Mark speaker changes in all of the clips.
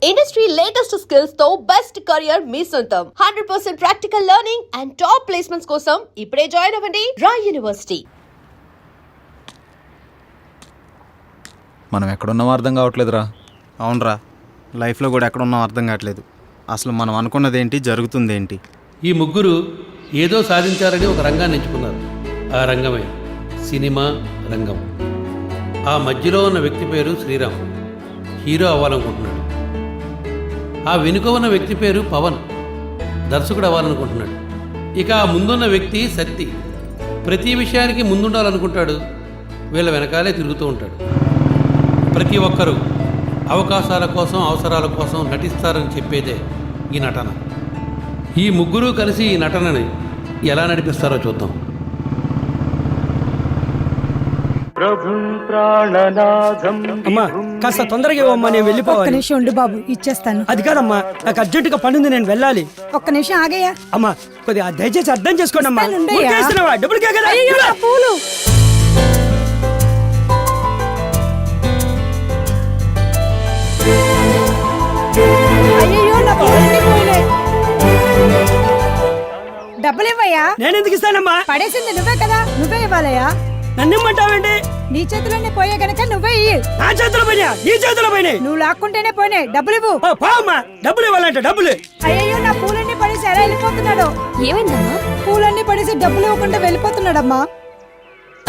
Speaker 1: Industry latest skills తో best career మీ సొంతం 100% practical learning and top placements కోసం ఇప్పుడే జాయిన్ అవ్వండి రాయ్ యూనివర్సిటీ.
Speaker 2: మనం ఎక్కడున్నామో అర్థం కావట్లేదురా.
Speaker 3: అవునరా, లైఫ్లో కూడా ఎక్కడున్నామో అర్థం కావట్లేదు. అసలు మనం అనుకున్నదేంటి, జరుగుతుందేంటి?
Speaker 4: ఈ ముగ్గురు ఏదో సాధించారని ఒక రంగాన్ని ఎంచుకున్నారు. ఆ రంగమే సినిమా రంగం. ఆ మధ్యలో ఉన్న వ్యక్తి పేరు శ్రీరామ్, హీరో అవ్వాలనుకుంటున్నాడు. ఆ వెనుక ఉన్న వ్యక్తి పేరు పవన్, దర్శకుడు అవ్వాలనుకుంటున్నాడు. ఇక ఆ ముందున్న వ్యక్తి సత్తి, ప్రతి విషయానికి ముందుండాలనుకుంటాడు. వీళ్ళ వెనకాలే తిరుగుతూ ఉంటాడు. ప్రతి ఒక్కరూ అవకాశాల కోసం, అవసరాల కోసం నటిస్తారని చెప్పేదే ఈ నటన. ఈ ముగ్గురు కలిసి ఈ నటనని ఎలా నడిపిస్తారో చూద్దాం.
Speaker 5: అమ్మా కాస్త తొందరగా ఇవ్వమ్మా, నేను
Speaker 6: ఒక్క
Speaker 5: వెళ్ళిపోవాలి.
Speaker 6: నిమిషం ఉండు బాబు, ఇచ్చేస్తాను.
Speaker 5: అది కాదమ్మా, నాకు అర్జెంటుగా పని ఉంది, నేను వెళ్ళాలి.
Speaker 6: ఒక్క నిమిషం ఆగయ్యా.
Speaker 5: అమ్మా కొద్దిగా దయచేసి అర్థం చేసుకోండి అమ్మా.
Speaker 6: ఇస్తానుండయ్యా.
Speaker 5: ఊరికే ఇస్తున్నావా? డబ్బులకే కదా.
Speaker 6: అయ్యో, నా పూలు. అయ్యయ్యో, నా పూలన్నీ పోయినాయి. డబ్బులు ఇవ్వయ్యా.
Speaker 5: నేను ఎందుకు ఇస్తానమ్మా?
Speaker 6: పడేసింది నువ్వే కదా, నువ్వే ఇవ్వాలయ్యా.
Speaker 5: నన్ను ఇమ్మంటావేంటి?
Speaker 6: నీ చేతిలోనే పోయే గనక నువ్వే ఇయ్యి.
Speaker 5: నా చేతిలో పోయినా, నీ చేతిలో పోయినాయి.
Speaker 6: నువ్వు లాక్కుంటేనే పోయినాయి. డబ్బులు ఇవ్వు.
Speaker 5: అమ్మా, డబ్బులు ఇవ్వాలంటే డబ్బులు.
Speaker 6: అయ్యయ్యో, నా పూలన్నీ పడేసి ఎలా వెళ్ళిపోతున్నాడు?
Speaker 7: ఏమైందమ్మా?
Speaker 6: పూలన్నీ పడేసి డబ్బులు ఇవ్వకుండా వెళ్ళిపోతున్నాడమ్మా.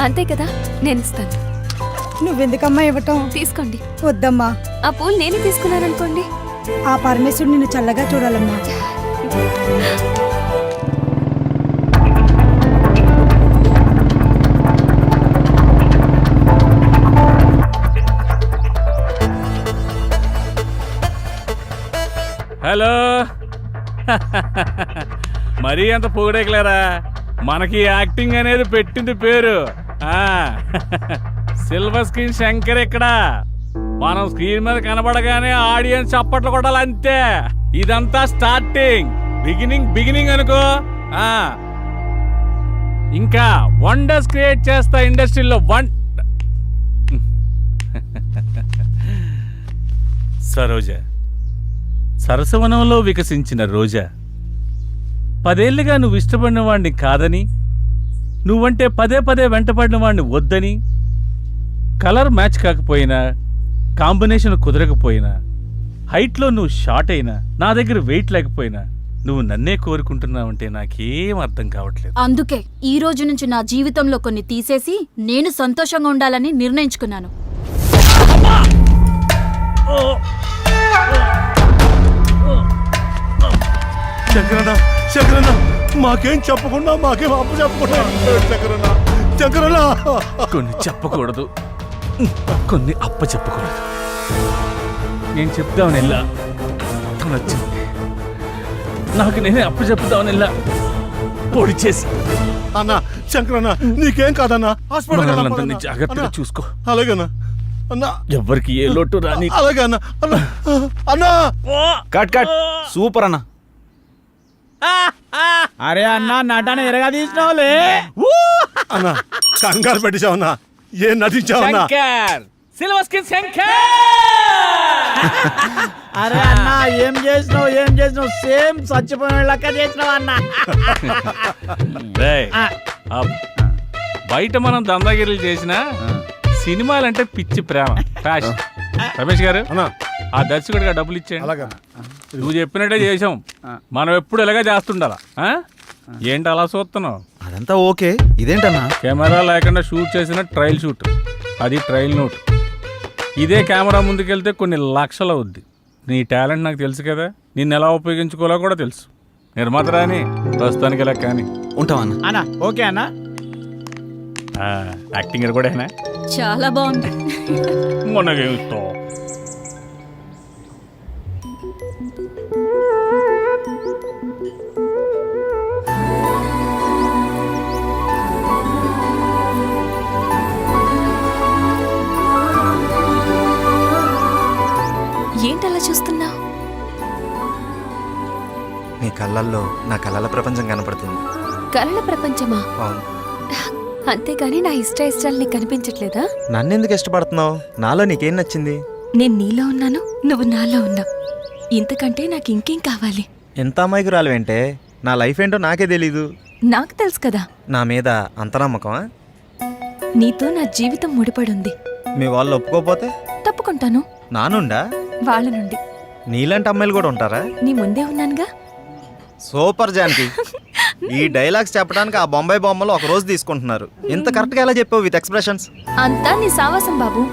Speaker 7: అంతే కదా, నేను ఇస్తాను.
Speaker 6: నువ్వెందుకమ్మా ఇవ్వటం?
Speaker 7: తీసుకోండి.
Speaker 6: వద్దమ్మా,
Speaker 7: ఆ పూలు నేనే తీసుకున్నాననుకోండి.
Speaker 6: ఆ పరమేశ్వరుడు నిన్ను చల్లగా చూడాలమ్మా.
Speaker 8: హలో. మరీ అంత పొగడేకలేరా, మనకి యాక్టింగ్ అనేది పెట్టింది పేరు. సిల్వర్ స్క్రీన్ శంకర్ ఇక్కడ. మనం స్క్రీన్ మీద కనబడగానే ఆడియన్స్ చప్పట్లు కొట్టాలి, అంతే. ఇదంతా స్టార్టింగ్, బిగినింగ్ అనుకో. ఇంకా వండర్స్ క్రియేట్ చేస్తా ఇండస్ట్రీలో. సరోజా, సరసవనంలో వికసించిన రోజా, 10 ఏళ్లుగా నువ్వు ఇష్టపడిన వాడిని కాదని, నువ్వంటే పదే వెంటపడిన వాడిని వద్దని, కలర్ మ్యాచ్ కాకపోయినా, కాంబినేషన్ కుదరకపోయినా, హైట్లో నువ్వు షార్ట్ అయినా, నా దగ్గర వెయిట్ లేకపోయినా, నువ్వు నన్నే కోరుకుంటున్నావంటే నాకేం అర్థం కావట్లేదు.
Speaker 9: అందుకే ఈ రోజు నుంచి నా జీవితంలో కొన్ని తీసేసి నేను సంతోషంగా ఉండాలని నిర్ణయించుకున్నాను.
Speaker 10: శంకరన్న, మాకేం చెప్పకుండా, మాకేం అప్పు చెప్పకుండా. శంకరన్న,
Speaker 8: కొన్ని చెప్పకూడదు, కొన్ని అప్ప చెప్పకూడదు. నేను చెప్తామని వెళ్ళా, నచ్చింది. నాకు నేనే అప్పు చెప్తామని వెళ్ళా, పొడి చేసి.
Speaker 10: అన్నా శంకరన్న, నీకేం కాదన్నా, హాస్పిటల్
Speaker 8: జాగ్రత్తగా చూసుకో.
Speaker 10: అలాగేనా అన్నా?
Speaker 8: ఎవ్వరికి ఏ లోటు రాని.
Speaker 10: అలాగే అన్నా. అన్నా
Speaker 3: కట్ సూపర్ అన్న.
Speaker 5: అరే అన్నా, నటన ఎరగా తీసినావులే.
Speaker 10: అన్నా, కంగారు పెట్టించావన్నా, ఏం నటించావన్నా?
Speaker 8: Silver screen Shankar.
Speaker 5: అరే అన్నా, ఏం చేసినావు? సేమ్ చచ్చిపోయిన లెక్క చేసినావు అన్నా.
Speaker 8: బయట మనం దందాగిరీలు చేసినా సినిమాలంటే పిచ్చి ప్రేమ, ఫ్యాషన్. రమేష్ గారు, ఆ దర్శకుడిగా డబ్బులు ఇచ్చేయండి.
Speaker 10: అలాగే
Speaker 8: నువ్వు చెప్పినట్టే చేసాం. మనం ఎప్పుడు ఇలాగే చేస్తుండాలా? ఏంటి అలా చూస్తున్నావు?
Speaker 3: అదంతా ఓకే, ఇదేంటన్నా?
Speaker 8: కెమెరా లేకుండా షూట్ చేసిన ట్రయల్ షూట్, అది ట్రయల్ నోట్. ఇదే కెమెరా ముందుకెళ్తే కొన్ని లక్షలు అవుద్ది. నీ టాలెంట్ నాకు తెలుసు కదా, నిన్ను ఎలా ఉపయోగించుకోవాలో కూడా తెలుసు. నిర్మాత రాని, ప్రస్తుతానికి ఇలా కానీ
Speaker 3: ఉంటావన్నా.
Speaker 5: అన్నా ఓకే అన్నా.
Speaker 8: యాక్టింగ్ కూడా
Speaker 9: చాలా బాగుంది.
Speaker 8: మనకేమిస్తా.
Speaker 7: ఏంటలా చూస్తున్నావు?
Speaker 3: నీ కళ్ళల్లో నా కళల ప్రపంచం కనపడుతుంది.
Speaker 7: కలల ప్రపంచమా?
Speaker 3: అవును.
Speaker 7: అంతేగాని నా ఇష్టాలు నీకు కనిపించట్లేదా?
Speaker 3: నన్నెందుకు ఇష్టపడుతున్నావు? నాలో నీకేం నచ్చింది?
Speaker 7: నేను నీలో ఉన్నాను, నువ్వు నాలో ఉన్నావు. ఇంతకంటే నాకు ఇంకేం కావాలి?
Speaker 3: ఎంత అమాయకురాలు ఏంటే, నా లైఫ్ ఏంటో నాకే తెలీదు.
Speaker 7: నాకు తెలుసు కదా,
Speaker 3: నా మీద అంత నమ్మకమా?
Speaker 7: నీతో నా జీవితం ముడిపడుంది.
Speaker 3: మీ వాళ్ళు ఒప్పుకోపోతే
Speaker 7: తప్పుకుంటాను.
Speaker 3: నానుండా?
Speaker 7: వాళ్ళ నుండి.
Speaker 3: నీలాంటి అమ్మాయిలు కూడా ఉంటారా?
Speaker 7: నీ ముందే ఉన్నానుగా.
Speaker 3: సూపర్ జానకి. ఈ డైలాగ్స్ చెప్పడానికి ఆ బొంబాయి బొమ్మలు ఒక రోజు తీసుకుంటున్నారు. ఇంత కరెక్ట్గా ఎలా చెప్పావు విత్ ఎక్స్ప్రెషన్స్?
Speaker 7: అంతా నీ సావాసం బాబు.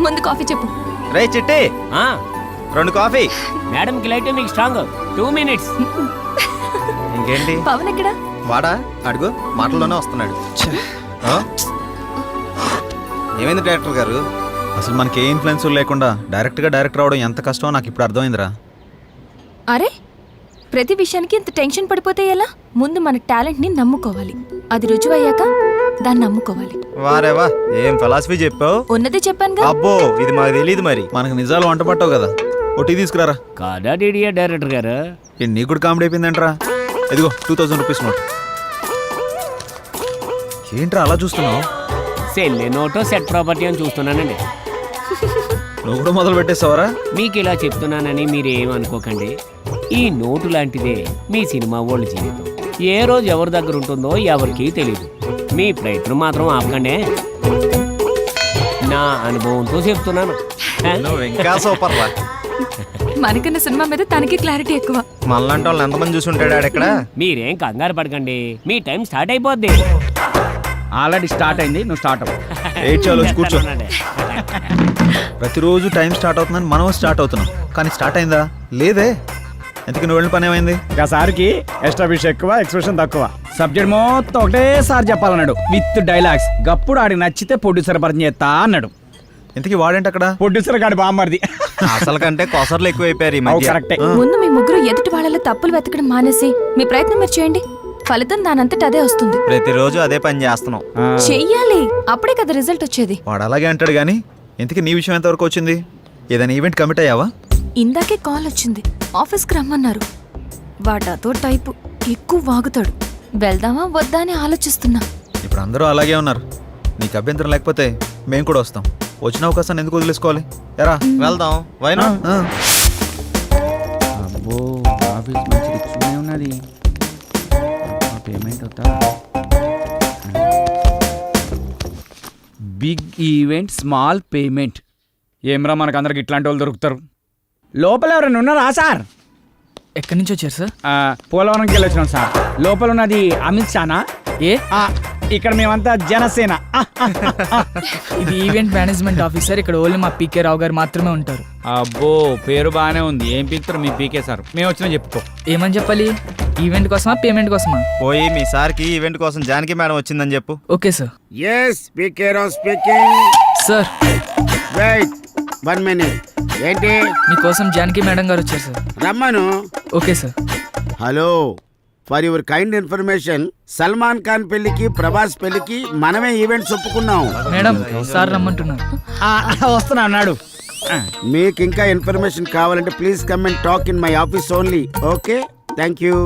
Speaker 7: ముందు కాఫీ చెప్పు.
Speaker 3: రే చిట్టి, 2 కాఫీ.
Speaker 2: మేడం కి లైట్ మీకు స్ట్రాంగ్ 2 minutes.
Speaker 3: ఇంకేంటి?
Speaker 7: పవన్ ఎక్కడా?
Speaker 3: వాడా అడుగు, మాటల్లోనే వస్తున్నాడు. ఆ? ఏమైంది డైరెక్టర్ గారు?
Speaker 11: అసలు మనకి ఏ ఇన్ఫ్లుయెన్స్ లేకుండా డైరెక్ట్గా డైరెక్టర్ అవడం ఎంత కష్టమో నాకు ఇప్పుడు అర్థమైందిరా.
Speaker 7: అరే, ప్రతి విషయానికి ఇంత టెన్షన్ పడిపోతే ఎలా? ముందు మన టాలెంట్ ని నమ్ముకోవాలి. అది రుజువయ్యాక దాన్ని నమ్ముకోవాలి.
Speaker 3: వారేవా, ఏం ఫిలాసఫీ చెప్పావు.
Speaker 7: ఉన్నదే చెప్పానుగా.
Speaker 3: అబ్బో, ఇది మాకు తెలియదు. మరి
Speaker 11: మనకు నిజాలు వంట పట్టవు కదా. టీ తీసుకురారా.
Speaker 2: కాదా డిడియా డైరెక్టర్ గారు?
Speaker 11: నీకు కూడా కామెడీ అయిపోయిందంటరా. ఇదిగో 2000 రూపీస్ నోట్. ఏంట్రా అలా చూస్తున్నావు?
Speaker 2: సెల్లే నోటో సెట్ ప్రాపర్టీ అని చూస్తున్నానండి.
Speaker 11: నువ్వు కూడా మొదలు పెట్టేస్తావరా?
Speaker 2: మీకు ఇలా చెప్తున్నానని మీరు ఏమనుకోకండి. ఈ నోటు లాంటిదే మీ సినిమా వాళ్ళ జీవితం. ఏ రోజు ఎవరి దగ్గర ఉంటుందో ఎవరికీ తెలియదు. మీ ప్రయత్నం మాత్రం ఆపకండి. నా అనుభవంతో చెప్తున్నాను.
Speaker 3: నువ్వు ఇంకా సూపర్ రా.
Speaker 7: మనకన్నా సినిమా మీద తనకి క్లారిటీ ఎక్కువ.
Speaker 3: మనలాంటి వాళ్ళని ఎంతమంది చూసి ఉంటాడు ఆడెక్కడ?
Speaker 2: మీరేం కంగారు పడకండి, మీ టైం స్టార్ట్ అయిపోద్ది.
Speaker 5: ఆల్రెడీ స్టార్ట్ అయింది, నువ్వు స్టార్ట్ అవ్వు.
Speaker 11: చాలు కూర్చో. ప్రతిరోజు టైం స్టార్ట్ అవుతుందని మనం స్టార్ట్ అవుతున్నాం, కానీ స్టార్ట్ అయిందా? లేదే. ఎందుకు నువ్వు వెళ్ళిన పని ఏమైంది?
Speaker 5: ఒకసారికి ఎస్టాబ్లిష్ ఎక్కువ, ఎక్స్ప్రెషన్ తక్కువ. సబ్జెక్ట్ మొత్తం ఒకటేసారి చెప్పాలన్నాడు విత్ డైలాగ్స్. గప్పుడు ఆడికి నచ్చితే ప్రొడ్యూసర్ పరిచయం చేస్తా అన్నాడు.
Speaker 11: ఇంతకీ వాడేంటి అక్కడ?
Speaker 5: ప్రొడ్యూసర్ గాడి బామ్మర్ది.
Speaker 3: అసలు కంటే కొసర్లు ఎక్కువైపోయారు ఈ మధ్య.
Speaker 5: కరెక్టే.
Speaker 7: ముందు మీ ముగ్గురు ఎదుటి వాళ్ళలో తప్పులు వెతకడం మానేసి మీ ప్రయత్నం మీరు చేయండి. ఫలితం దానంతట అదే వస్తుంది.
Speaker 3: ప్రతిరోజు అదే పని చేస్తున్నాం.
Speaker 7: చెయ్యాలి, అప్పుడే కదా రిజల్ట్ వచ్చేది.
Speaker 11: వాడు అలాగే అంటాడు కానీ ఇంతకీ నీ విషయం ఎంతవరకు వచ్చింది? ఏదైనా ఈవెంట్ కమిట్ అయ్యావా?
Speaker 7: ఇందాకే కాల్ వచ్చింది, ఆఫీస్కి రమ్మన్నారు. వాడాతో టైపు, ఎక్కువ వాగుతాడు. వెళ్దామా వద్దా అని ఆలోచిస్తున్నా.
Speaker 11: ఇప్పుడు అందరూ అలాగే ఉన్నారు. నీకు అభ్యంతరం లేకపోతే మేము కూడా వస్తాం. వచ్చిన అవకాశాన్ని ఎందుకు వదిలేసుకోవాలి? ఎరా
Speaker 3: వెళ్దాం. వైనా
Speaker 5: అబ్బో, ఆఫీస్ మంచి రిచ్గానే ఉన్నది. పేమెంట్ అవుతా. Big event, small payment. ఏమ్రా, మనకు అందరికి ఇట్లాంటి వాళ్ళు దొరుకుతారు. లోపల ఎవరైనా ఉన్నారా సార్?
Speaker 12: ఎక్కడి నుంచి వచ్చారు సార్?
Speaker 5: పోలవరంకి వెళ్ళి వచ్చినాం సార్. లోపల ఉన్నది అమిత్ షానా? ఇక్కడ మేమంతా జనసేన.
Speaker 12: ఇది ఈవెంట్ మేనేజ్మెంట్ ఆఫీసర్. ఇక్కడ ఓన్లీ మా పీకే రావు గారు మాత్రమే ఉంటారు.
Speaker 5: అబ్బో, పేరు బాగానే ఉంది. ఏం పిలుస్తారు మీ పీకే సార్? మేము వచ్చినా చెప్పుకో.
Speaker 12: ఏమని చెప్పాలి? ఈవెంట్ కోసమా, పేమెంట్ కోసమా?
Speaker 3: పోయి మీ సార్కి ఈవెంట్ కోసం జానకి మేడం వచ్చిందని చెప్పు.
Speaker 12: Okay sir.
Speaker 5: Yes, PK Rao speaking.
Speaker 12: Sir
Speaker 5: wait 1 minute. ఏంటి?
Speaker 12: మీకోసం జానకి మేడం గారు వచ్చారు సార్.
Speaker 5: రమ్మను.
Speaker 12: Okay sir.
Speaker 5: Hello, for your kind information, Salman Khan పెళ్లికి, ప్రభాస్ పెళ్లికి మనమే ఈవెంట్స్ ఒప్పుకున్నాం.
Speaker 12: మేడం సార్ రమ్మంటున్నారు.
Speaker 5: వస్తున్నా అన్నాడు. మీకు ఇంకా ఇన్ఫర్మేషన్ కావాలంటే please come and talk in my office only. Okay, thank you.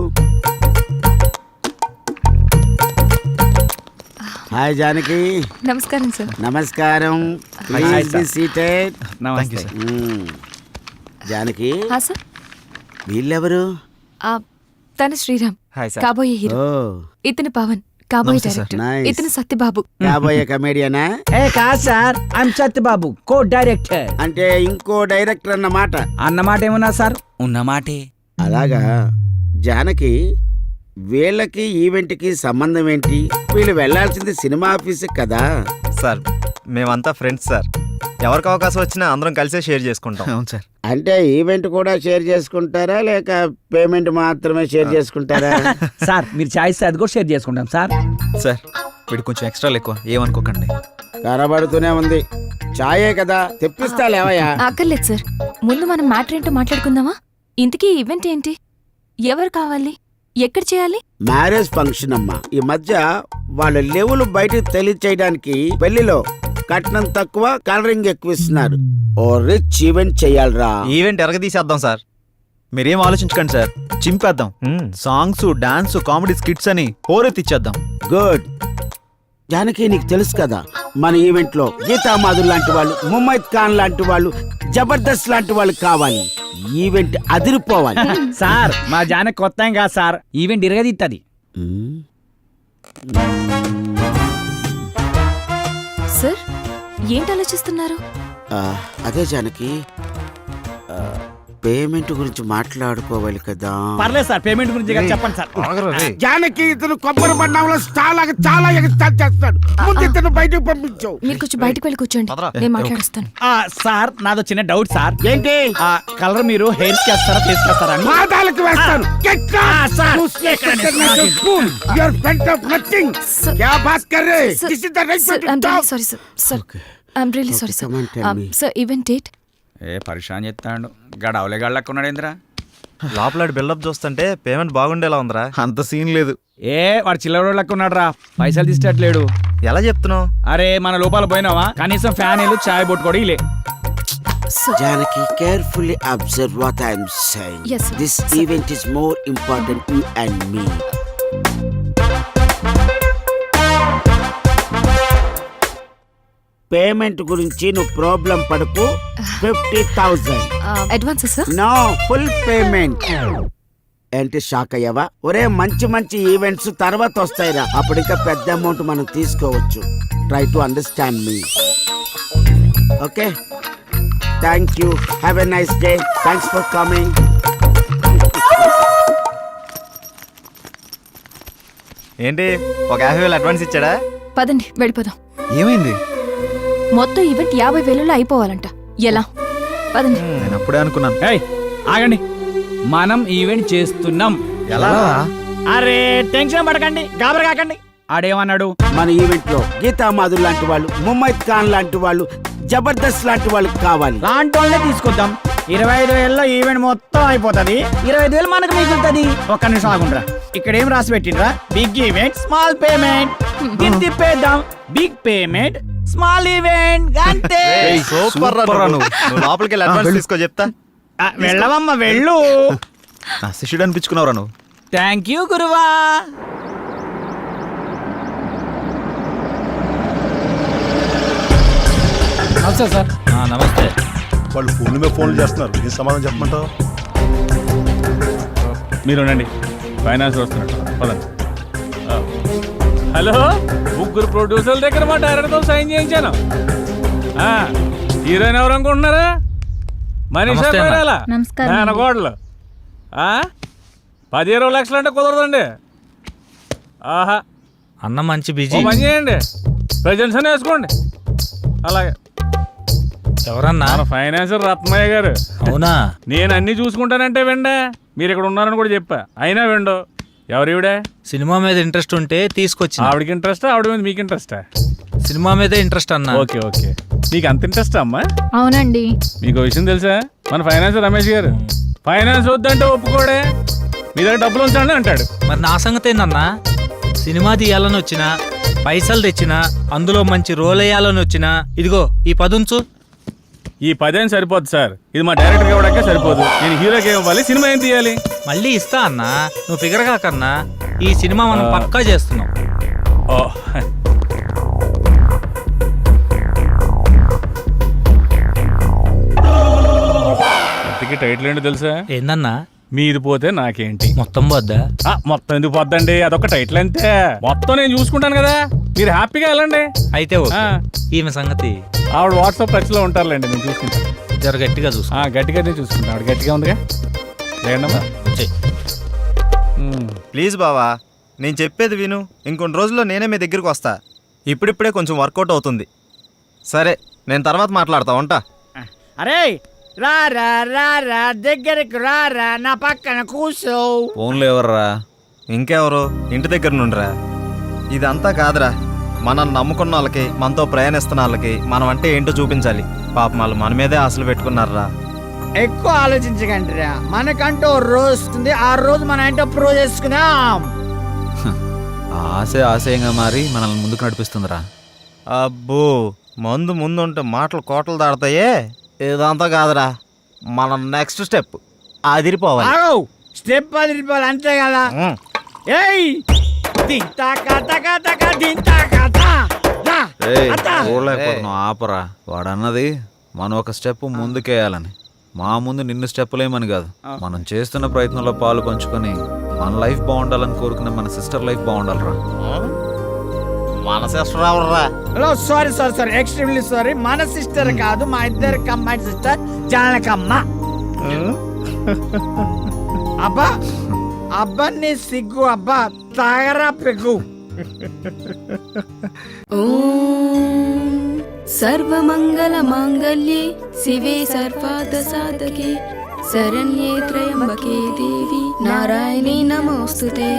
Speaker 5: Hi Janaki.
Speaker 7: నమస్కారం సార్.
Speaker 5: నమస్కారం. Please be seated.
Speaker 11: నమస్తే.
Speaker 5: జానకి,
Speaker 7: సార్.
Speaker 5: వీళ్ళెవరు?
Speaker 7: తన శ్రీరామ్,
Speaker 3: హాయ్ సార్.
Speaker 7: కాబోయే హీరో. ఇతను పవన్, కాబోయే
Speaker 11: నమస్తే సార్.
Speaker 7: డైరెక్టర్.
Speaker 5: Nice.
Speaker 7: ఇతను సత్యబాబు.
Speaker 5: కాబోయే కమేడియనా?
Speaker 6: కాదు sir, I'm Satyababu, co director.
Speaker 5: అంటే ఇంకో డైరెక్టర్ అన్నమాట.
Speaker 6: అన్నమాట ఏమన్నా సార్? ఉన్నమాటే.
Speaker 5: అలాగా. జానకి, వీళ్ళకి ఈవెంట్కి సంబంధం ఏంటి? వీళ్ళు వెళ్లాల్సింది సినిమా ఆఫీస్ కదా.
Speaker 3: సార్, మేమంతా ఫ్రెండ్స్ సార్. ఎవరికి అవకాశం వచ్చినా అందరం కలిసే షేర్ చేసుకుంటాం.
Speaker 11: అవును సార్.
Speaker 5: అంటే ఈవెంట్ కూడా షేర్ చేసుకుంటారా, లేక పేమెంట్ మాత్రమే షేర్ చేసుకుంటారా?
Speaker 6: సార్, మీరు చాయిస్ అది కూడా షేర్ చేసుకుంటాం సార్.
Speaker 11: సార్, వీడు కొంచెం ఎక్స్ట్రా ఎక్కువ, ఏమనుకోకండి.
Speaker 5: కనబడుతూనే ఉంది. చాయే కదా, తెప్పిస్తా లేవయ్యా.
Speaker 7: అక్కర్లేదు సార్, ముందు మనం మ్యాటర్ ఏంటో మాట్లాడుకుందామా? ఇంతకీ ఈవెంట్ ఏంటి? ఎవరు కావాలి? ఎక్కడ చేయాలి?
Speaker 5: మ్యారేజ్ ఫంక్షన్ అమ్మా. ఈ మధ్య వాళ్ళ లెవెల్ బయటకు తెలియచేయడానికి పెళ్లిలో కట్నం తక్కువ, కలరింగ్ ఎక్కువ ఇస్తున్నారు. ఓ రిచ్ ఈవెంట్ చెయ్యాలరా.
Speaker 3: ఈవెంట్ ఎరగదీసేద్దాం సార్.
Speaker 11: మీరేం ఆలోచించకండి సార్, చింపేద్దాం. సాంగ్స్, డాన్స్, కామెడీ స్కిట్స్ అని హోరెత్తిచ్చేద్దాం.
Speaker 5: గుడ్. జానకి, నీకు తెలుసు కదా, మన ఈవెంట్ లో గీతామాధుర్ లాంటి వాళ్ళు, ముమైత్ ఖాన్ లాంటి వాళ్ళు, జబర్దస్త్ లాంటి వాళ్ళు కావాలి. ఈవెంట్ అదిరిపోవాలి.
Speaker 6: సార్ మా జానకి కొత్త ఏం కాదు సార్, ఈవెంట్ ఇరగదిత్తది.
Speaker 7: సార్ ఏంటి ఆలోచిస్తున్నారు?
Speaker 5: అదే జానకి, పేమెంట్ గురించి మాట్లాడుకోవాలి కదా.
Speaker 6: పర్లేదు సార్, పేమెంట్ గురించి కదా చెప్పండి సార్.
Speaker 5: జానకి ఇతను కొబ్బరి బండంలో చాలా ఎగస్టార్ట్ చేస్తాడు. ముందు ఇతను బయటకు పంపించావు.
Speaker 7: మీరు కొంచెం బయటకు వెళ్ళి కూర్చోండి, నేను మాట్లాడుస్తాను.
Speaker 6: సార్ నాదో చిన్న డౌట్ సార్.
Speaker 5: ఏంటి?
Speaker 6: కలర్ మీరు హెయిర్ కి వేస్తారా, ఫేస్ కి వేస్తారా అని?
Speaker 5: పాదాలకు వేస్తాను.
Speaker 7: Sorry sir, I'm really sorry sir. Sir event date?
Speaker 12: ఏ పరిశాన్ చెప్తాడు గడవలే గళ్ళకున్నాడు ఏంద్రా.
Speaker 3: లోపల బిల్డప్ చూస్తుంటే పేమెంట్ బాగుండేలా ఉందిరా.
Speaker 11: అంత సీన్ లేదు.
Speaker 6: ఏ వాడు చిల్లర లెక్కున్నాడు రా, పైసలు తీసేటట్లేడు.
Speaker 3: ఎలా చెప్తున్నావు?
Speaker 6: అరే మన లోపల పోయినావా, కనీసం ఫ్యాన్ ఇల్లు చాయ్ బొట్టు కూడా ఇలే.
Speaker 5: Janaki, carefully observe what I am saying.
Speaker 7: Yes, sir.
Speaker 5: This event is more important you and me. Payment గురించి నువ్వు ప్రాబ్లం పడకు. 50,000
Speaker 7: advance sir?
Speaker 5: No, full payment. ఏంటి షాక్ అయ్యావా? ఒరే మంచి మంచి ఈవెంట్స్ తర్వాత వస్తాయిరా, అప్పుడు ఇంకా పెద్ద అమౌంట్ మనం తీసుకోవచ్చు. Try to understand me. Okay, thank you. Have a nice day. Thanks for coming.
Speaker 3: ఏంటి, ఒక 50,000 అడ్వాన్స్ ఇచ్చాడా?
Speaker 7: పదండి వెళ్ళిపోదాం.
Speaker 11: ఏమైంది?
Speaker 7: మొత్తం ఈవెంట్ 50,000లో అయిపోవాలంట. ఎలా? పదండి.
Speaker 11: నేను అప్పుడే అనుకున్నాను.
Speaker 6: ఏయ్ ఆగండి, మనం ఈవెంట్ చేస్తున్నాం.
Speaker 11: ఎలా?
Speaker 6: అరే టెన్షన్ పడకండి, గాబర కాకండి. ఆడేమన్నాడు?
Speaker 5: మన ఈవెంట్ లో గీతా మాధుర్ లాంటి వాళ్ళు, ముమైత్ ఖాన్ లాంటి వాళ్ళు, జబర్దస్త్ లాంటి వాళ్ళు కావాలి.
Speaker 6: లాంటి వాళ్ళనే తీసుకొద్దాం. 25,000లో ఈవెంట్ మొత్తం అయిపోతుంది. 25,000 మనకు మిగులుతుంది. ఒక్క నిమిషం ఆగుండ్రా, ఇక్కడ ఏం రాసి పెట్టిండ్రా? Big event small payment. దీన్ని తిప్పేద్దాం. బిగ్ పేమెంట్ స్మాల్ ఈవెంట్ అంతే.
Speaker 3: సూపర్ రా నువ్వు. లోపలికి వెళ్ళి అడ్వాన్స్ తీసుకో చెప్తా.
Speaker 6: వెళ్ళవమ్మ వెళ్ళు.
Speaker 11: నా శిష్యుడు అనిపించుకున్నావురా నువ్వు.
Speaker 6: థ్యాంక్ యూ గురువా. నమస్తే సార్.
Speaker 10: నమస్తే. వాళ్ళు ఫోన్ల మీద ఫోన్లు చేస్తున్నారు, ఏం సమాధానం చెప్పమంటావు?
Speaker 8: మీరు ఉండండి, ఫైనాన్స్ వస్తున్నట్టు. పదండి. హలో, ముగ్గురు ప్రొడ్యూసర్ల దగ్గర మా డైరెక్టర్తో సైన్ చేయించాను. హీరోయిన్ ఎవరు అనుకుంటున్నారా? మనీషా పేరాల మేనగోడలు. 10-20 లక్షలు అంటే కుదరదండి. ఆహా
Speaker 12: అన్న మంచి బిజీ.
Speaker 8: పని చేయండి, ప్రజెంట్స్ అని వేసుకోండి. అలాగే.
Speaker 12: ఎవరన్నా?
Speaker 8: మన ఫైనాన్సర్ రత్నయ్య గారు.
Speaker 12: అవునా?
Speaker 8: నేను అన్ని చూసుకుంటానంటే వెండే, మీరు ఇక్కడ ఉన్నారని కూడా చెప్పా, అయినా వెండో. ఎవరివిడే?
Speaker 12: సినిమా మీద ఇంట్రెస్ట్ ఉంటే తీసుకొచ్చి.
Speaker 8: ఆవిడకి ఇంట్రెస్టా, ఆవిడ మీద మీకు ఇంట్రెస్టా?
Speaker 12: సినిమా మీద ఇంట్రెస్ట్ అన్న.
Speaker 8: ఓకే ఓకే, నీకు అంత ఇంట్రెస్ట్ అమ్మా?
Speaker 9: అవునండి.
Speaker 8: మీకు విషయం తెలుసా, మన ఫైనాన్సర్ రమేష్ గారు ఫైనాన్స్ వద్దంటే ఒప్పుకోడే, మీ దగ్గర డబ్బులు ఉంచండి అంటాడు.
Speaker 12: మరి నా సంగతి ఏందన్నా? సినిమా తీయాలని వచ్చినా, పైసలు తెచ్చినా, అందులో మంచి రోల్ వేయాలని వచ్చినా, ఇదిగో ఈ 10 ఉంచు.
Speaker 8: ఈ 10 సరిపోదు సార్, ఇది మా డైరెక్టర్ ఇవ్వడానికే సరిపోదు. నేను హీరోకి ఇవ్వాలి, సినిమా ఏం తీయాలి?
Speaker 12: మళ్ళీ ఇస్తా అన్నా, నువ్వు ఫిగర్ కాకన్నా. ఈ సినిమా మనం పక్కా చేస్తున్నాం.
Speaker 8: ఓ ఇంతకీ టైటిల్ ఏంటో తెలుసా?
Speaker 12: ఏందన్నా?
Speaker 8: మీది పోతే నాకేంటి.
Speaker 12: మొత్తం పోద్దా?
Speaker 8: మొత్తం ఎందుకు పోద్దండి, అదొక టైటిల్ అంతే. మొత్తం నేను చూసుకుంటాను కదా, మీరు హ్యాపీగా వెళ్ళండి.
Speaker 12: అయితే ఓకే. ఈమె సంగతి
Speaker 8: ఆవిడ వాట్సాప్ టచ్ లో ఉంటారులేండి, నేను చూసుకుంటాను.
Speaker 12: జర గట్టిగా చూసు.
Speaker 8: గట్టిగానే చూసుకుంటాను, ఆవిడ గట్టిగా ఉందిగా. లేదమ్మా
Speaker 3: ప్లీజ్ బావా, నేను చెప్పేది విను. ఇంకొన్ని రోజుల్లో నేనే మీ దగ్గరికి వస్తా. ఇప్పుడిప్పుడే కొంచెం వర్కౌట్ అవుతుంది. సరే, నేను తర్వాత మాట్లాడతా, ఉంటా.
Speaker 6: అరే రారా రారా, దగ్గరికి రారా, నా పక్కన కూర్చో.
Speaker 11: ఫోన్లో ఎవర్రా?
Speaker 3: ఇంకెవరు, ఇంటి దగ్గర నుండిరా. ఇదంతా కాదురా, మనల్ని నమ్ముకున్న వాళ్ళకి, మనతో ప్రయాణిస్తున్న వాళ్ళకి మనం అంటే ఏంటో చూపించాలి. పాపం వాళ్ళు మన మీదే ఆశలు పెట్టుకున్నారా.
Speaker 6: ఎక్కువ ఆలోచించకండి రా, మనకంటూ రోజు వస్తుంది, ఆ రోజు మనం ఏంటో ప్రూవ్ చేసుకుందాం.
Speaker 11: ఆశయంగా మారి మనల్ని ముందుకు నడిపిస్తుందిరా.
Speaker 3: అబ్బో, మందు ముందుంటే మాటలు కోటలు దాడతాయే. ఇదంతా కాదురా, మన నెక్స్ట్ స్టెప్ అదిరిపోవాలి.
Speaker 6: స్టెప్ అదిరిపోవాలి అంతే కదా.
Speaker 11: ఊళ్ళైపోతున్నావు, ఆపరా. వాడన్నది మనం ఒక స్టెప్ ముందుకేయాలని. మా ముందు నిన్ను స్టెప్పులేమని కాదు, మనం చేస్తున్న ప్రయత్నంలో పాలు పంచుకొని మన లైఫ్ బాగుండాలని కోరుకునే మన సిస్టర్ లైఫ్ బాగుండాలిరా.
Speaker 3: మన సిస్టర్ ఎవర్రా?
Speaker 6: Sorry extremely sorry. మన సిస్టర్ కాదు, మా ఇద్దరు కంబైన్ సిస్టర్ జానకమ్మ. అబ్బా అబ్బా నీ సిగ్గు, అబ్బా తాగరా పెగ్గు.
Speaker 9: సర్వమంగళ మాంగళ్యే శివే సర్వార్థ సాధకే శరణ్యే త్రయంబకే దేవి నారాయణీ నమోస్తుతే.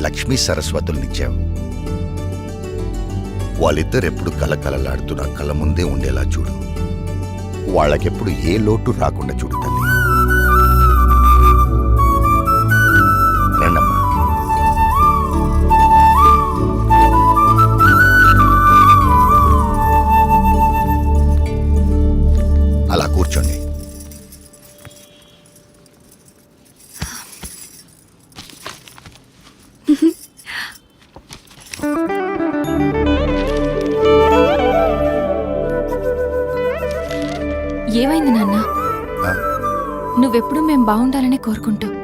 Speaker 13: లక్ష్మీ సరస్వతుల్నిచ్చావు. వాళ్ళిద్దరెప్పుడు కలకలలాడుతూ నా కళ్ళ ముందే ఉండేలా చూడు. వాళ్ళకెప్పుడు ఏ లోటు రాకుండా చూడు తల్లి. రండమ్మా. అలా కూర్చోండి.
Speaker 7: ఏమైంది నాన్న? నువ్వెప్పుడు మేం బాగుండాలని కోరుకుంటావు.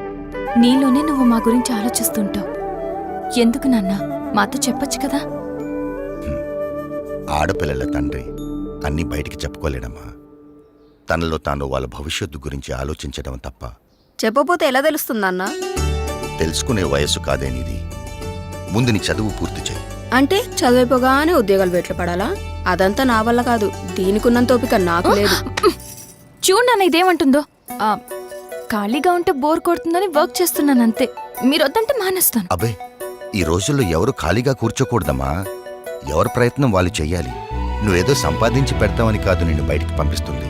Speaker 7: నీలోనే నువ్వు మా గురించి ఆలోచిస్తుంటావు. ఎందుకు నాన్న? మాతో చెప్పొచ్చు కదా.
Speaker 13: ఆడపిల్లల తండ్రి అన్నీ బయటికి చెప్పుకోలేడమ్మా. తనలో తాను వాళ్ళ భవిష్యత్తు గురించి ఆలోచించడం తప్ప.
Speaker 9: చెప్పపోతే ఎలా తెలుస్తుందన్నా?
Speaker 13: తెలుసుకునే వయస్సు కాదేనిది. ముందు నీ చదువు పూర్తి చేయి.
Speaker 9: అంటే చదివిపోగానే ఉద్యోగాలు బయట పడాలా? అదంతా నా వల్ల కాదు. దీనికున్నంత ఓపిక నాకు లేదు.
Speaker 7: చూడు నాన్న ఇదేమంటుందో. ఖాళీగా ఉంటే బోర్ కొడుతుందని వర్క్ చేస్తున్నాను అంతే. మీరు వద్దంటే మానేస్తాను.
Speaker 13: అబ్బే, ఈ రోజుల్లో ఎవరు ఖాళీగా కూర్చోకూడదమ్మా. ఎవరి ప్రయత్నం వాళ్ళు చెయ్యాలి. నువ్వేదో సంపాదించి పెడతావని కాదు నిన్ను బయటికి పంపిస్తుంది.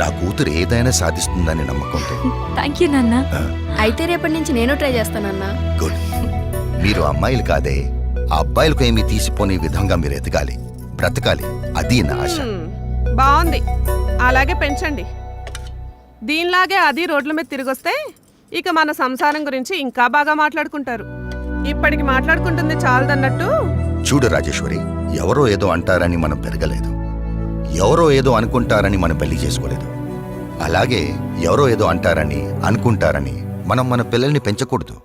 Speaker 13: నా కూతురు ఏదైనా సాధిస్తుందని నమ్మకంతో.
Speaker 7: థ్యాంక్ యూ నాన్న.
Speaker 9: అయితే రేపటి నుంచి నేను ట్రై చేస్తానన్నా.
Speaker 13: గుడ్. మీరు అమ్మాయిలు కాదే, ఆ అబ్బాయిలకు ఏమీ తీసిపోని విధంగా మీరు ఎదగాలి, బ్రతకాలి. అది నా ఆశ.
Speaker 14: బాగుంది, అలాగే పెంచండి. దీనిలాగే అది రోడ్ల మీద తిరిగొస్తే ఇక మన సంసారం గురించి ఇంకా బాగా మాట్లాడుకుంటారు. ఇప్పటికి మాట్లాడుకుంటుంది చాలదన్నట్టు.
Speaker 13: చూడు రాజేశ్వరి, ఎవరో ఏదో అంటారని మనం పెరగలేదు. ఎవరో ఏదో అనుకుంటారని మనం పెళ్లి చేసుకోలేదు. అలాగే ఎవరో ఏదో అంటారని అనుకుంటారని మనం మన పిల్లల్ని పెంచకూడదు.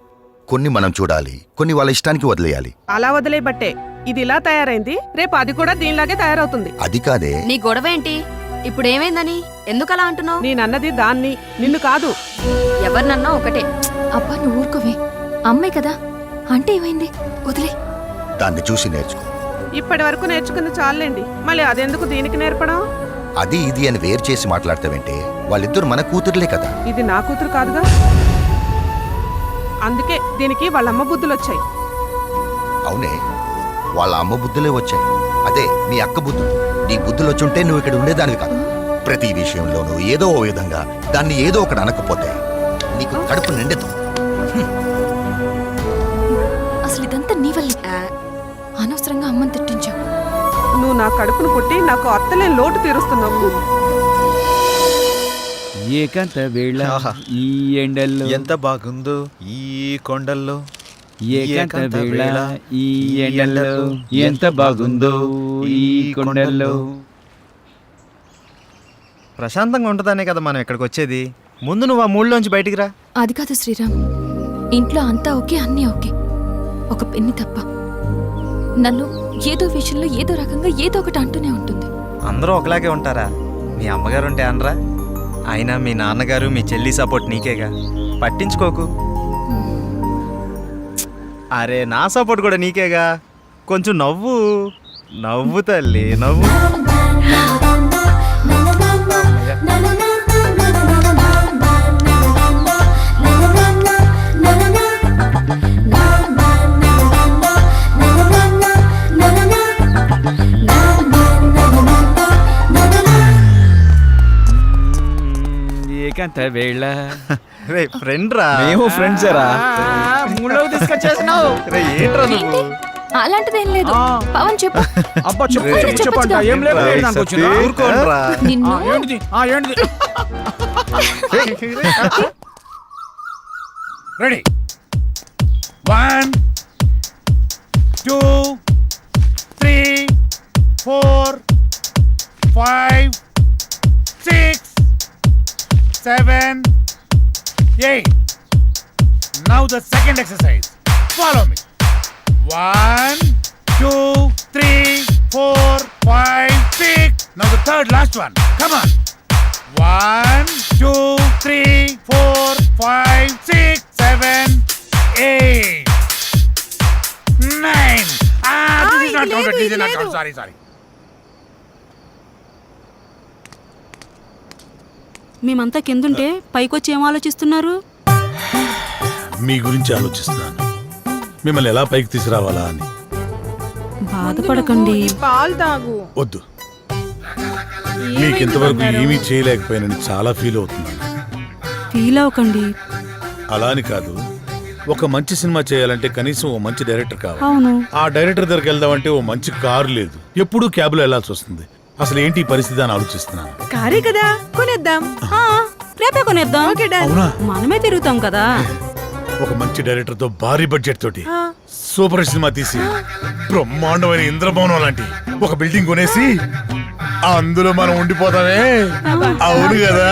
Speaker 13: కొన్ని మనం చూడాలి, కొన్ని వాళ్ళ ఇష్టానికి వదిలేయాలి.
Speaker 14: అలా వదిలేబట్టే ఇది ఇలా తయారైంది. రేపు అది కూడా దీనిలాగే తయారవుతుంది.
Speaker 13: అది కాదే.
Speaker 9: నీ గొడవ ఏంటి? ఇప్పుడు ఏమైందని ఎందుకు అలా అంటున్నావు?
Speaker 14: నేనన్నది దాన్ని, నిన్ను కాదు.
Speaker 9: ఎవరినన్నా ఒకటే.
Speaker 7: అబ్బా నువ్వు ఊరుకోవే. అమ్మాయి కదా అంటే ఏమైంది, వదిలే.
Speaker 13: దాన్ని చూసి నేర్చుకో.
Speaker 14: ఇప్పటి వరకు నేర్చుకుంది చాలండి, మళ్ళీ అదెందుకు దీనికి నేర్పడం?
Speaker 13: అది ఇది అని వేరు చేసి మాట్లాడతావంటే వాళ్ళిద్దరు మన కూతురులే కదా.
Speaker 14: ఇది నా కూతురు కాదుగా. అందుకే దీనికి వాళ్ళ అమ్మ బుద్ధులు వచ్చాయి.
Speaker 13: అవునే, వాళ్ళ అమ్మ బుద్ధులే వచ్చాయి. అదే మీ అక్క బుద్ధులు. నీ బుద్ధులు వచ్చుంటే నువ్వు ఇక్కడ ఉండేదానివి కాదు. ప్రతి విషయంలోనూ ఏదో ఓ విధంగా దాన్ని ఏదో ఒకటి అనకపోతే నీకు కడుపు నిండదు.
Speaker 7: అసలు ఇదంతా నీ వల్లే. అనవసరంగా అమ్మని తిట్టించావు.
Speaker 14: నువ్వు నా కడుపును పుట్టి నాకు అత్తలేని లోటు తీరుస్తున్నావు.
Speaker 11: ఏకాంత వేళ ఈ ఎండల్లో ఎంత బాగుందో ఈ కొండల్లో. ఏకాంత వేళ ఈ ఎండల్లో ఎంత బాగుందో ఈ కొండల్లో.
Speaker 3: ప్రశాంతంగా ఉంటుందనే కదా మనం ఇక్కడికి వచ్చేది. ముందు నువ్వు ఆ మూడులోంచి బయటికి రా.
Speaker 7: అది కాదు శ్రీరామ్, ఇంట్లో అంతా ఓకే, అన్నీ ఓకే, ఒక పెన్ని తప్ప. నన్ను ఏదో విషయంలో ఏదో రకంగా ఏదో ఒకటి అంటూనే ఉంటుంది.
Speaker 3: అందరూ ఒకలాగే ఉంటారా? మీ అమ్మగారు ఉంటే అనరా? అయినా మీ నాన్నగారు మీ చెల్లి సపోర్ట్ నీకేగా, పట్టించుకోకు. అరే నా సపోర్ట్ కూడా నీకేగా. కొంచెం నవ్వు నవ్వు తల్లి నవ్వు.
Speaker 9: నా
Speaker 12: ఎంత వేళ
Speaker 3: రే ఫ్రెండ్ రా.
Speaker 11: మేము ఫ్రెండ్సేరా.
Speaker 6: మూడోకి తీసుకొచ్చేసినావు.
Speaker 3: రే ఏంట్రా నువ్వు?
Speaker 7: అలాంటిదేం లేదు పవన్ చెప్పు.
Speaker 6: అబ్బా చెప్పు
Speaker 7: రే,
Speaker 6: చెప్పు చెప్పండి. ఏం లేకుండా
Speaker 3: రేయ్,
Speaker 6: దానికి
Speaker 3: సతీ,
Speaker 6: వచ్చిందా?
Speaker 3: ఊరుకోండ్రా.
Speaker 7: నిన్ను
Speaker 6: ఏంటిది? ఏంటిది?
Speaker 10: Ready 1 2 3 4 5 6 7 8. Now the second exercise. Follow me. 1 2 3 4 5 6. Now the third last one. Come on. 1 2 3 4 5 6 7 8 9. This is not counted. This is not counted. Sorry.
Speaker 9: మేమంతా కిందుంటే పైకొచ్చి ఏం ఆలోచిస్తున్నారు?
Speaker 10: మీ గురించి ఆలోచిస్తున్నాను. మిమ్మల్ని ఎలా పైకి తీసుకురావాలా అని.
Speaker 9: బాధపడకండి.
Speaker 14: పాలు తాగు.
Speaker 10: వద్దు, మీకు ఇంతవరకు ఏమీ చేయలేకపోయానని చాలా ఫీల్ అవుతున్నాను.
Speaker 9: ఫీల్ అవ్వకండి.
Speaker 10: అలా అని కాదు, ఒక మంచి సినిమా చేయాలంటే కనీసం ఓ మంచి డైరెక్టర్ కావాలి.
Speaker 9: అవును.
Speaker 10: ఆ డైరెక్టర్ దగ్గరికి వెళ్దామంటే ఓ మంచి కారు లేదు, ఎప్పుడూ క్యాబ్లో వెళ్లాల్సి వస్తుంది. అసలు ఏంటి ఈ పరిస్థితి అని ఆలోచిస్తున్నాను.
Speaker 14: కారే కదా కొనేద్దాం.
Speaker 9: రేపే కొనేద్దాం.
Speaker 10: అవునా?
Speaker 9: మనమే తిరుగుతాం కదా.
Speaker 10: ఒక మంచి డైరెక్టర్ తో భారీ బడ్జెట్ తోటి సూపర్ సినిమా తీసి బ్రహ్మాండమైన ఇంద్రభవనం లాంటి ఒక బిల్డింగ్ కొనేసి అందులో మనం ఉండిపోతామే. అవును కదా?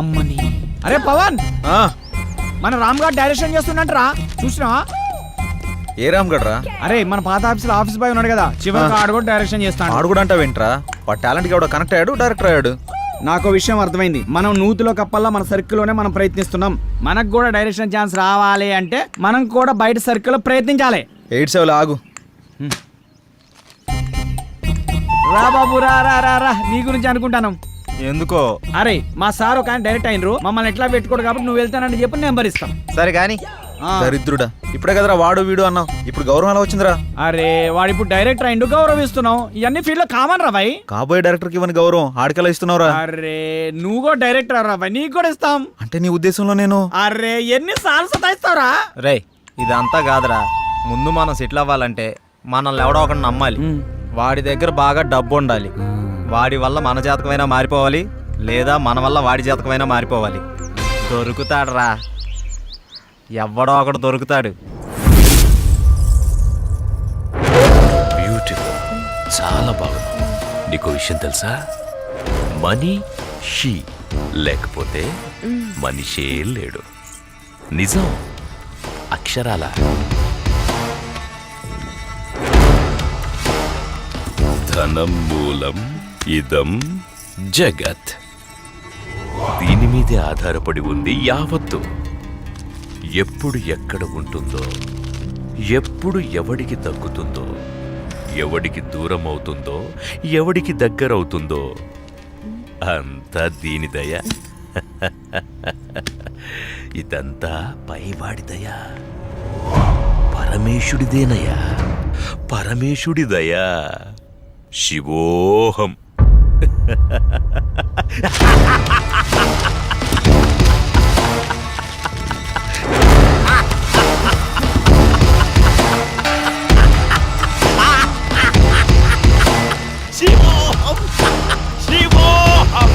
Speaker 6: అమ్మని. అరే పవన్, మన రామ్ గారు డైరెక్షన్ చేస్తున్నట్రా, చూసినావా?
Speaker 11: ఏ రామ్ గడ్రా?
Speaker 6: అరే మన పాత ఆఫీస్ బాయ్ ఉన్నాడు కదా, చివరికి ఆడు కూడా డైరెక్షన్ చేస్తాడు.
Speaker 11: ఆడు కూడా అంటావేంట్రా? వాడు టాలెంట్ కి ఎవడో కనెక్ట్ అయ్యాడు, డైరెక్టర్ అయ్యాడు.
Speaker 6: నాకు విషయం అర్థమైంది. మనం నూతిలో కప్పల్లా మన సర్కిల్లోనే మనం ప్రయత్నిస్తున్నాం. మనకు కూడా డైరెక్షన్ ఛాన్స్ రావాలి అంటే మనం కూడా బయట సర్కిల్లో ప్రయత్నించాలి.
Speaker 11: 8-7 ఆగు.
Speaker 6: రా బాబు రా రా రా రా, నీ గురించి అనుకుంటాను.
Speaker 3: ఎందుకో?
Speaker 6: అరే మా సార్ ఒక ఆయన డైరెక్ట్ అయినరు, మమ్మల్ని ఎట్లా పెట్టుకోడు కాబట్టి నువ్వు వెళ్తానని చెప్పి నెంబర్ ఇస్తాం.
Speaker 3: సరే కానీ
Speaker 11: దరిద్రుడా, ఇప్పుడే కదరా వాడు వీడు అన్నావు, ఇప్పుడు గౌరవం ఎలా వచ్చిందిరా?
Speaker 6: అరే వాడు ఇప్పుడు డైరెక్టర్ అయిండు, గౌరవిస్తున్నావు. ఇవన్నీ ఫీల్డ్ లో కామన్ రా భాయ్.
Speaker 11: కాబోయే డైరెక్టర్ కి ఇవ్వని గౌరవం ఆడికెలా ఇస్తున్నావురా?
Speaker 6: అరే నువ్వు కూడా డైరెక్టర్ రా భాయ్, నీకు కూడా ఇస్తాం.
Speaker 11: అంటే నీ ఉద్దేశంలో నేను?
Speaker 6: అరే ఎన్ని సార్లు సతాయిస్తావురా?
Speaker 3: రే ఇదంతా కాదురా, ముందు మనం సెటిల్ అవ్వాలంటే మనల్ని ఎవడో ఒకటి నమ్మాలి. వాడి దగ్గర బాగా డబ్బు ఉండాలి. వాడి వల్ల మన జాతకమైనా మారిపోవాలి, లేదా మన వల్ల వాడి జాతకమైనా మారిపోవాలి. దొరుకుతాడు రా, ఎవడో ఒకడు దొరుకుతాడు.
Speaker 15: బ్యూటిఫుల్, చాలా బాగుంది. నీకు విషయం తెలుసా? మనీ షీ లేకపోతే మనిషే లేడు. నిజం, అక్షరాల. ధనం మూలం ఇదం జగత్. దీని మీదే ఆధారపడి ఉంది యావత్తు. ఎప్పుడు ఎక్కడ ఉంటుందో, ఎప్పుడు ఎవడికి తగ్గుతుందో, ఎవడికి దూరం అవుతుందో, ఎవడికి దగ్గరవుతుందో అంతా దీని దయ. ఇదంతా పైవాడి దయ, పరమేశుడిదేనయ్యా, పరమేశుడి దయ. శివోహం.
Speaker 10: శివోహం శివోహం.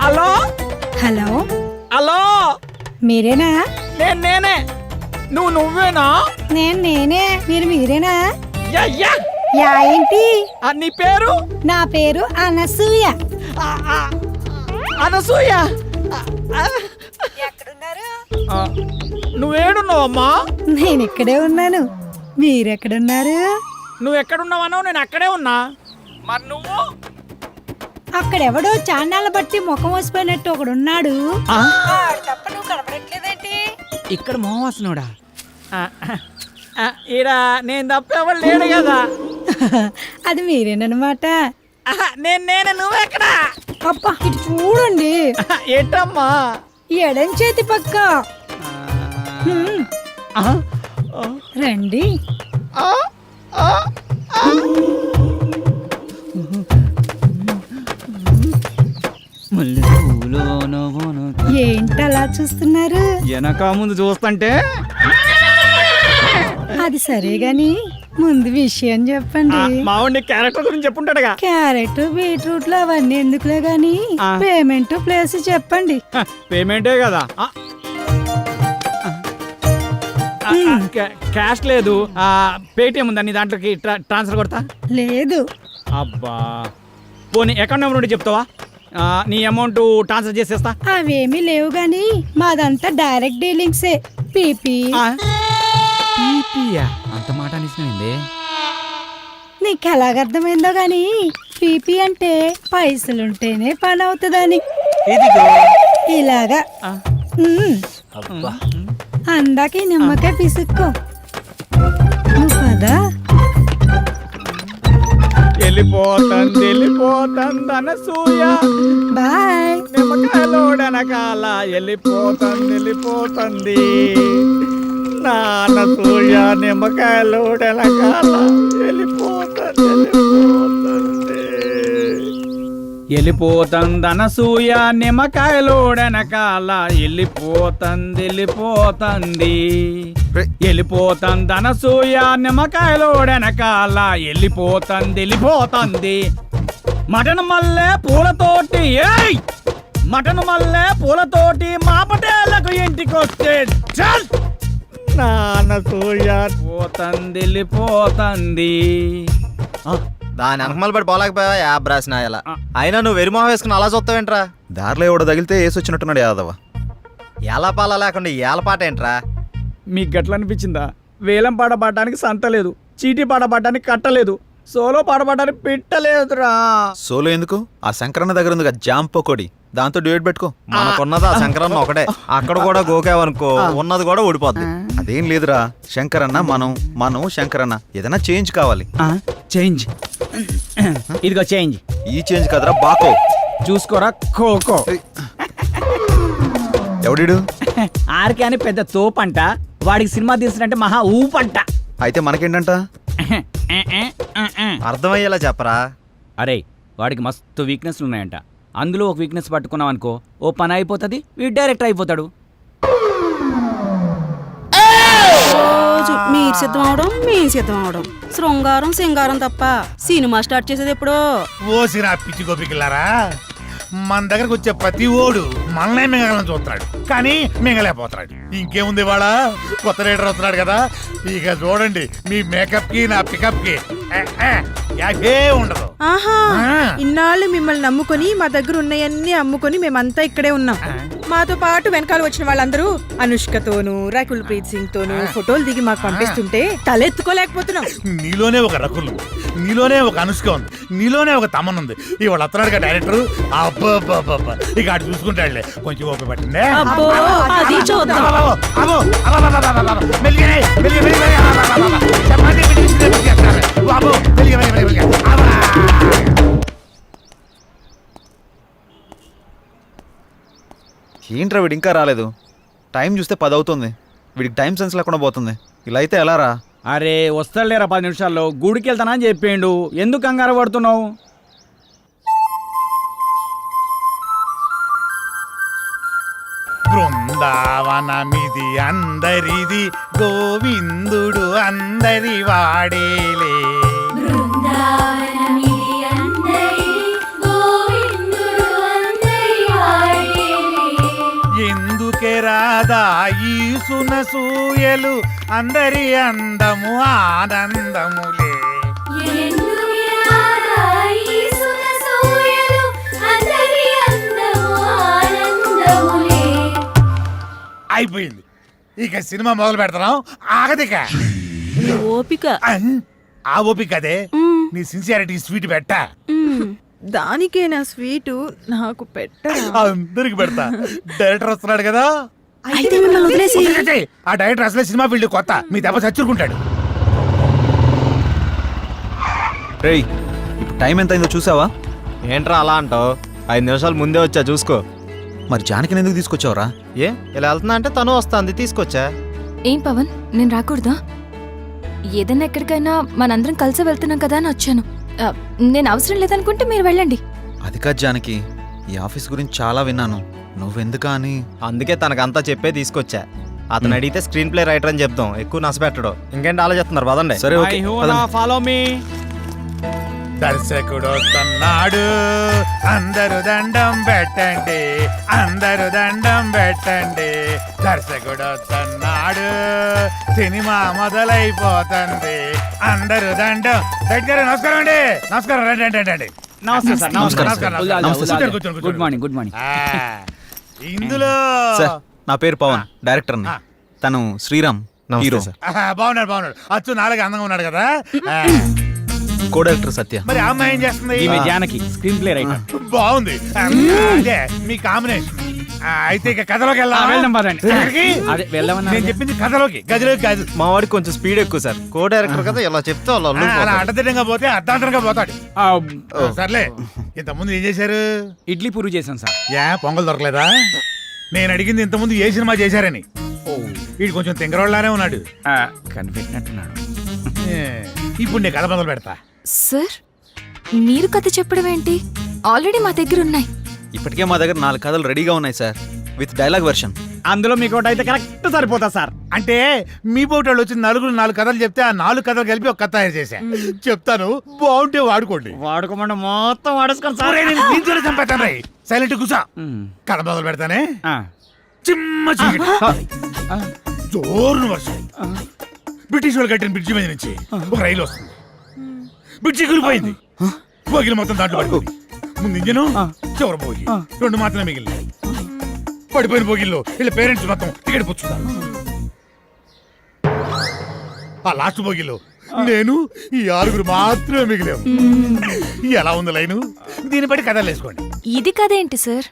Speaker 6: హలో
Speaker 16: హలో
Speaker 6: హలో,
Speaker 16: మీరేనా?
Speaker 6: నేనే. నువ్వేనా?
Speaker 16: నేనే. మీరేనా?
Speaker 6: Yeah yeah.
Speaker 16: యా ఏంటి?
Speaker 6: నీ పేరు?
Speaker 16: నా పేరు అనసూయ.
Speaker 6: అనసూయ.
Speaker 16: ఎక్కడున్నారు?
Speaker 6: నువ్వేడున్నావమ్మా?
Speaker 16: నేను ఇక్కడే ఉన్నాను. మీరెక్కడున్నారు?
Speaker 6: నువ్వు ఎక్కడున్నావనో నేను అక్కడే ఉన్నా. మరి నువ్వు?
Speaker 16: అక్కడెవడో చాన్నాళ్ళ బట్టి ముఖం వసిపోయినట్టు ఒకడున్నాడు. తప్ప నువ్వు కనపడట్లేదేంటి?
Speaker 6: ఇక్కడ మోహవాసనుడా? ఈడ నేను తప్ప ఎవరు లేడు కదా.
Speaker 16: అది మీరేనమాట.
Speaker 6: నేను నువ్వెక్కడా?
Speaker 16: అబ్బా ఇటు చూడండి.
Speaker 6: ఏంటమ్మా?
Speaker 16: ఎడం చేతి పక్క. రండి. ఏంటలా చూస్తున్నారు?
Speaker 6: వెనక ముందు చూస్తుంటే.
Speaker 16: అది సరే గాని ముందు విషయం చెప్పండి.
Speaker 6: మావాడి క్యారెక్టర్ గురించి చెప్పుంటాడుగా.
Speaker 16: క్యారెట్ బీట్రూట్ లో అవన్నీ ఎందుకులే గాని పేమెంట్ ప్లేస్ చెప్పండి.
Speaker 6: పేమెంటే కదా. క్యాష్ లేదు, పేటిఎం ఉందా నీ దాంట్లోకి ట్రాన్స్ఫర్ కొడతా?
Speaker 16: లేదు.
Speaker 6: అబ్బా పోనీ అకౌంట్ నెంబర్ ఉంటే చెప్తావా? నీ అమౌంట్ ట్రాన్స్ఫర్ చేసేస్తా.
Speaker 16: అవేమీ లేవు గాని మాదంతా డైరెక్ట్ డీలింగ్సే. పీపీ.
Speaker 6: అంత మాట అనిసినైంది.
Speaker 16: నీకు ఎలాగర్థమైందో గాని పీపీ అంటే పైసలుంటేనే పని అవుతుందని. ఇలాగా అందాక నిమ్మకాయ పిసుక్కో. నువ్వు కదా
Speaker 6: వెళ్ళిపోతుంది అనసూయ.
Speaker 16: బాయ్.
Speaker 6: నిమ్మకాయలోడనకాల వెళ్ళిపోతుంది నానసూయ. నిమ్మకాయలోడనకాల వెళ్ళిపోతుంది అనసూయ. నిమ్మకాయలోడనకాల వెళ్ళిపోతుంది అనసూయ. నిమ్మకాయలోడనకాల వెళ్ళిపోతుంది. మటన్ మల్లె పూలతోటి మటన్ మల్లె పూలతోటి మా పటేళ్లకు ఇంటికొస్తే చల్ నానసూయ వెళ్ళిపోతుంది.
Speaker 3: దాని వెనకమల పడి పోలేకపోయావా యాబ్ రాసిన ఇలా. అయినా నువ్వు వెరిమోహం వేసుకుని అలా చూస్తావేంట్రా?
Speaker 11: దారిలో ఎవడో తగిలితే వేసి వచ్చినట్టున్నాడు యాదవ.
Speaker 3: ఎలా పాల లేకుండా ఏలపాట ఏంట్రా?
Speaker 6: మీకు గట్ల అనిపించిందా? వేలం పాట పాడడానికి సంత లేదు, చీటీ పాట పాడడానికి కట్టలేదు, సోలో పాట పాడడానికి పెట్టలేదురా.
Speaker 11: సోలో ఎందుకు? ఆ శంకరన్న దగ్గర ఉంది కదా జామ్ పకోడి, దాంతో డ్యూయట్ పెట్టుకో.
Speaker 3: మనకున్నది ఆ శంకరన్న ఒకటే. అక్కడ కూడా గోకావనుకో ఉన్నది కూడా ఊడిపోద్ది.
Speaker 11: అదేం లేదురా, శంకరన్న మనం శంకరన్న ఏదైనా చేంజ్ కావాలి.
Speaker 6: చేంజ్ ఇదిగో చేంజ్.
Speaker 11: ఈ చేంజ్ కదరా బాకో.
Speaker 6: చూసుకోరా కోకో.
Speaker 11: ఎవడిడు?
Speaker 6: ఆర్కే అని పెద్ద తోపంట, వాడికి సినిమా తీసినంటే మహా ఊపంట.
Speaker 11: అయితే మనకేంటంట?
Speaker 3: అర్థమయ్యేలా చెప్పరా.
Speaker 6: అరే వాడికి మస్తు వీక్నెస్లు ఉన్నాయంట. అందులో ఒక వీక్నెస్ పట్టుకున్నాం అనుకో, ఓ పని అయిపోతుంది, వీడు డైరెక్టర్ అయిపోతాడు.
Speaker 9: మీరు సిద్ధం అవడం మేము సిద్ధం అవడం, శృంగారం సింగారం తప్ప సినిమా స్టార్ట్ చేసేది ఎప్పుడో.
Speaker 10: ఓసిరా పిచ్చి గోపికిల్లారా, మన దగ్గరకు వచ్చే ప్రతి ఓడు మనల్నే మింగలని చూస్తున్నాడు, కానీ మింగలేకపోతున్నాడు. ఇంకేముంది వాళ్ళ కొత్త రైడర్ వస్తున్నాడు కదా, ఇక చూడండి మీ మేకప్ కి నా పికప్ కి యాభే ఉండదు.
Speaker 14: ఆహా, ఇన్నాళ్ళు మిమ్మల్ని నమ్ముకొని మా దగ్గర ఉన్నాయన్నీ అమ్ముకొని మేమంతా ఇక్కడే ఉన్నాం. మాతో పాటు వెనకాల వచ్చిన వాళ్ళందరూ అనుష్కతోనూ రకుల్ ప్రీత్ సింగ్ తోనూ ఫోటోలు దిగి మాకు పంపిస్తుంటే తలెత్తుకోలేకపోతున్నాం.
Speaker 10: నీలోనే ఒక రకుల్, నీలోనే ఒక అనుష్క ఉంది, నీలోనే ఒక తమన్ ఉంది. ఇవాళ వస్తున్నాడు కదా డైరెక్టర్, అబ్బా ఇక అటు చూసుకుంటాడులే. కొంచెం ఓపిక పట్టిందే.
Speaker 11: ఏంట్రా వీడు ఇంకా రాలేదు? టైం చూస్తే 10 అవుతుంది. వీడికి టైం సెన్స్ లేకుండా పోతుంది. ఇలా అయితే ఎలా రా?
Speaker 6: అరే వస్తాడులేరా 10 నిమిషాల్లో, గుడికి వెళ్తానా అని చెప్పిండు, ఎందుకు కంగారు పడుతున్నావు?
Speaker 10: బృందావనమిది అందరిది, గోవిందుడు అందరి వాడేలే. ఎందుకే రాదా ఈ సునసూయలు, అందరి అందము ఆనందములే. అయిపోయింది. ఇక సినిమా మొదలు పెడతాం ఆగదిక
Speaker 16: ఓపిక
Speaker 10: ఆ ఓపిక అదే నీ సిన్సియారిటీ స్వీట్ పెట్ట
Speaker 16: దానికేనా స్వీటు నాకు పెట్టరా
Speaker 10: అందరికి పెడతా డైరెక్టర్ వస్తున్నాడు కదా
Speaker 16: అయితే మిమ్మల్ని వదిలేసి
Speaker 10: వదిలేసేయ్. ఆ డైరెక్టర్ అసలే సినిమా ఫీల్డ్ కొత్త మీ దెబ్బ చచ్చుకుంటాడు.
Speaker 11: రేయ్ ఇప్పుడు టైం ఎంత అయిందో చూసావా?
Speaker 3: ఏంట్రా అలా అంటావు? 5 నిమిషాలు ముందే వచ్చా చూసుకో.
Speaker 11: మరి జానకిని ఎందుకు తీసుకొచ్చావురా?
Speaker 3: ఏ ఇలా వెళ్తున్నా అంటే తను వస్తుంది తీసుకొచ్చా.
Speaker 7: ఏం పవన్, నేను రాకూడదా? ఏదైనా ఎక్కడికైనా మనందరం కలిసి వెళ్తున్నాం కదా అని వచ్చాను. నేను అవసరం లేదనుకుంటే మీరు వెళ్ళండి.
Speaker 11: అది కాదు జానకి, ఈ ఆఫీస్ గురించి చాలా విన్నాను. నువ్వెందుకా అని.
Speaker 3: అందుకే తనకంతా చెప్పే తీసుకొచ్చా. అతను అడిగితే స్క్రీన్ ప్లే రైటర్ అని చెప్తాం, ఎక్కువ నష్టపెట్టడు. ఇంకేంటి ఆలోచిస్తున్నారు? పదండి.
Speaker 11: సరే ఓకే
Speaker 6: ఫాలో మీ.
Speaker 10: దర్శకుడు వస్తున్నాడు, అందరూ దండం పెట్టండి, అందరూ దండం పెట్టండి. దర్శకుడు వస్తున్నాడు, సినిమా మొదలైపోతుంది, అందరూ దండం. దగ్గర నమస్కారం అండి. నమస్కారం, రండి రండి రండి.
Speaker 6: నమస్తే సార్.
Speaker 11: నమస్కారం.
Speaker 10: కూర్చోండి, కూర్చోండి.
Speaker 6: Good morning, good morning.
Speaker 10: ఇందులో
Speaker 11: సార్ నా పేరు పవన్, డైరెక్టర్ని. తను శ్రీరామ్, హీరో.
Speaker 10: బాగున్నాడు బాగున్నాడు. అచ్చు నాలుగు అందంగా ఉన్నాడు కదా.
Speaker 11: కో డైరెక్టర్ సత్య.
Speaker 10: మరి ఆ అమ్మాయి ఏం చేస్తుంది?
Speaker 6: ఈమె జానకి, స్క్రీన్ ప్లే రైటర్.
Speaker 10: బాగుంది. అదే మీ కాంబినేషన్. అయితే ఇక కథలోకి
Speaker 6: వెళ్దాం పదండి.
Speaker 10: ఎక్కడికి?
Speaker 6: అదే వెళ్దామన్నా.
Speaker 10: నేను చెప్పింది కథలోకి, గదిలోకి కాదు.
Speaker 3: మా వాడికి కొంచెం స్పీడ్ ఎక్కువ సార్. కో డైరెక్టర్ కదా, ఇలా చెప్తే వాళ్ళు
Speaker 10: అలా
Speaker 3: అల్లుకుపోతారు.
Speaker 10: అడ్డదిడ్డంగా పోతే అర్ధాంతరంగా పోతాడు. సర్లే, ఇంతకుముందు ఏం చేశారు?
Speaker 6: ఇడ్లీ పూరి చేశాను సార్.
Speaker 10: పొంగల్ దొరకలేదా? నేను అడిగింది ఇంతకుముందు ఏ సినిమా చేశారని. వీడు కొంచెం తింగరోళ్ళనే ఉన్నాడు.
Speaker 6: కనిపెట్టినట్టున్నాడు.
Speaker 10: ఇప్పుడు నేను కథ మొదలు పెడతా.
Speaker 7: సార్, మీరు కథ చెప్పడం ఏంటి? ఆల్రెడీ మా దగ్గర ఉన్నాయి.
Speaker 11: ఇప్పటికే మా దగ్గర 4 కథలు రెడీగా ఉన్నాయి సార్, విత్ డైలాగ్ వెర్షన్.
Speaker 6: అందులో మీకు ఒకటి అయితే కరెక్ట్ సరిపోతా సార్.
Speaker 10: అంటే మీ పోటాళ్ళు వచ్చి 4 కథలు చెప్తే ఆ 4 కథలు కలిపి ఒక కథ తయారు చేశా. చెప్తాను, బాగుంటే వాడుకోండి.
Speaker 6: వాడుకోమంటే మొత్తం వాడేసుకోండి సార్.
Speaker 10: దీంతోనే చంపేస్తాను. రై సైలెంట్ కూసా. కథ మొదలు పెడతానే. చిమ్మ చీకటి, జోరున వర్షం. బ్రిటిష్ వాళ్ళు కట్టిన బ్రిడ్జి మీద నుంచి ఒక రైలు వస్తుంది. బ్రిడ్జి కూలిపోయింది. బోగిలు మొత్తం దాంట్లో పడిపోయింది. ముందు ఇంజను, చివరి బోగి, 2 మాత్రమే మిగిలినాయి. పడిపోయిన బోగిల్లో వీళ్ళ పేరెంట్స్ మొత్తం టికెట్ పుచ్చుతారు. ఆ లాస్ట్ బోగిలో నేను, ఈ 6 మాత్రమే మిగిలాము. ఎలా ఉంది లైను? దీన్ని బట్టి కథలు వేసుకోండి.
Speaker 7: ఇది కథ ఏంటి సార్?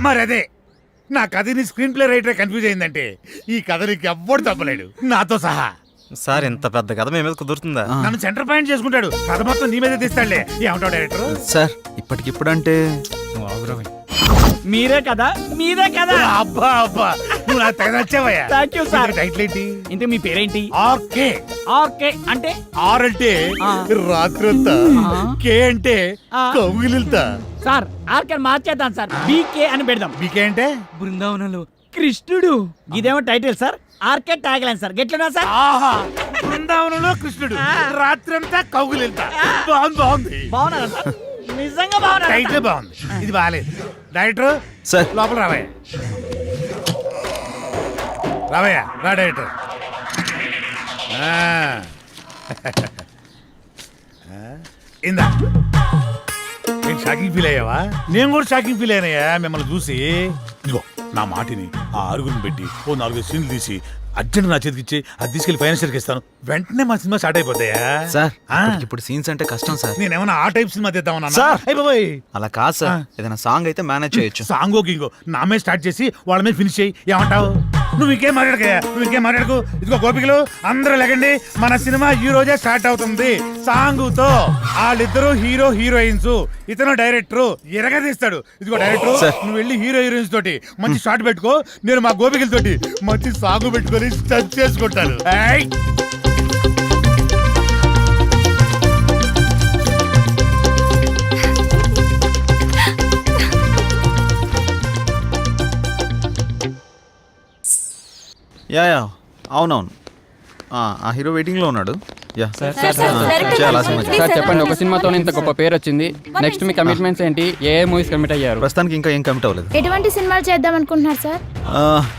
Speaker 10: మరి అదే, నా కథని స్క్రీన్ ప్లే రైటర్ కన్ఫ్యూజ్ అయిందంటే ఈ కథ నీకు ఎవ్వడు తప్పలేడు, నాతో సహా.
Speaker 3: సార్ ఇంత పెద్ద కథ మీ మీద కుదురుతుందా?
Speaker 10: నన్ను సెంటర్ పాయింట్ చేసుకుంటాడు. కథ మొత్తం నీ మీదే తీస్తాడులే. ఏమంటావు డైరెక్టర్?
Speaker 11: సార్ ఇప్పటికిప్పుడంటే
Speaker 6: మీరే కదా, మీరే కదా.
Speaker 10: అబ్బా అబ్బా, నువ్వు నాకు తెగ నచ్చావయ్యా.
Speaker 6: Thank you sir.
Speaker 10: టైటిల్ ఏంటి?
Speaker 6: ఇంతకు మీ పేరేంటి?
Speaker 10: ఆర్కే.
Speaker 6: ఆర్కే అంటే?
Speaker 10: ఆర్ అంటే రాత్రంతా, కే అంటే కౌగిలిల్తా.
Speaker 6: సార్ ఆర్కే మార్చేద్దాం సార్, బీకే అని పెడదాం.
Speaker 10: బీకే అంటే
Speaker 6: బృందావనంలో కృష్ణుడు. ఇదేమో title sir, RK tagline sir. గెట్లున్నా సార్?
Speaker 10: ఆహా, బృందావనంలో కృష్ణుడు, రాత్రంతా కౌగిలిల్తా. బాగుంది.
Speaker 6: బాగున్నారా సార్? నిజంగా బాగున్నా.
Speaker 10: టైటిల్ బాగుంది, ఇది బాగాలేదు. డైరెక్టర్
Speaker 11: సార్
Speaker 10: లోపల రావయ్యా. రావయ్యా, రా డైరెక్టర్. ఇందా, నేను షాకింగ్ ఫీల్ అయ్యావా? నేను కూడా షాకింగ్ ఫీల్ అయినాయా మిమ్మల్ని చూసి. ఇదిగో నా మాటిని ఆ 6 పెట్టి ఓ 4 సీన్లు తీసి అర్జెంట్ నా చేతికి ఇచ్చి అది తీసుకెళ్లి ఫైనాన్షియల్కి ఇస్తాను. వెంటనే మా సినిమా స్టార్ట్ అయిపోతాయా
Speaker 11: సార్? ఇప్పుడు సీన్స్ అంటే కష్టం సార్.
Speaker 10: నేనేమన్నా ఆ టైప్ సినిమా తీద్దామన్నా?
Speaker 11: సార్ అలా కాదు సార్, ఏదైనా సాంగ్ అయితే మేనేజ్ చేయొచ్చు.
Speaker 10: సాంగో గింగో నా మీద స్టార్ట్ చేసి వాళ్ళ మీద ఫినిష్ చేయి. ఏమంటావు? నువ్వు ఇంకేం మాట్లాడకయ్యా, నువ్వు ఇంకేం మాట్లాడకు. ఇదిగో గోపికలు అందరూ లెగండి, మన సినిమా ఈ రోజే స్టార్ట్ అవుతుంది సాంగుతో. వాళ్ళిద్దరు హీరో హీరోయిన్స్, ఇతను డైరెక్టర్ ఎరగదీస్తాడు. ఇదిగో డైరెక్టర్, నువ్వు వెళ్ళి హీరో హీరోయిన్స్ తోటి మంచి షాట్ పెట్టుకో, నేను మా గోపికలతోటి మంచి సాంగ్ పెట్టుకొని టచ్ చేసుకుంటాను.
Speaker 11: యా అవునవును, ఆ హీరో వెయిటింగ్లో ఉన్నాడు.
Speaker 3: యా
Speaker 17: సార్ చెప్పండి, ఒక సినిమాతో ఇంత గొప్ప పేరు వచ్చింది, నెక్స్ట్ మీ కమిట్మెంట్స్ ఏంటి? ఏ మూవీస్ కమిట్ అయ్యారు?
Speaker 3: ప్రస్తుతానికి ఇంకా ఏం కమిట్ అవ్వలేదు.
Speaker 9: ఎటువంటి సినిమాలు చేద్దాం అనుకుంటున్నారు sir?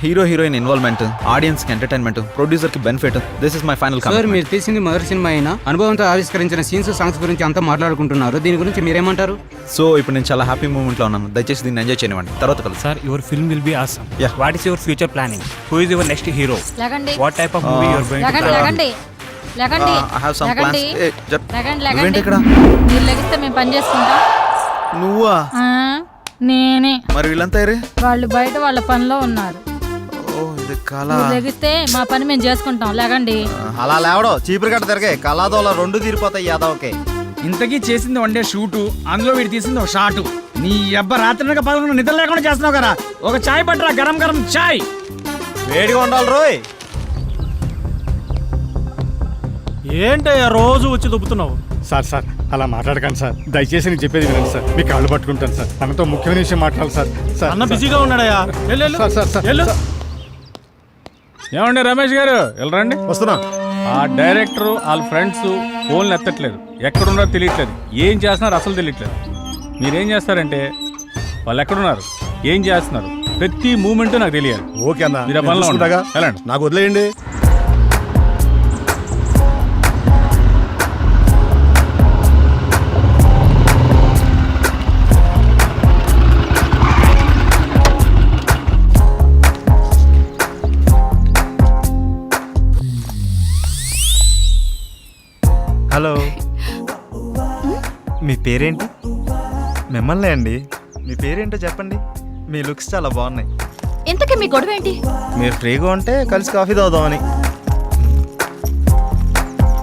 Speaker 3: Hero heroine involvement, audience కి ఎంటర్టైన్మెంట్, ప్రొడ్యూసర్ కి benefit, this is my final
Speaker 17: sir మీరు తీసింది మొదటి సినిమా అయినా అనుభవంతో ఆవిష్కరించిన సీన్స్ సాంగ్స్ గురించి అంతా మాట్లాడుకుంటున్నారు, దీని గురించి మీరేమంటారు?
Speaker 3: సో ఇప్పుడు నేను చాలా హ్యాపీ మూమెంట్ లో ఉన్నాను, దయచేసి దీన్ని ఎంజాయ్ చేయనివ్వండి, తర్వాత కలుసు.
Speaker 12: Sir your film will be awesome.
Speaker 3: Yeah.
Speaker 12: What is your future planning? Who is your next hero? What type of movie you're going to
Speaker 9: లగండి లగండి
Speaker 3: I have some plans.
Speaker 9: లగండి
Speaker 3: నువ్వేంటి
Speaker 9: లగండి
Speaker 3: ఇక్కడ?
Speaker 9: మీరు లెగిస్తే మేము పని చేసుకుంటాం.
Speaker 3: నువ్వా?
Speaker 9: నేనే.
Speaker 3: మరి వీళ్ళంతా ఏరే?
Speaker 9: వాళ్ళు బయట వాళ్ళ పనిలో ఉన్నారు.
Speaker 3: ఓ ఇది కళ.
Speaker 9: మీరు లెగిస్తే మా పని మేము చేసుకుంటాం. లగండి.
Speaker 3: అలా లేవడో చీపురు గట్ట తిరగే కళాదోళ రెండు తీరిపోతాయి యాదవకే.
Speaker 6: ఇంతకీ చేసింది వన్ డే షూటు, అందులో వీడు తీసింది ఒక షాటు. నీ అబ్బ రాత్రి పదకొండు నిద్ర లేకుండా చేస్తున్నావు కదా, ఒక చాయ్ పట్టరా, గరం గరం చాయ్.
Speaker 3: వేడిగా ఉండాలి రోయ్.
Speaker 12: ఏంటయ్యా రోజు వచ్చి దుబ్బుతున్నావు?
Speaker 10: సార్ సార్ అలా మాట్లాడకండి సార్, దయచేసి నేను చెప్పేది వినండి సార్, మీ కాళ్ళు పట్టుకుంటాను సార్, తనతో ముఖ్యమైన విషయం మాట్లాడాలి సార్. సార్
Speaker 12: అన్న బిజీగా ఉన్నాడయ్యా.
Speaker 10: సార్ సార్ సార్
Speaker 8: ఏమండి రమేష్ గారు వెళ్ళరండి.
Speaker 10: వస్తున్నా.
Speaker 8: ఆ డైరెక్టర్ వాళ్ళ ఫ్రెండ్స్ ఫోన్లు ఎత్తట్లేదు, ఎక్కడున్నారో తెలియట్లేదు, ఏం చేస్తున్నారు అసలు తెలియట్లేదు. మీరేం చేస్తారంటే వాళ్ళు ఎక్కడున్నారు, ఏం చేస్తున్నారు, ప్రతి మూమెంట్ నాకు తెలియాలి.
Speaker 10: ఓకే అన్న,
Speaker 8: మీరు ఆ పనిలో
Speaker 10: చూసుకుంటాగా.
Speaker 8: వెళ్ళండి.
Speaker 10: నాకు వదిలేయండి.
Speaker 3: హలో, మీ పేరేంటి? మిమ్మల్ని అండి. మీ పేరేంటో చెప్పండి, మీ లుక్స్ చాలా బాగున్నాయి.
Speaker 7: ఇంతకీ మీ గొడవ ఏంటి?
Speaker 3: మీరు ఫ్రీగా ఉంటే కలిసి కాఫీ తాగుదామని.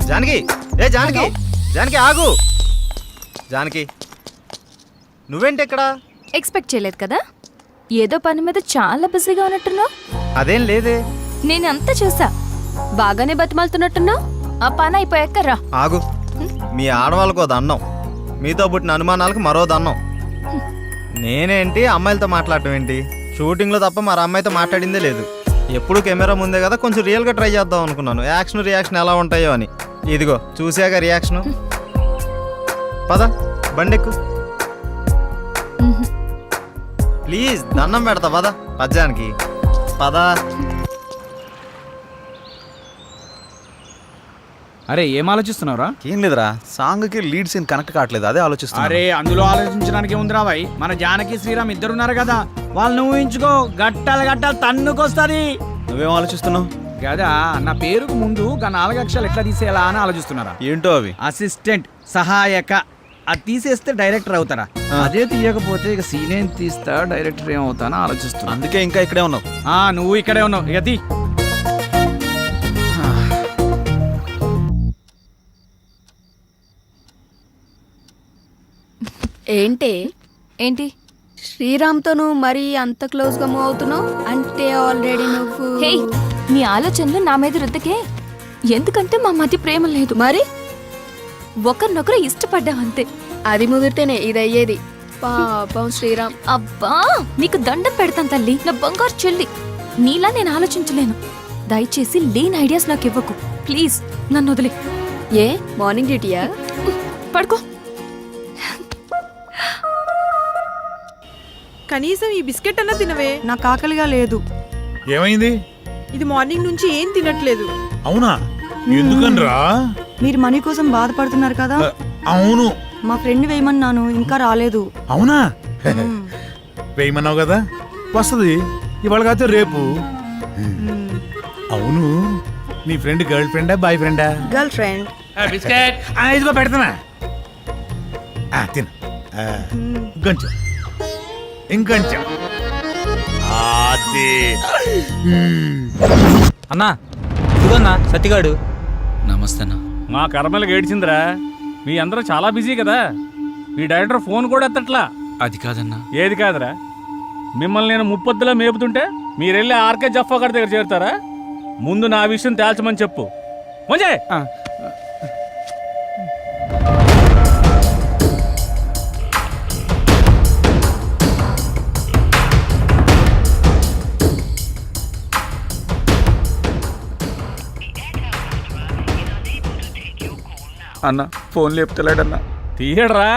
Speaker 3: జానకి, ఏ జానకి, జానకి ఆగు. జానకి నువ్వేంటి ఇక్కడ?
Speaker 7: ఎక్స్పెక్ట్ చేయలేదు కదా, ఏదో పని మీద చాలా బిజీగా ఉన్నట్టున్నావు.
Speaker 3: అదేం లేదే.
Speaker 7: నేను అంతా చూసా, బాగానే బతిమాలుతున్నట్టున్నావు. ఆ పని అయిపోయాక రా.
Speaker 3: ఆగు, మీ ఆడవాళ్ళకు ఓ దండం, మీతో పుట్టిన అనుమానాలకు మరో దండం. నేనేంటి అమ్మాయిలతో మాట్లాడటం ఏంటి? షూటింగ్లో తప్ప మరి అమ్మాయితో మాట్లాడిందే లేదు. ఎప్పుడు కెమెరా ముందే కదా, కొంచెం రియల్గా ట్రై చేద్దాం అనుకున్నాను, యాక్షన్ రియాక్షన్ ఎలా ఉంటాయో అని. ఇదిగో చూసాక రియాక్షను. పద బండెక్కు ప్లీజ్, దండం పెడతా పద. పద్యానికి పద.
Speaker 6: అరే ఏం ఆలోచిస్తున్నావురా?
Speaker 3: ఏం లేదురా, సాంగ్కి లీడ్ సీన్ కనెక్ట్ కావట్లేదు, అదే ఆలోచిస్తున్నా.
Speaker 6: అరే అందులో ఆలోచించడానికి ఏముందిరా భాయ్, మన జానకి శ్రీరామ్ ఇద్దరున్నారు కదా, వాళ్ళని ఊహించుకో, గట్టాలు గట్టాలు తన్నుకొస్తుంది.
Speaker 3: నువ్వేం ఆలోచిస్తున్నావు?
Speaker 6: కదా నా పేరుకు ముందు గా 4 అక్షరాలు ఎట్లా తీసేయాలా అని ఆలోచిస్తున్నారా?
Speaker 3: ఏంటో అవి?
Speaker 6: అసిస్టెంట్, సహాయక. అది తీసేస్తే డైరెక్టర్ అవుతారా, అదే తీయకపోతే ఇక సీన్ ఏం తీస్తా, డైరెక్టర్ ఏమవుతానా ఆలోచిస్తున్నా.
Speaker 3: అందుకే ఇంకా ఇక్కడే ఉన్నావు.
Speaker 6: నువ్వు ఇక్కడే ఉన్నావు, ఇక తీ.
Speaker 7: ఏంటి
Speaker 9: శ్రీరామ్తో నువ్వు మరీ అంత క్లోజ్ గా మూవ్ అవుతున్నావు అంటే ఆల్రెడీ నువ్వు.
Speaker 7: హే, నీ ఆలోచనలు నా మీద రుద్దకే. ఎందుకంటే మా మధ్య ప్రేమ లేదు.
Speaker 9: మరి
Speaker 7: ఒకరినొకరు ఇష్టపడ్డాం అంతే.
Speaker 9: అది ముదిరితేనే ఇది అయ్యేది. పాపం శ్రీరామ్.
Speaker 7: అబ్బా, నీకు దండం పెడతాను తల్లి, నా బంగారు చెల్లి. నీలా నేను ఆలోచించలేను. దయచేసి లేని ఐడియాస్ నాకు ఇవ్వకు ప్లీజ్, నన్ను వదిలే.
Speaker 9: ఏ మార్నింగ్ డ్యూటీయా?
Speaker 7: పడుకో.
Speaker 14: కనీసం ఈ బిస్కెట్ అన్నా తినవే.
Speaker 16: నాకు ఆకలిగా లేదు.
Speaker 10: ఏమైంది?
Speaker 14: ఇది మార్నింగ్ నుంచి ఏం తినట్లేదు.
Speaker 10: అవునా, ఎందుకనరా?
Speaker 16: మీరు మనీ కోసం బాధపడుతున్నారు కదా.
Speaker 10: అవును,
Speaker 16: మా ఫ్రెండ్ వేయమన్నాను, ఇంకా రాలేదు.
Speaker 10: అవునా? వేయమన్నావు కదా, వస్తుంది ఇవాళ కాదు రేపు. అవును, నీ ఫ్రెండ్ గర్ల్ ఫ్రెండా బాయ్ ఫ్రెండా?
Speaker 16: Girl friend.
Speaker 10: బిస్కెట్ ఇదిగో పెడతానా, తిను. ఇంకొంచెం ఇంకొంచెం.
Speaker 12: అన్నా ఇదిగోన్నా సత్తిగాడు.
Speaker 17: నమస్తే అన్న.
Speaker 8: మా కర్మలకు ఏడ్చిందిరా, మీ అందరూ చాలా బిజీ కదా, మీ డైరెక్టర్ ఫోన్ కూడా ఎత్తట్లా.
Speaker 17: అది కాదన్నా.
Speaker 8: ఏది కాదురా, మిమ్మల్ని నేను ముప్పొద్దులా మేపుతుంటే మీరెళ్ళి ఆర్కే జఫా గారి దగ్గర చేరుతారా? ముందు నా విషయం తేల్చమని చెప్పు. మంచి
Speaker 6: అన్న ఫోన్ లేపుతలేడన్నా.
Speaker 8: తీయడరా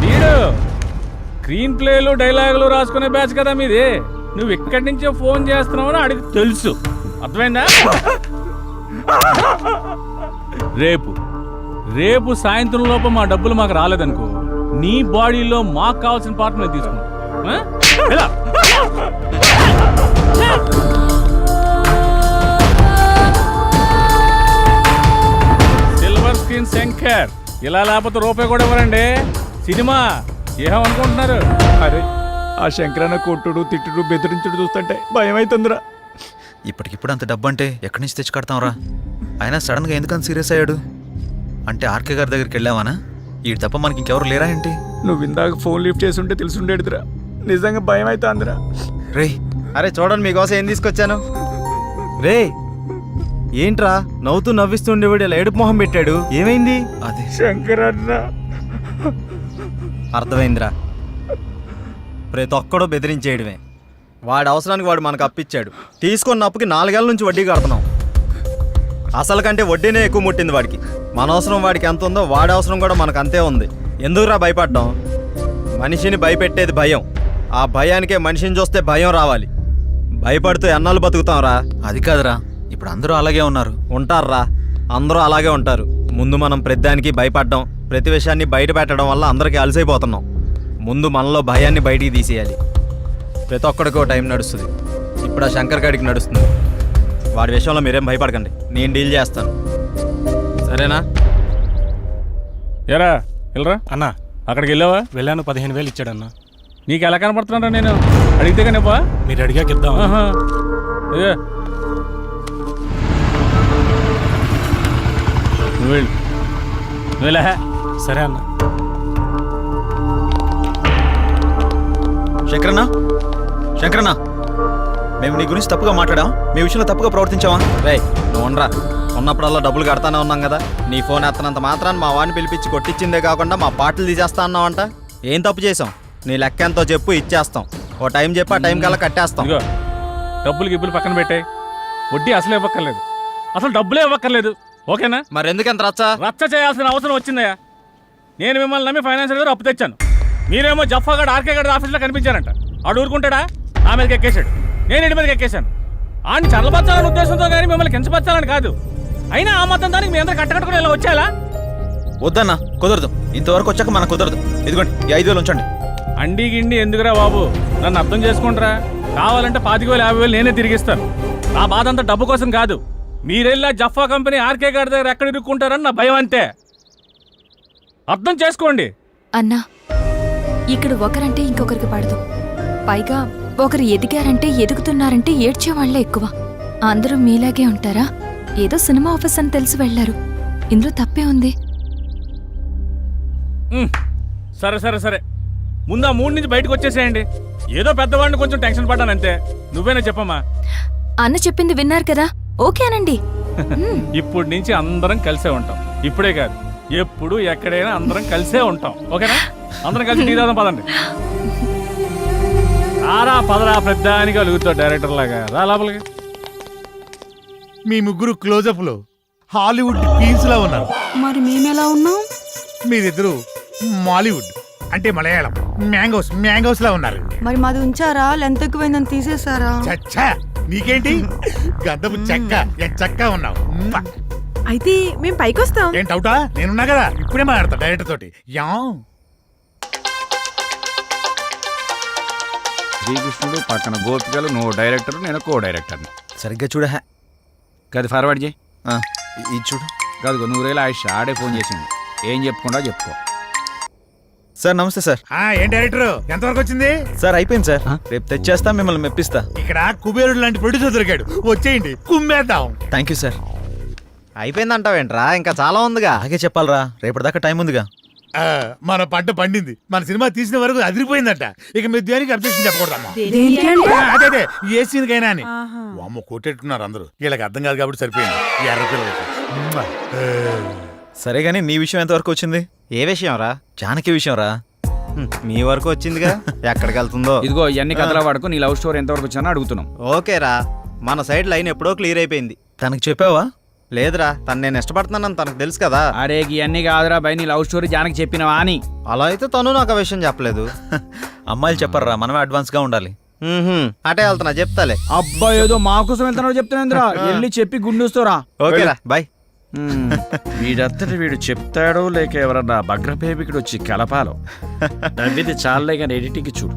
Speaker 8: తీయడు. స్క్రీన్ ప్లేలు డైలాగులు రాసుకునే బ్యాచ్ కదా మీది. నువ్వు ఇక్కడి నుంచే ఫోన్ చేస్తున్నావని అడిగి తెలుసు. అర్థమైందా? రేపు సాయంత్రం లోపు మా డబ్బులు మాకు రాలేదనుకో, నీ బాడీలో మాకు కావాల్సిన పార్ట్ మేము తీసుకుంటాం. సిల్వర్ స్క్రీన్ శంకర్ ఇలా లేకపోతే రూపాయి కూడా ఇవ్వరండి. సినిమా ఏమనుకుంటున్నారు?
Speaker 6: అరే ఆ శంకరన్న కొట్టుడు తిట్టుడు బెదిరించుడు చూస్తుంటే భయం అవుతుందిరా.
Speaker 11: ఇప్పటికిప్పుడు అంత డబ్బు అంటే ఎక్కడి నుంచి తెచ్చి కడతాంరా? అయినా సడన్గా ఎందుకని సీరియస్ అయ్యాడు? అంటే ఆర్కే గారి దగ్గరికి వెళ్ళావానా? ఈ తప్ప మనకి ఇంకెవరు లేరా ఏంటి?
Speaker 6: నువ్వు ఇందాక ఫోన్ లిఫ్ట్ చేసి ఉంటే తెలుసుండేదిరా. నిజంగా భయం అవుతుందిరా.
Speaker 11: రే
Speaker 3: అరే చూడండి మీకోసం ఏం తీసుకొచ్చాను. రే ఏంట్రా నవ్వుతూ నవ్విస్తుండేవాడు ఇలా ఏడుపు మొహం పెట్టాడు, ఏమైంది?
Speaker 11: అదే
Speaker 6: శంకరన్న.
Speaker 3: అర్థమైందిరా, ప్రతి ఒక్కడో బెదిరించేయడమే. వాడి అవసరానికి వాడు మనకు అప్పిచ్చాడు. తీసుకున్న అప్పుకి 4 ఏళ్ళ నుంచి వడ్డీ కడుతున్నాం. అసలు కంటే వడ్డీనే ఎక్కువ ముట్టింది వాడికి. మన అవసరం వాడికి ఎంత ఉందో వాడి అవసరం కూడా మనకు అంతే ఉంది. ఎందుకురా భయపడ్డాం? మనిషిని భయపెట్టేది భయం. ఆ భయానికే మనిషిని చూస్తే భయం రావాలి. భయపడుతూ ఎన్నాళ్ళు బతుకుతాంరా?
Speaker 11: అది కాదురా, ఇప్పుడు అందరూ అలాగే ఉన్నారు.
Speaker 3: ఉంటారా, అందరూ అలాగే ఉంటారు. ముందు మనం ప్రతిదానికి భయపడ్డాం, ప్రతి విషయాన్ని బయట పెట్టడం వల్ల అందరికీ అలసైపోతున్నాం. ముందు మనలో భయాన్ని బయటికి తీసేయాలి. ప్రతి ఒక్కడికో టైం నడుస్తుంది. ఇప్పుడు ఆ శంకర్ గాడికి నడుస్తుంది. వాడి విషయంలో మీరేం భయపడకండి, నేను డీల్ చేస్తాను. సరేనా?
Speaker 8: ఎరా వెళ్ళరా
Speaker 12: అన్నా.
Speaker 8: అక్కడికి వెళ్ళావా?
Speaker 12: వెళ్ళాను, 15,000 ఇచ్చాడన్నా.
Speaker 8: నీకు ఎలా కనపడుతున్నారా? నేను అడిగితే కనిపా.
Speaker 12: మీరు అడిగాక ఇద్దాం.
Speaker 8: నువ్వు వెళ్ళా.
Speaker 12: సరే అన్న.
Speaker 11: శంకరన్న, శంకరన్న, మేము నీ గురించి తప్పుగా మాట్లాడాం, మీ విషయంలో తప్పుగా ప్రవర్తించావా?
Speaker 3: రే నువ్వు ఉండరా. ఉన్నప్పుడల్లా డబ్బులు కడతానే ఉన్నాం కదా. నీ ఫోన్ ఎత్తనంత మాత్రాన్ని మా వాడిని పిలిపించి కొట్టించిందే కాకుండా మా పాటలు తీసేస్తా అన్నావంట. ఏం తప్పు చేసాం? నీ లెక్క ఎంతో చెప్పు, ఇచ్చేస్తాం. ఓ టైం చెప్పి ఆ టైం కల్లా కట్టేస్తాం.
Speaker 8: ఇదిగో డబ్బులు గిబ్బులు పక్కన పెట్టాయి. వడ్డీ అసలు ఇవ్వక్కర్లేదు, అసలు డబ్బులే ఇవ్వక్కర్లేదు. ఓకేనా?
Speaker 3: మరి ఎందుకంత
Speaker 8: రచ్చ చేయాల్సిన అవసరం వచ్చిందయ్యా. నేను మిమ్మల్ని నమ్మి ఫైనాన్షియల్ గారు అప్పు తెచ్చాను. మీరేమో జఫాగాడు ఆర్కే గారి ఆఫీస్లో కనిపించారంట. ఆడు ఊరుకుంటాడా? నా మీదకి ఎక్కేశాడు, నేను ఇంటి మీదకి ఎక్కేశాను. ఆడిని చల్లబచ్చాలని ఉద్దేశంతో కానీ మిమ్మల్ని కించపరచాలని కాదు. అయినా ఆ మొత్తం దానికి మీ అందరూ కట్టకట్టుకుని ఇలా వచ్చేలా?
Speaker 11: వద్దన్నా, కుదరదు. ఇంతవరకు వచ్చాక మనకు కుదరదు. ఇదిగోండి ఈ 5,000 ఉంచండి.
Speaker 8: అండి గిండి ఎందుకురా బాబు? నన్ను అర్థం చేసుకుంటారా? కావాలంటే 25,000 50,000 నేనే తిరిగిస్తాను. నా బాధ అంతా డబ్బు కోసం కాదు. మీరెళ్ళా జఫా కంపెనీ ఆర్కే గారి దగ్గర ఎక్కడ ఇరుక్కుంటారని నా భయం అంతే. అర్థం చేసుకోండి.
Speaker 7: అన్నా, ఇక్కడ ఒకరంటే ఇంకొకరికి పడదు. పైగా ఒకరు ఎదిగారంటే ఎదుగుతున్నారంటే ఏడ్చేవాళ్లే ఎక్కువ. అందరూ మీలాగే ఉంటారా? ఏదో సినిమా ఆఫీస్ అని తెలిసి వెళ్లారు. ఇందులో తప్పే ఉంది.
Speaker 8: సరే సరే సరే, ముందు ఆ 3 నుంచి బయటకు వచ్చేసేయండి. ఏదో పెద్దవాడిని కొంచెం టెన్షన్ పడ్డానంతే. నువ్వేనా చెప్పమ్మా?
Speaker 7: అన్న చెప్పింది విన్నారు కదా, ఓకే అనండి.
Speaker 8: ఇప్పటి నుంచి అందరం కలిసే ఉంటాం. ఇప్పుడే కాదు, ఎప్పుడు ఎక్కడైనా అందరం కలిసే ఉంటాం. ఓకేనా? అందరం కలిసి టీ తాగుదాం పదండి. రారా పదరా, పెద్దానికి అలుగుతావు డైరెక్టర్ లాగా. రా లోపలికి.
Speaker 10: మీ ముగ్గురు క్లోజప్ లో హాలీవుడ్ క్వీన్స్ లా ఉన్నారు.
Speaker 16: మరి మేమెలా ఉన్నాం?
Speaker 10: మీరిద్దరు మాలీవుడ్ అంటే మలయాళం మ్యాంగోస్ లా ఉన్నారు.
Speaker 16: మరి మాది ఉంచారా? లెంత్ ఎక్కువైందని తీసేసారా?
Speaker 10: చచ్చా, నీకేంటి? గద్దపు చెక్క ఉన్నావు.
Speaker 14: అయితే మేము పైకి వస్తాం.
Speaker 10: ఏం డౌటా? నేనున్నా కదా, ఇప్పుడే మాట్లాడతా డైరెక్టర్ తోటి.
Speaker 6: శ్రీకృష్ణుడు పక్కన గోపికలు, నువ్వు డైరెక్టర్, నేను కో డైరెక్టర్ని.
Speaker 11: సరిగ్గా చూడ.
Speaker 6: గది ఫార్వర్డ్ చేయి.
Speaker 11: ఇది చూడు.
Speaker 6: గదిగో 100,000 ఆయుష్ ఆడే ఫోన్ చేసింది. ఏం చెప్పుకుంటా చెప్పుకో.
Speaker 11: సార్ నమస్తే సార్.
Speaker 10: ఏం డైరెక్టర్, ఎంతవరకు వచ్చింది?
Speaker 11: సార్ అయిపోయింది సార్, రేపు తెచ్చేస్తా, మిమ్మల్ని మెప్పిస్తా.
Speaker 10: ఇక్కడ కుబేరుడు లాంటి ప్రొడ్యూసర్ దొరికాడు, వచ్చేయండి కుమ్మేద్దాం.
Speaker 11: Thank you sir.
Speaker 3: అయిపోయిందంటావేంట్రా? ఇంకా చాలా ఉందిగా.
Speaker 11: అలాగే చెప్పాలరా, రేపటిదాకా టైం ఉందిగా.
Speaker 10: మన పంట పండింది, మన సినిమా తీసిన వరకు అదిరిపోయిందట. ఇక మీరు దేనికి అబ్జెక్షన్ చెప్పకూడదమ్మా. అదే ఏ సీన్కైనా అని. అమ్మ కొట్టేట్టుకున్నారు అందరూ. వీళ్ళకి అర్థం కాదు కాబట్టి సరిపోయింది. ఎర్ర పిల్లలకి.
Speaker 11: సరే గానీ నీ విషయం ఎంతవరకు వచ్చింది?
Speaker 3: ఏ విషయం రా?
Speaker 11: జానకి విషయం రా.
Speaker 3: మీ వరకు వచ్చిందిగా, ఎక్కడికి వెళ్తుందో.
Speaker 6: ఇదిగో ఇవన్నీ కథల వాడుకు నీ లవ్ స్టోరీ ఎంతవరకు వచ్చానో అడుగుతున్నాం.
Speaker 3: ఓకేరా, మన సైడ్ లైన్ ఎప్పుడో క్లియర్ అయిపోయింది.
Speaker 11: తనకి చెప్పావా?
Speaker 3: లేదురా తను నేను ఇష్టపడుతున్నానని తనకు తెలుసు కదా.
Speaker 6: అరే ఇవన్నీ కాదురా బై, నీ లవ్ స్టోరీ జానకి చెప్పినవా అని.
Speaker 3: అలా అయితే తను నాకు ఆ విషయం చెప్పలేదు.
Speaker 11: అమ్మాయిలు చెప్పర్రా, మనమే అడ్వాన్స్గా ఉండాలి.
Speaker 3: అటే వెళ్తున్నా, చెప్తాలే.
Speaker 6: అబ్బా ఏదో మా కోసం వెళ్తున్నావు చెప్తున్నాంద్రా, వెళ్ళి చెప్పి గుండూస్తోరా.
Speaker 3: ఓకేరా బాయ్.
Speaker 18: వీడంతటి వీడు చెప్తాడో లేక ఎవరన్నా భగ్రపేమికుడు వచ్చి కలపాలో. నవ్వింది చాలే కానీ ఎడిటింగ్ చూడు.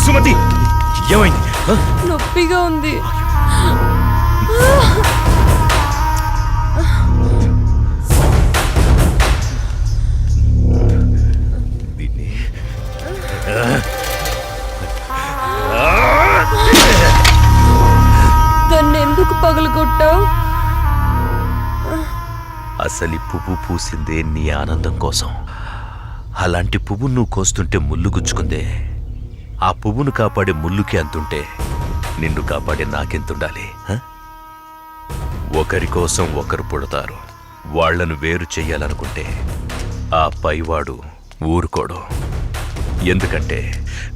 Speaker 15: సుమతి ఏమైంది?
Speaker 16: నొప్పిగా ఉంది. దాన్ని ఎందుకు పగలగొట్టావు?
Speaker 15: అసలు ఈ పువ్వు పూసిందే నీ ఆనందం కోసం. అలాంటి పువ్వు నువ్వు కోస్తుంటే ముళ్ళు గుచ్చుకుందే. ఆ పువ్వును కాపాడే ముళ్ళుకి అంతుంటే నిన్ను కాపాడే నాకెంతుండాలి? ఒకరి కోసం ఒకరు పుడతారు. వాళ్లను వేరు చెయ్యాలనుకుంటే ఆ పైవాడు ఊరుకోడు. ఎందుకంటే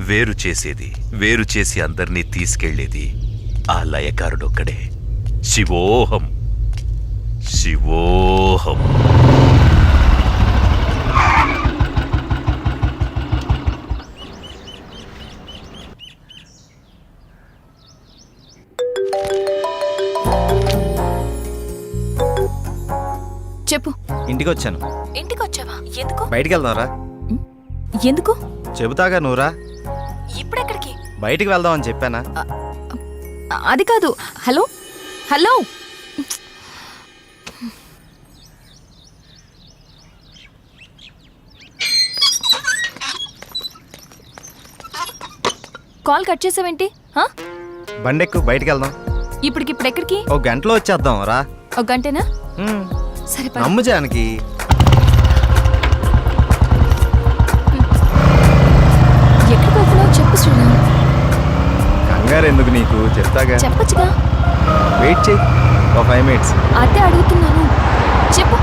Speaker 15: వేరు చేసేది, వేరు చేసి అందరినీ తీసుకెళ్లేది ఆ లయకారుడొక్కడే. శివోహం శివోహం.
Speaker 7: చెప్పు.
Speaker 3: ఇంటికి వచ్చాను.
Speaker 7: ఇంటికి వచ్చావా? ఎందుకు?
Speaker 3: బయటికి వెళ్దాంరా.
Speaker 7: ఎందుకు?
Speaker 3: చెబుతాగా నువ్వురా.
Speaker 7: ఇప్పుడెక్కడికి?
Speaker 3: బయటికి వెళ్దాం అని చెప్పానా?
Speaker 7: అది కాదు. హలో హలో, కాల్ కట్ చేసావేంటి?
Speaker 3: బండెక్కు, బయటికి వెళ్దాం.
Speaker 7: ఇప్పటికిప్పుడు ఎక్కడికి?
Speaker 3: ఒక గంటలో వచ్చేద్దాం రా.
Speaker 7: ఒక గంటేనా? సరే పద.
Speaker 3: నమ్ము జానకి.
Speaker 7: ఎక్కడికి వెళ్తున్నావు చెప్పు శ్రీరామ్.
Speaker 3: కంగారు ఎందుకు నీకు, చెప్తాగా.
Speaker 7: చెప్పచ్చుగా.
Speaker 3: వెయిట్ చేయి ఒక 5 minutes.
Speaker 7: అదే అడుగుతున్నాను, చెప్పు.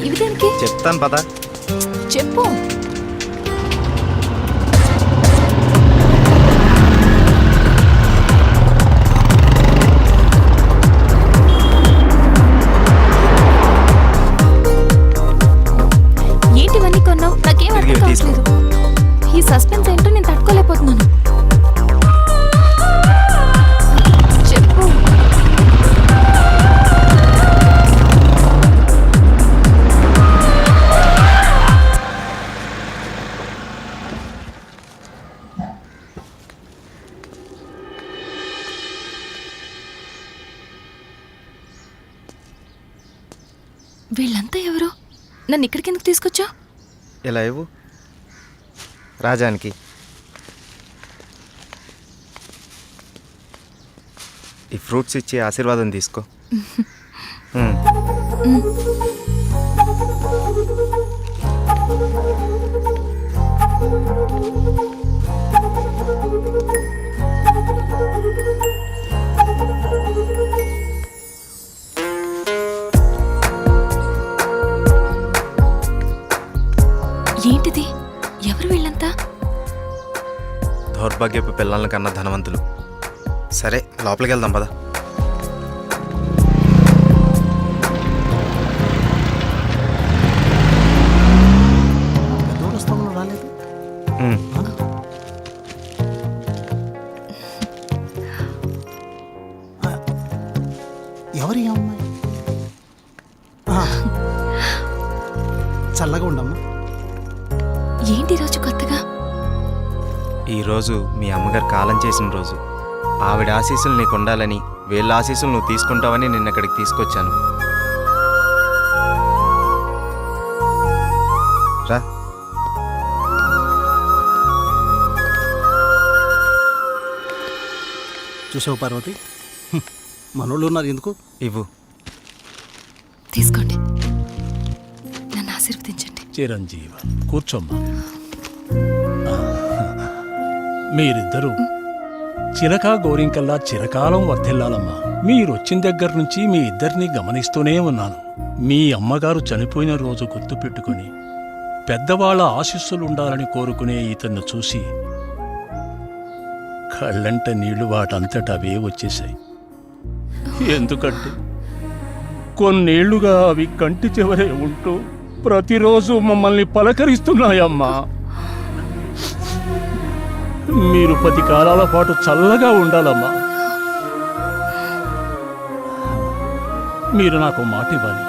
Speaker 7: ఇవి దేనికి?
Speaker 3: చెప్తాను పద.
Speaker 7: చెప్పు. ఏంటివన్నీ కొన్నావు? నాకేం అర్థం కావట్లేదు. ఈ సస్పెన్స్ ఏంటో నేను తట్టుకోలేకపోతున్నాను. చెప్పు. వీళ్ళంతా ఎవరు? నన్ను ఇక్కడికి ఎందుకు తీసుకొచ్చా?
Speaker 3: ఇలా ఇవ్వు రాజానికి. ఈ ఫ్రూట్స్ ఇచ్చి ఆశీర్వాదం తీసుకో.
Speaker 7: ఏంటిది? ఎవరు వీళ్ళంతా?
Speaker 3: దౌర్భాగ్యపు పిల్లల కన్నా ధనవంతులు. సరే లోపలికి వెళ్దాం పద.
Speaker 19: ఎవరి అమ్మాయి? చల్లగా ఉండమ్మా.
Speaker 7: ఏంటి రోజు కొత్తగా?
Speaker 3: ఈరోజు మీ అమ్మగారు కాలం చేసిన రోజు. ఆవిడ ఆశీస్సులు నీకు ఉండాలని, వీళ్ళ ఆశీస్సులు నువ్వు తీసుకుంటావని నిన్న ఇక్కడికి తీసుకొచ్చాను. రా.
Speaker 19: చూసావు పార్వతి, మనోళ్ళు ఉన్నారు ఎందుకు?
Speaker 3: ఇవ్వు.
Speaker 8: చిరంజీవ కూర్చోమ్మా. మీరిద్దరూ చిలక గోరింకల్లా చిరకాలం వర్ధిల్లాలమ్మా. మీరొచ్చిన దగ్గర నుంచి మీ ఇద్దరిని గమనిస్తూనే ఉన్నాను. మీ అమ్మగారు చనిపోయిన రోజు గుర్తుపెట్టుకుని పెద్దవాళ్ల ఆశీస్సులుండాలని కోరుకునే ఇతన్ని చూసి కళ్ళంట నీళ్లు వాటంతట అవే వచ్చేశాయి. ఎందుకంటే కొన్నేళ్లుగా అవి కంటి చివరే ఉంటూ ప్రతిరోజు మమ్మల్ని పలకరిస్తున్నాయమ్మా. మీరు 10 కాలాల పాటు చల్లగా ఉండాలమ్మా. మీరు నాకు మాట ఇవ్వాలి.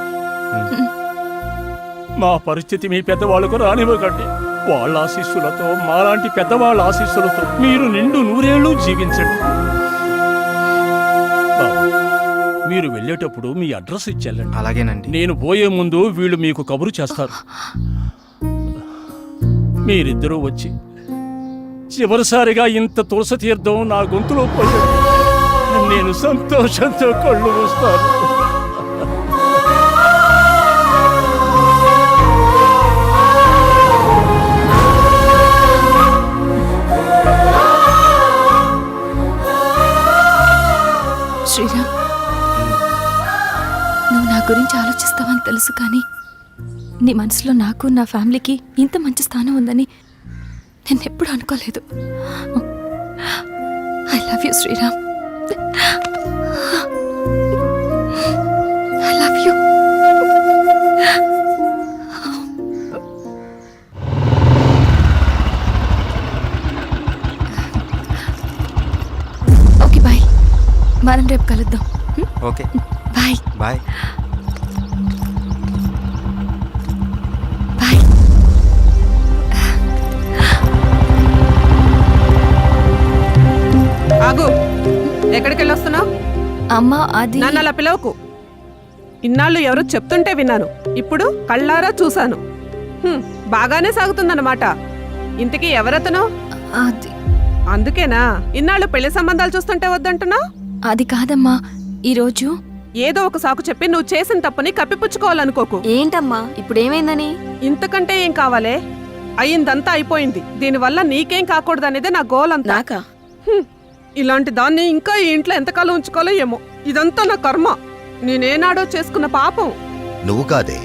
Speaker 8: మా పరిస్థితి మీ పెద్దవాళ్ళకు రానివ్వకండి. వాళ్ళ ఆశీస్సులతో, మాలాంటి పెద్దవాళ్ళ ఆశీస్సులతో మీరు నిండు 100 ఏళ్ళు జీవించండి. మీరు వెళ్ళేటప్పుడు మీ అడ్రస్ ఇచ్చేళ్ళండి.
Speaker 3: అలాగేనండి.
Speaker 8: నేను పోయే ముందు వీళ్ళు మీకు కబురు చేస్తారు. మీరిద్దరూ వచ్చి చివరిసారిగా ఇంత తులసి తీర్థం నా గొంతులో పోయాడు. నేను సంతోషంతో కళ్ళు మూస్తాను.
Speaker 7: శ్రీరామ్, నువ్వు నా గురించి ఆలోచిస్తావని తెలుసు, కానీ నీ మనసులో నాకు, నా ఫ్యామిలీకి ఇంత మంచి స్థానం ఉందని నేను ఎప్పుడు అనుకోలేదు. I love you Sriram. I love you. Okay bye, మనం రేపు కలుద్దాం.
Speaker 3: Okay
Speaker 7: bye.
Speaker 3: బాయ్.
Speaker 7: బాయ్.
Speaker 14: ఆగు, ఎక్కడికి వెళ్ళొస్తున్నావు?
Speaker 7: అమ్మా, అది
Speaker 14: నన్ను అలా పిలవకు. ఇన్నాళ్ళు ఎవరో చెప్తుంటే విన్నాను, ఇప్పుడు కళ్ళారా చూశాను. బాగానే సాగుతుందన్నమాట. ఇంతకీ ఎవరతను?
Speaker 7: అది
Speaker 14: అందుకేనా ఇన్నాళ్ళు పెళ్లి సంబంధాలు చూస్తుంటే వద్దంటున్నావు?
Speaker 7: అది కాదమ్మా, ఈరోజు
Speaker 14: ఏదో ఒక సాకు చెప్పి నువ్వు చేసిన తప్పుని కప్పిపుచ్చుకోవాలనుకోకు.
Speaker 7: ఏంటమ్మా ఇప్పుడు ఏమైందని?
Speaker 14: ఇంతకంటే ఏం కావాలే? అయిందంతా అయిపోయింది. దీనివల్ల నీకేం కాకూడదనేదే నా గోల్ అంతా. ఇలాంటి దాన్ని ఇంకా ఈ ఇంట్లో ఎంతకాలం ఉంచుకోవాలో ఏమో. ఇదంతా నా కర్మ. నేనేనాడో చేసుకున్న పాపం.
Speaker 13: నువ్వు కాదే,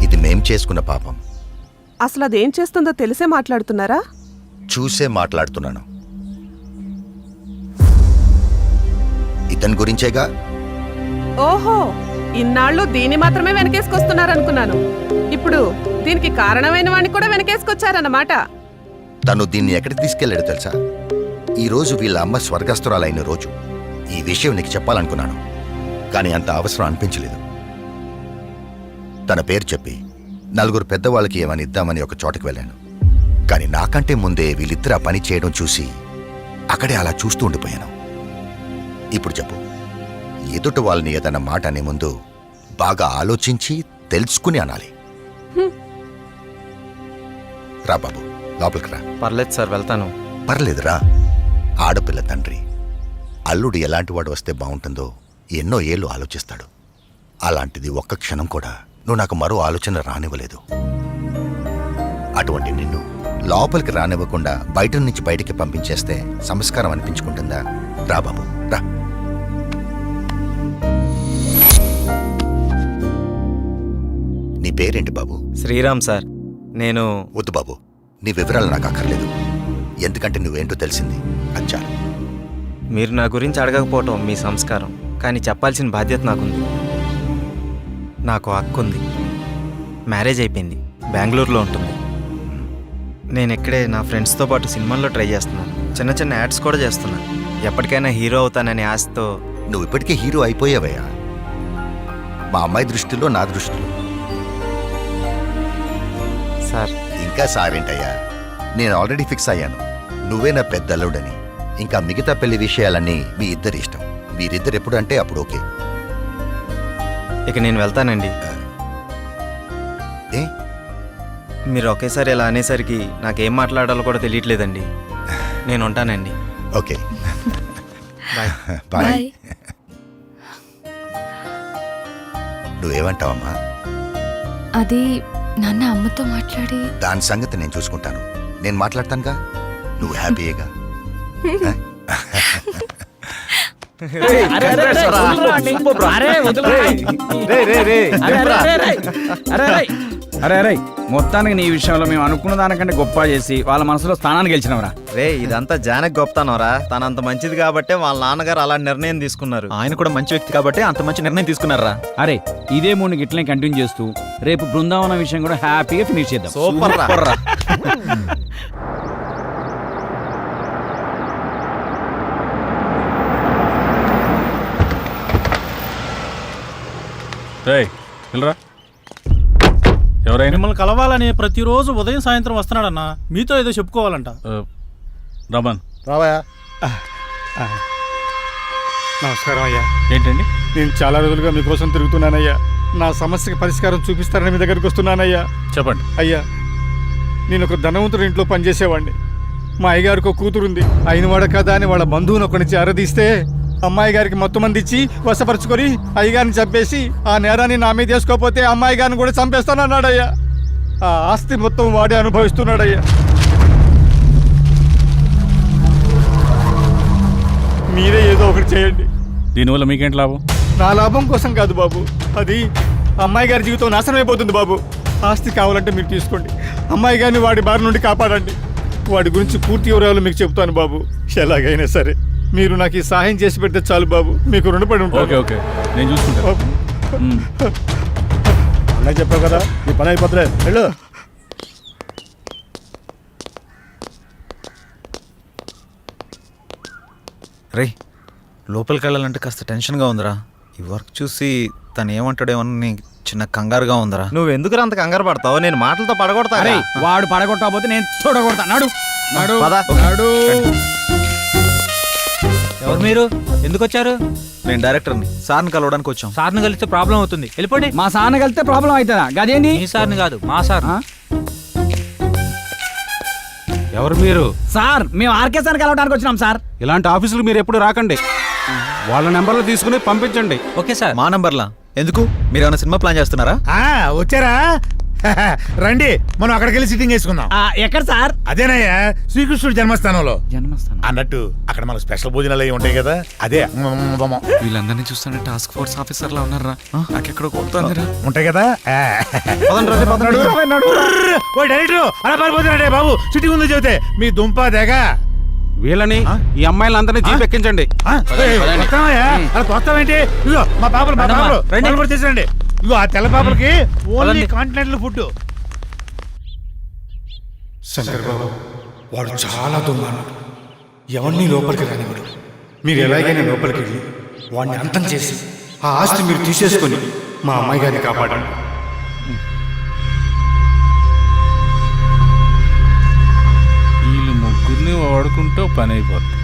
Speaker 13: ఇది మేం చేసుకున్న పాపం.
Speaker 14: అసలు అదేం చేస్తుందో తెలిసే మాట్లాడుతున్నారా?
Speaker 13: చూసే మాట్లాడుతున్నాను. ఇతని గురించేగా.
Speaker 14: ఓహో, ఇన్నాళ్ళు దీన్ని మాత్రమే వెనకేసుకొస్తున్నారనుకున్నాను. ఇప్పుడు దీనికి కారణమైన వాడిని కూడా వెనకేసుకొచ్చారన్నమాట.
Speaker 13: తను దీన్ని ఎక్కడికి తీసుకెళ్లాడు తెలుసా? ఈ రోజు వీళ్ళ అమ్మ స్వర్గస్థురాలైన రోజు. ఈ విషయం నీకు చెప్పాలనుకున్నాను, కానీ అంత అవసరం అనిపించలేదు. తన పేరు చెప్పి 4 పెద్దవాళ్ళకి ఏమని ఇద్దామని ఒక చోటకి వెళ్ళాను. కానీ నాకంటే ముందే వీళ్ళిద్దరు ఆ పని చేయడం చూసి అక్కడే అలా చూస్తూ ఉండిపోయాను. ఇప్పుడు చెప్పు, ఎదుటి వాళ్ళని ఏదన్నా మాట అనే ముందు బాగా ఆలోచించి తెలుసుకుని అనాలి. రా బాబు, లోపలికి రా.
Speaker 3: పర్లేదు సార్, వెళ్తాను.
Speaker 13: పర్లేదురా. ఆడపిల్ల తండ్రి అల్లుడు ఎలాంటి వాడు వస్తే బాగుంటుందో ఎన్నో ఏళ్ళు ఆలోచిస్తాడు. అలాంటిది ఒక్క క్షణం కూడా నువ్వు నాకు మరో ఆలోచన రానివ్వలేదు. అటువంటి నిన్ను లోపలికి రానివ్వకుండా బయట నుంచి బయటికి పంపించేస్తే సంస్కారం అనిపించుకుంటుందా? రా బాబు, రా. నీ పేరేంటి బాబు?
Speaker 3: శ్రీరామ్ సార్. నేను
Speaker 13: వద్దు బాబు, నీ వివరాలు నాకు అక్కర్లేదు. ఎందుకంటే నువ్వేంటో తెలిసింది, అచ్చారు.
Speaker 3: మీరు నా గురించి అడగకపోవటం మీ సంస్కారం, కానీ చెప్పాల్సిన బాధ్యత నాకుంది. నాకు హక్కుంది. మ్యారేజ్ అయిపోయింది, బెంగళూరులో ఉంటుంది. నేను ఇక్కడే నా ఫ్రెండ్స్తో పాటు సినిమాల్లో ట్రై చేస్తున్నాను. చిన్న చిన్న యాడ్స్ కూడా చేస్తున్నాను. ఎప్పటికైనా హీరో అవుతాననే ఆశతో.
Speaker 13: నువ్వు ఇప్పటికే హీరో అయిపోయావయ్యా. మా అమ్మాయి దృష్టిలో, నా దృష్టిలో.
Speaker 3: సార్,
Speaker 13: ఇంకా సారేంటయ్యా, నేను ఆల్రెడీ ఫిక్స్ అయ్యాను. నువ్వే నా పెద్ద అల్లుడని. ఇంకా మిగతా పెళ్లి విషయాలన్నీ మీ ఇద్దరి ఇష్టం. మీరిద్దరు ఎప్పుడు అంటే అప్పుడు ఓకే.
Speaker 3: ఇక నేను వెళ్తానండి.
Speaker 13: ఏ,
Speaker 3: మీరు ఒకేసారి ఇలా అనేసరికి నాకేం మాట్లాడాలో కూడా తెలియట్లేదండి. నేను ఉంటానండి.
Speaker 13: Okay,
Speaker 3: bye.
Speaker 13: బాయ్. నువ్వేమంటావమ్మా?
Speaker 7: అది నాన్న అమ్మతో మాట్లాడి
Speaker 13: దాని సంగతి నేను చూసుకుంటాను. నేను మాట్లాడతానుగా, నువ్వు హ్యాపీయేగా.
Speaker 6: అరే అరే మొత్తానికి నీ విషయంలో మేము అనుకున్న దానికంటే గొప్ప చేసి వాళ్ళ మనసులో స్థానాన్ని గెలిచినవరా.
Speaker 3: రే ఇదంతా జానకి గొప్పతనరా. తనంత మంచిది కాబట్టే వాళ్ళ నాన్నగారు అలా నిర్ణయం తీసుకున్నారు.
Speaker 11: ఆయన కూడా మంచి వ్యక్తి కాబట్టి అంత మంచి నిర్ణయం తీసుకున్నారా.
Speaker 6: అరే ఇదే మూడు ఇట్లనే కంటిన్యూ చేస్తూ రేపు బృందావనం విషయం కూడా హ్యాపీగా ఫినిష్ చేద్దాం.
Speaker 3: సూపర్ రా.
Speaker 8: ఎవరైనా
Speaker 12: మిమ్మల్ని కలవాలని ప్రతిరోజు ఉదయం సాయంత్రం వస్తున్నాడన్నా. మీతో ఏదో చెప్పుకోవాలంట.
Speaker 8: రమన్
Speaker 10: రావయ్యా. నమస్కారం అయ్యా.
Speaker 8: ఏంటండి?
Speaker 10: నేను చాలా రోజులుగా మీకోసం తిరుగుతున్నానయ్యా. నా సమస్యకి పరిష్కారం చూపిస్తారని మీ దగ్గరికి వస్తున్నానయ్యా.
Speaker 8: చెప్పండి.
Speaker 10: అయ్యా, నేను ఒక ధనవంతుడి ఇంట్లో పనిచేసేవాడిని. మా అయ్యగారికి ఒక కూతురుంది. అయినవాడ కదా అని వాళ్ళ బంధువుని ఒకటి నుంచి అరదీస్తే అమ్మాయి గారికి మొత్తం మంది ఇచ్చి వశపరుచుకొని అయ్యగారిని చంపేసి ఆ నేరాన్ని నా మీద వేసుకోకపోతే అమ్మాయి గారిని కూడా చంపేస్తానన్నాడయ్యా. ఆ ఆస్తి మొత్తం వాడే అనుభవిస్తున్నాడయ్యా. మీరే ఏదో ఒకటి చేయండి.
Speaker 8: దీనివల్ల మీకేంటి లాభం?
Speaker 10: నా లాభం కోసం కాదు బాబు, అది అమ్మాయి గారి జీవితం నాశనం అయిపోతుంది బాబు. ఆస్తి కావాలంటే మీరు తీసుకోండి. అమ్మాయి గారిని వాడి బారి నుండి కాపాడండి. వాడి గురించి పూర్తి వివరాలు మీకు చెప్తాను బాబు. ఎలాగైనా సరే మీరు నాకు ఈ సహాయం చేసి పెడితే చాలు బాబు. మీకు రుణపడి ఉంటాను.
Speaker 8: ఓకే ఓకే, నేను చూసుకుంటాను.
Speaker 10: అలా చెప్పావు కదా, నీ పని అయిపోతులే. వెళ్ళు.
Speaker 11: రే లోపలికి వెళ్ళాలంటే కాస్త టెన్షన్గా ఉందిరా. ఈ వర్క్ చూసి తను ఏమంటాడేమని చిన్న కంగారుగా ఉందిరా.
Speaker 3: నువ్వు ఎందుకు అంత కంగారు పడతావు? నేను మాటలతో పడగొడతా.
Speaker 6: వాడు పడగొట్టకపోతే నేను చూడగొడతా. నాడు నాడు
Speaker 3: పద.
Speaker 6: నాడు.
Speaker 12: ఎవరు మీరు? ఎందుకు వచ్చారు?
Speaker 11: నేను డైరెక్టర్ని. సార్ని కలవడానికి వచ్చాం.
Speaker 12: సార్ని కలిస్తే ప్రాబ్లం అవుతుంది. వెళ్ళిపోండి.
Speaker 6: మా సార్ని కలిస్తే ప్రాబ్లం అవుతుందా? గదేంది?
Speaker 12: మీ సార్ని కాదు, మా సార్.
Speaker 6: ఎవరు మీరు? సార్ మేము ఆర్కే సార్ కలవడానికి వచ్చినాం సార్.
Speaker 18: ఇలాంటి ఆఫీసులు మీరు ఎప్పుడు రాకండి. వాళ్ళ నెంబర్లు తీసుకుని పంపించండి.
Speaker 12: Okay sir.
Speaker 11: మా నంబర్లా ఎందుకు? మీరు ఏమైనా సినిమా ప్లాన్ చేస్తున్నారా?
Speaker 10: వచ్చారా? రండి, మనం అక్కడికి వెళ్ళి సిట్టింగ్ వేసుకుందాం.
Speaker 6: ఎక్కడ సార్?
Speaker 10: అదేనయ్యా, శ్రీకృష్ణుడు జన్మస్థానంలో.
Speaker 6: జన్మస్థానం
Speaker 10: అన్నట్టు అక్కడ మనకు స్పెషల్ భోజనాలు అవి ఉంటాయి కదా, అదే
Speaker 11: వీళ్ళందరినీ చూస్తుంటే టాస్క్ ఫోర్స్ ఆఫీసర్లా ఉన్నారా? నాకెక్కడ కొడుతుందిరా.
Speaker 10: ఉంటాయి కదా. ఓ డైరెక్టర్ అలా పారిపోతున్నాడే బాబు, సిట్టింగ్ ఉంది చెబితే మీ దుంప దేగ.
Speaker 18: వీళ్ళని ఈ అమ్మాయిలందరినీ జీప్ ఎక్కించండి.
Speaker 10: అలా తోస్తావేంటి? ఇదిగో మా పాపలు కూడా తీసుకురండి. ఇగో ఆ తెల్ల పాపలకి ఓన్లీ కాంటినెంటల్ ఫుడ్. శంకర్ బాబు, వాడు చాలా దుర్మార్గుడు. ఎవరిని లోపలికి రానివాడు. మీరు ఎలాగైనా లోపలికి వెళ్ళి వాడిని అంతం చేసి ఆ ఆస్తి మీరు తీసేసుకొని మా అమ్మాయి గారిని కాపాడండి.
Speaker 8: వీళ్ళు ముగ్గురిని వాడుకుంటే పని అయిపోతుంది.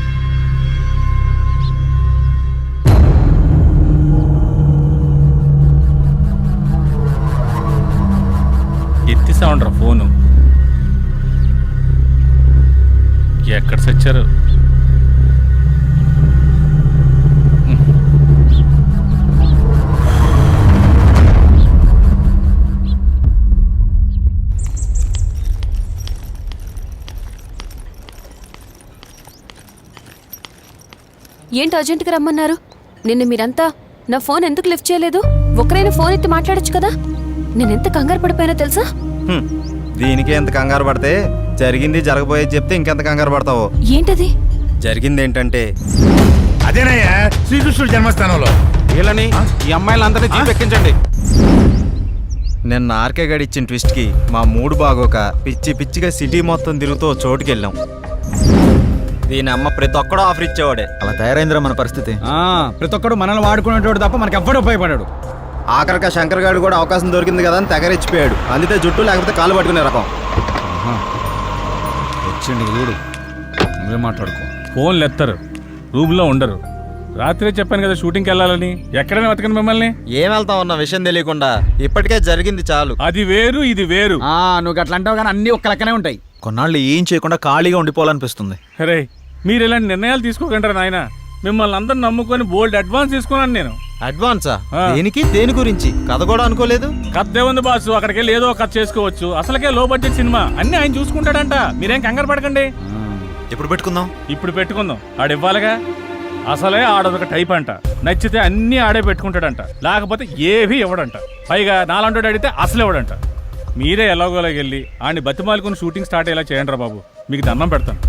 Speaker 8: ఎత్తిసామంటారా ఫోను? ఎక్కడ సచ్చారు?
Speaker 7: ఏంటి అర్జెంటుగా రమ్మన్నారు? నిన్న మీరంతా నా ఫోన్ ఎందుకు లిఫ్ట్ చేయలేదు? ఒకరైనా ఫోన్ ఎత్తి మాట్లాడొచ్చు కదా. నేనెంత కంగారు పడిపోయినా తెలుసా?
Speaker 3: దీనికి ఎంత కంగారు పడితే జరిగింది జరగబోయేది చెప్తే ఇంకెంత కంగారు పడతావు?
Speaker 7: ఏంటది?
Speaker 3: జరిగింది ఏంటంటే
Speaker 10: అదేనయ్యా, శ్రీకృష్ణుడు జన్మస్థానంలో.
Speaker 18: వీళ్ళని ఈ అమ్మాయిలందరినీ జీప్ ఎక్కించండి.
Speaker 3: నిన్న ఆర్కే గడి ఇచ్చిన ట్విస్ట్కి మా మూడు బాగోక పిచ్చి పిచ్చిగా సిటీ మొత్తం తిరుగుతూ చోటుకి వెళ్ళాం. దీని అమ్మ ప్రతి ఒక్కడూ ఆఫర్ ఇచ్చేవాడే.
Speaker 11: అలా తయారైందిరా మన పరిస్థితి.
Speaker 6: ప్రతి ఒక్కడు మనల్ని వాడుకునేటోడు తప్ప మనకి ఎవ్వడు ఉపయోగపడాడు.
Speaker 3: ఆఖరిగా శంకర్ గారు కూడా అవకాశం దొరికింది కదా అని తెగరిచ్చిపోయాడు. అందుకే జుట్టు లేకపోతే కాలు పట్టుకునే రకం.
Speaker 18: వచ్చిండి చూడు, నువ్వే మాట్లాడుకో.
Speaker 8: ఫోన్లు ఎత్తరు, రూమ్లో ఉండరు. రాత్రే చెప్పాను కదా షూటింగ్కి వెళ్ళాలని. ఎక్కడైనా వెతకండి మిమ్మల్ని.
Speaker 3: ఏం వెళ్తాం అన్న విషయం తెలియకుండా. ఇప్పటికే జరిగింది చాలు.
Speaker 8: అది వేరు, ఇది వేరు.
Speaker 6: నువ్వు అట్లా అంటావు కానీ అన్ని ఒక్క లెక్కనే ఉంటాయి.
Speaker 11: కొన్నాళ్ళు ఏం చేయకుండా ఖాళీగా ఉండిపోవాలనిపిస్తుంది.
Speaker 8: అరే మీరు ఇలాంటి నిర్ణయాలు తీసుకోకంటారా నాయన? మిమ్మల్ని అందరూ నమ్ముకొని బోల్డ్ అడ్వాన్స్ తీసుకున్నాను నేను.
Speaker 3: అడ్వాన్సా దేనికి దేని గురించి కథ కూడా అనుకోలేదు.
Speaker 8: కథ ఏముంది బాసు, అక్కడికి వెళ్ళి ఏదో కథ చేసుకోవచ్చు. అసలుకే లో బడ్జెట్ సినిమా, అన్ని ఆయన చూసుకుంటాడంట. మీరేం కంగారు పడకండి.
Speaker 11: ఎప్పుడు పెట్టుకుందాం?
Speaker 8: ఇప్పుడు పెట్టుకుందాం. ఆడు ఇవ్వాలిగా. అసలే ఆడొక టైప్ అంట. నచ్చితే అన్ని ఆడే పెట్టుకుంటాడంట, లేకపోతే ఏవి ఇవ్వడంట. పైగా నాలంటోడు అడిగితే అసలు ఇవ్వడంట. మీరే ఎలాగోలాగ వెళ్ళి ఆడిని బతిమాలుకుని షూటింగ్ స్టార్ట్ అయ్యేలా చేయండి రా బాబు, మీకు దండం పెడతాను.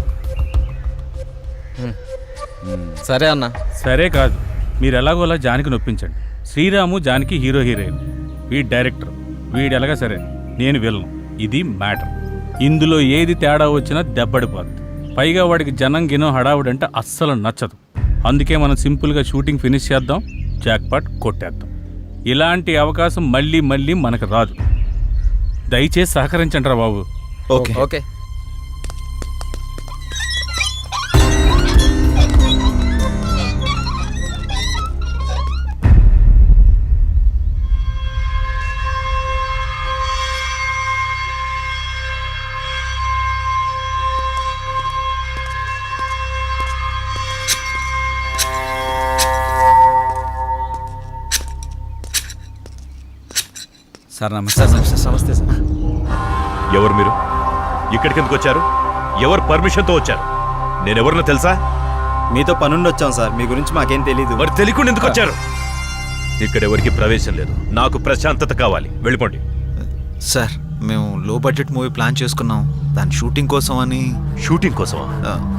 Speaker 3: సరే అన్న.
Speaker 8: సరే కాదు, మీరు ఎలాగోలా జానికి నొప్పించండి. శ్రీరాము జానికి హీరో హీరోయిన్, వీడి డైరెక్టర్, వీడు ఎలాగా సరే, నేను విలను. ఇది మ్యాటర్. ఇందులో ఏది తేడా వచ్చినా దెబ్బడిపోద్ది. పైగా వాడికి జనం గినం హడావుడంటే అస్సలు నచ్చదు. అందుకే మనం సింపుల్గా షూటింగ్ ఫినిష్ చేద్దాం, జాక్పాట్ కొట్టేద్దాం. ఇలాంటి అవకాశం మళ్ళీ మళ్ళీ మనకు రాదు. దయచేసి సహకరించండి రా బాబు.
Speaker 3: Okay okay.
Speaker 18: సార్ నమస్తే.
Speaker 3: నమస్తే సార్.
Speaker 15: ఎవరు మీరు? ఇక్కడికి ఎందుకు వచ్చారు? ఎవరు పర్మిషన్తో వచ్చారు? నేనెవరినో తెలుసా?
Speaker 3: మీతో పనుండి వచ్చాం సార్, మీ గురించి మాకేం తెలీదు.
Speaker 15: మరి తెలియకుండా ఎందుకు వచ్చారు? ఇక్కడ ఎవరికి ప్రవేశం లేదు. నాకు ప్రశాంతత కావాలి, వెళ్ళిపోండి.
Speaker 11: సార్ మేము లో బడ్జెట్ మూవీ ప్లాన్ చేసుకున్నాం, దాని షూటింగ్ కోసం అని.
Speaker 15: షూటింగ్ కోసమా?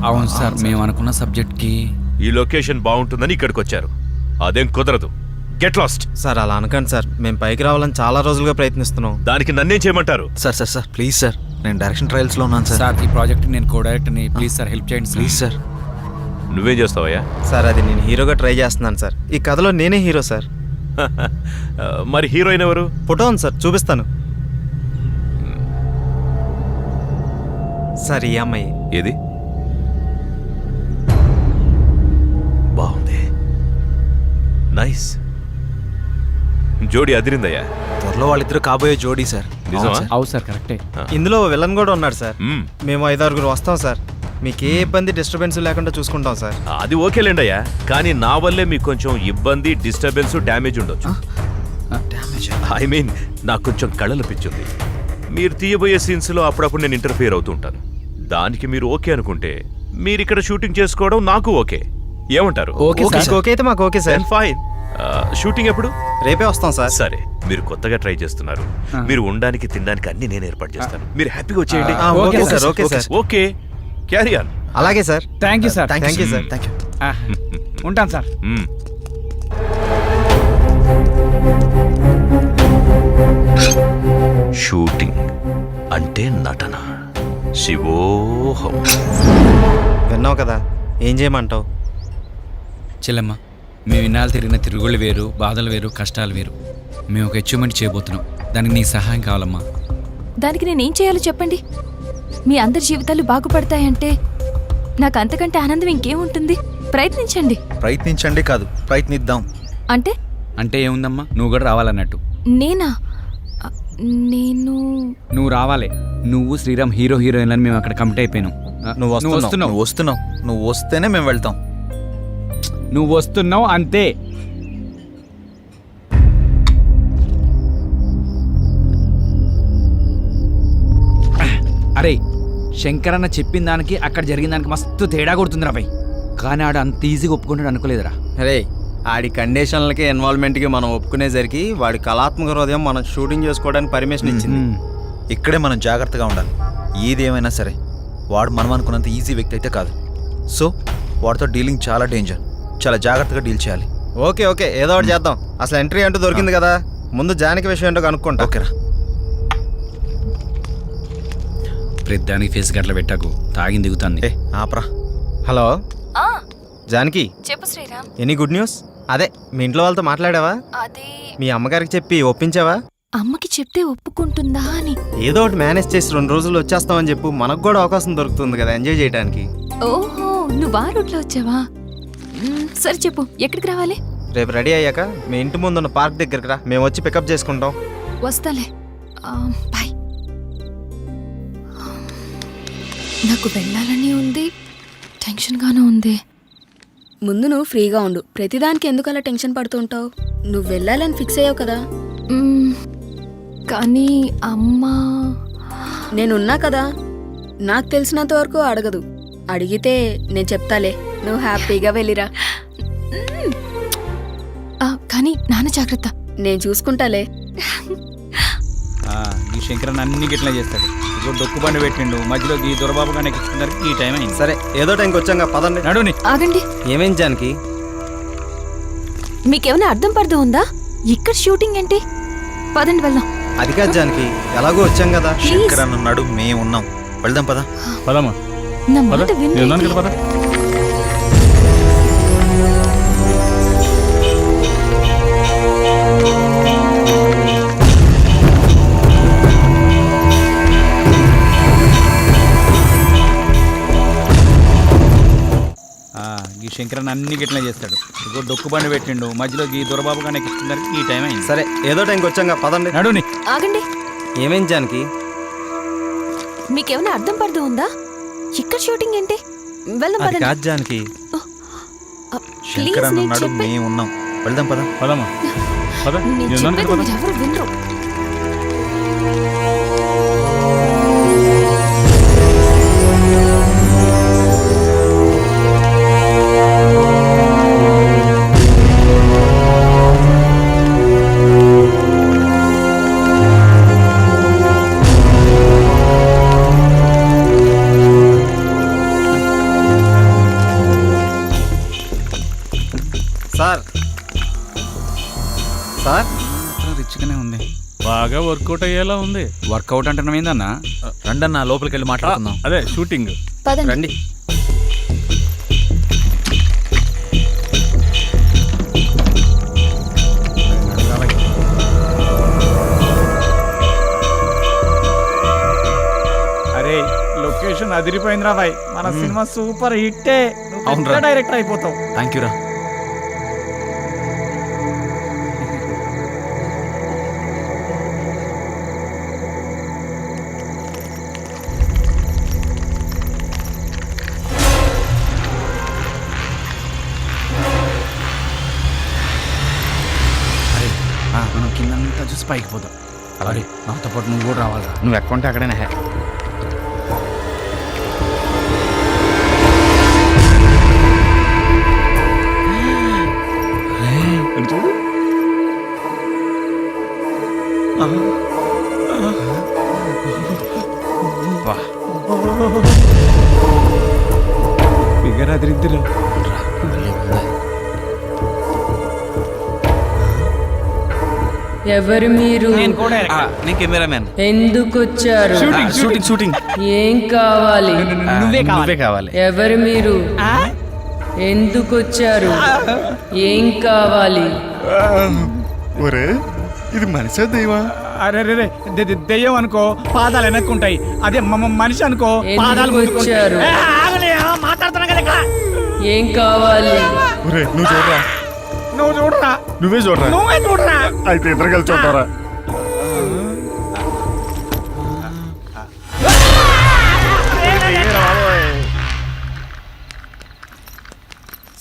Speaker 18: అవును సార్, మేము అనుకున్న సబ్జెక్ట్కి
Speaker 15: ఈ లొకేషన్ బాగుంటుందని ఇక్కడికి వచ్చారు. అదేం కుదరదు. Get lost.
Speaker 3: సార్ అలా అనకండి సార్, మేము పైకి రావాలని చాలా రోజులుగా ప్రయత్నిస్తున్నాం.
Speaker 15: దానికి నన్నేం చేయమంటారు?
Speaker 11: సార్ ప్లీజ్ సార్, నేను డైరెక్షన్ ట్రయల్స్లో ఉన్నాను సార్.
Speaker 18: సార్ ఈ ప్రాజెక్ట్ నేను కో డైరెక్టర్ని, ప్లీజ్ సార్ హెల్ప్ చేయండి
Speaker 11: ప్లీజ్ సార్.
Speaker 15: నువ్వేం చేస్తావయ్యా?
Speaker 3: సార్ అది నేను హీరోగా ట్రై చేస్తున్నాను సార్. ఈ కథలో నేనే హీరో సార్.
Speaker 15: మరి హీరోయిన్ ఎవరు?
Speaker 3: ఫోటో ఉంది సార్, చూపిస్తాను. సార్ ఈ అమ్మాయి.
Speaker 15: ఏది? బాగుంది, నైస్. జోడీ అదిరిందయ్యా.
Speaker 11: త్వరలో వాళ్ళిద్దరు కాబోయే జోడీ సార్.
Speaker 15: నిజమా?
Speaker 18: అవును సార్ కరెక్టే.
Speaker 3: ఇందులో విలన్ కూడా ఉన్నాడు సార్. మేము 5-6 వస్తాం సార్. మీకు ఏ ఇబ్బంది డిస్టర్బెన్స్ లేకుండా చూసుకుంటాం సార్.
Speaker 15: అది ఓకేలేండి అయ్యా, కానీ నా వల్లే మీకు కొంచెం ఇబ్బంది, డిస్టర్బెన్స్, డ్యామేజ్ ఉండొచ్చు. ఐ మీన్ నాకు కొంచెం కళలు పిచ్చుంది. మీరు తీయబోయే సీన్స్లో అప్పుడప్పుడు నేను ఇంటర్ఫియర్ అవుతూ ఉంటాను. దానికి మీరు ఓకే అనుకుంటే మీరు ఇక్కడ షూటింగ్ చేసుకోవడం నాకు ఓకే. ఏమంటారు?
Speaker 3: ఓకే అయితే మాకు ఓకే సార్.
Speaker 15: ఫైన్. షూటింగ్ ఎప్పుడు?
Speaker 3: రేపే వస్తాం సార్.
Speaker 15: సరే, మీరు కొత్తగా ట్రై చేస్తున్నారు. మీరు ఉండడానికి తినడానికి అన్ని నేను ఏర్పాటు చేస్తాను. మీరు హ్యాపీగా వచ్చేయండి.
Speaker 3: Okay sir. Okay sir.
Speaker 15: Okay, carry on.
Speaker 3: అలాగే sir.
Speaker 6: Thank you sir.
Speaker 3: Thank you sir. Thank you.
Speaker 6: ఉంటాను సార్.
Speaker 15: షూటింగ్ అంటే నటన. శివోహం.
Speaker 3: విన్నావు కదా, ఏం చేయమంటావు?
Speaker 18: చెల్లెమ్మ, మేము ఇన్నాళ్ళు తిరిగిన తిరుగుళ్ళు వేరు, బాధలు వేరు, కష్టాలు వేరు. మేము ఒక అచీవ్మెంట్ చేయబోతున్నాం, దానికి నీ సహాయం కావాలమ్మా.
Speaker 7: దానికి నేనేం చేయాలో చెప్పండి. మీ అందరి జీవితాలు బాగుపడతాయంటే నాకు అంతకంటే ఆనందం ఇంకేముంటుంది. ప్రయత్నించండి.
Speaker 11: ప్రయత్నించండి కాదు, ప్రయత్నిద్దాం.
Speaker 7: అంటే
Speaker 18: అంటే ఏముందమ్మా, నువ్వు కూడా రావాలన్నట్టు.
Speaker 7: నేనా?
Speaker 18: నువ్వు రావాలి. నువ్వు శ్రీరామ్ హీరో హీరోయిన్లని మేము అక్కడ కమిట్ అయిపోయినాం.
Speaker 11: నువ్వు వస్తున్నావు. నువ్వు వస్తేనే మేము వెళ్తాం.
Speaker 6: నువ్వు వస్తున్నావు అంతే. అరే శంకరన్న చెప్పిన దానికి అక్కడ జరిగిన దానికి మస్తు తేడా కొడుతుందిరా భయ్. కానీ ఆడు అంత ఈజీగా ఒప్పుకుంటాడు అనుకోలేదురా.
Speaker 3: అరే ఆడి కండిషన్లకి ఇన్వాల్వ్మెంట్కి మనం ఒప్పుకునేసరికి వాడి కళాత్మక హృదయం మనం షూటింగ్ చేసుకోవడానికి పర్మిషన్ ఇచ్చింది.
Speaker 11: ఇక్కడే మనం జాగ్రత్తగా ఉండాలి. ఏదేమైనా సరే వాడు మనం అనుకున్నంత ఈజీ వ్యక్తి అయితే కాదు. సో వాడితో డీలింగ్ చాలా డేంజర్. చాలా జాగ్రత్తగా డీల్ చేయాలి.
Speaker 3: ఓకే ఏదో ఒకటి చేద్దాం. అసలు ఎంట్రీ అంటూ దొరికింది కదా, ముందు జానకి విషయం ఏంటో కనుక్కుంటా.
Speaker 11: ఓకేరా.
Speaker 18: ప్రతిదానికి ఫేస్ గట్ల పెట్టకు, తాగింది దిగుతుంది.
Speaker 11: ఆపరా.
Speaker 3: హలో జానకి,
Speaker 7: చెప్పు శ్రీరామ్.
Speaker 3: Any good news? అదే మీ ఇంట్లో వాళ్ళతో మాట్లాడావా?
Speaker 7: అదే
Speaker 3: మీ అమ్మగారికి చెప్పి ఒప్పించావా?
Speaker 7: అమ్మకి చెప్తే ఒప్పుకుంటుందా అని.
Speaker 3: ఏదో ఒకటి మేనేజ్ చేసి 2 రోజులు వచ్చేస్తామని చెప్పు, మనకు కూడా అవకాశం దొరుకుతుంది కదా ఎంజాయ్ చేయడానికి.
Speaker 7: ఓహో, నువ్వు ఆ రూట్లో వచ్చావా? సరే చెప్పు, ఎక్కడికి రావాలి?
Speaker 3: రేపు రెడీ అయ్యాక మీ ఇంటి ముందున్న పార్క్ దగ్గరికి రా, మేము వచ్చి పికప్ చేసుకుంటాం.
Speaker 7: వస్తాలే. బాయ్. నాకు వెళ్ళాలని ఉంది, టెన్షన్గానే ఉంది.
Speaker 16: ముందు నువ్వు ఫ్రీగా ఉండు. ప్రతిదానికి ఎందుకు అలా టెన్షన్ పడుతూ ఉంటావు? నువ్వు వెళ్ళాలని ఫిక్స్ అయ్యావు కదా.
Speaker 7: కానీ అమ్మా,
Speaker 16: నేనున్నా కదా, నాకు తెలిసినంత వరకు అడగదు. అడిగితే నేను చెప్తాలే, నువ్వు హ్యాపీగా వెళ్ళిరా.
Speaker 7: కానీ నాన్న జాగ్రత్త.
Speaker 16: నేను చూసుకుంటాలే.
Speaker 17: ఈ శంకరన్ అన్ని గిట్లా చేస్తాడు. ఇప్పుడు డొక్కు బండి పెట్టిండు, మధ్యలో ఈ దొరబాబు కానీ ఈ టైం అయింది.
Speaker 3: సరే ఏదో టైంకి వచ్చాక పదండి.
Speaker 17: నడుని.
Speaker 7: ఆగండి.
Speaker 3: ఏమేం జానకి?
Speaker 7: మీకేమైనా అర్థం పర్థం ఉందా? ఇక్కడ షూటింగ్ ఏంటి? పదండి వెళ్దాం.
Speaker 3: అది కాదు జానకి, ఎలాగో వచ్చాం కదా.
Speaker 11: శంకరన్ ఉన్నాడు, మేము ఉన్నాం, వెళ్దాం పదా.
Speaker 8: పదమ్మా.
Speaker 7: నా మాట వినండి.
Speaker 8: పద.
Speaker 17: ఈ శంకరన్ అన్ని గిట్లా చేస్తాడు. ఇప్పుడు డొక్కు బండి పెట్టిండు, మధ్యలో ఈ దొరబాబు కానీ ఈ టైం అయింది.
Speaker 3: సరే ఏదో టైంకి వచ్చాక పదండి.
Speaker 17: నడుని.
Speaker 7: ఆగండి.
Speaker 3: ఏమేం జానకి?
Speaker 7: మీకేమైనా అర్థం పర్థం ఉందా? ఇక్కడ షూటింగ్ ఏంటి? వెళ్దాం
Speaker 3: అది
Speaker 7: పదండి.
Speaker 3: కాదు జానకి.
Speaker 11: శంకరన్ ఉన్నాడు, మేము ఉన్నాం, వెళ్దాం పదా.
Speaker 8: పదమ్మా. పద.
Speaker 7: నేను చెప్పేది మీరు ఎవరు వినరు.
Speaker 3: సార్ సార్
Speaker 17: రిచ్గానే ఉంది.
Speaker 8: బాగా వర్కౌట్ అయ్యేలా ఉంది.
Speaker 17: వర్కౌట్ అంటున్నాం ఏందన్నా?
Speaker 11: రండన్నా లోపలికి వెళ్ళి మాట్లాడుకుందాం.
Speaker 8: అదే షూటింగ్.
Speaker 7: పదండి.
Speaker 3: రండి.
Speaker 6: అరే లొకేషన్ అదిరిపోయిందిరా బాయ్. మన సినిమా సూపర్ హిట్టే.
Speaker 11: అవునురా.
Speaker 6: డైరెక్టర్ అయిపోతావు.
Speaker 11: థ్యాంక్ యూ రా.
Speaker 17: మనం కిందంతా చూసి పైకి పోదాం. అలాగే నాతో పాటు నువ్వు కూడా రావాలిరా. నువ్వు ఎక్కడ ఉంటే అక్కడైనా హ్యా.
Speaker 10: చూడు.
Speaker 17: ఫిగర్ అదిరిద్దురా.
Speaker 16: ఎవరు మీరు?
Speaker 17: నేను కెమెరామ్యాన్.
Speaker 16: ఎందుకు వచ్చారు?
Speaker 17: షూటింగ్.
Speaker 16: ఏం కావాలి?
Speaker 17: నువ్వే కావాలి.
Speaker 16: ఎవరు మీరు? ఎందుకు వచ్చారు? ఏం కావాలి?
Speaker 10: ఒరే ఇది మనిషే దైవా?
Speaker 6: అరే రే దెయ్యం అనుకో పాదాలు వెనక్కుంటాయి. అదే మనిషి అనుకో పాదాలు
Speaker 16: వచ్చారు.
Speaker 6: మాట్లాడుతున్నా కదా ఇక్కడ.
Speaker 16: ఏం కావాలి?
Speaker 10: ఒరే నువ్వు చూడరా.
Speaker 6: నువ్వు చూడరా.
Speaker 10: నువ్వే చూడరా. అయితే ఇద్దరు కలిసి చూడరా.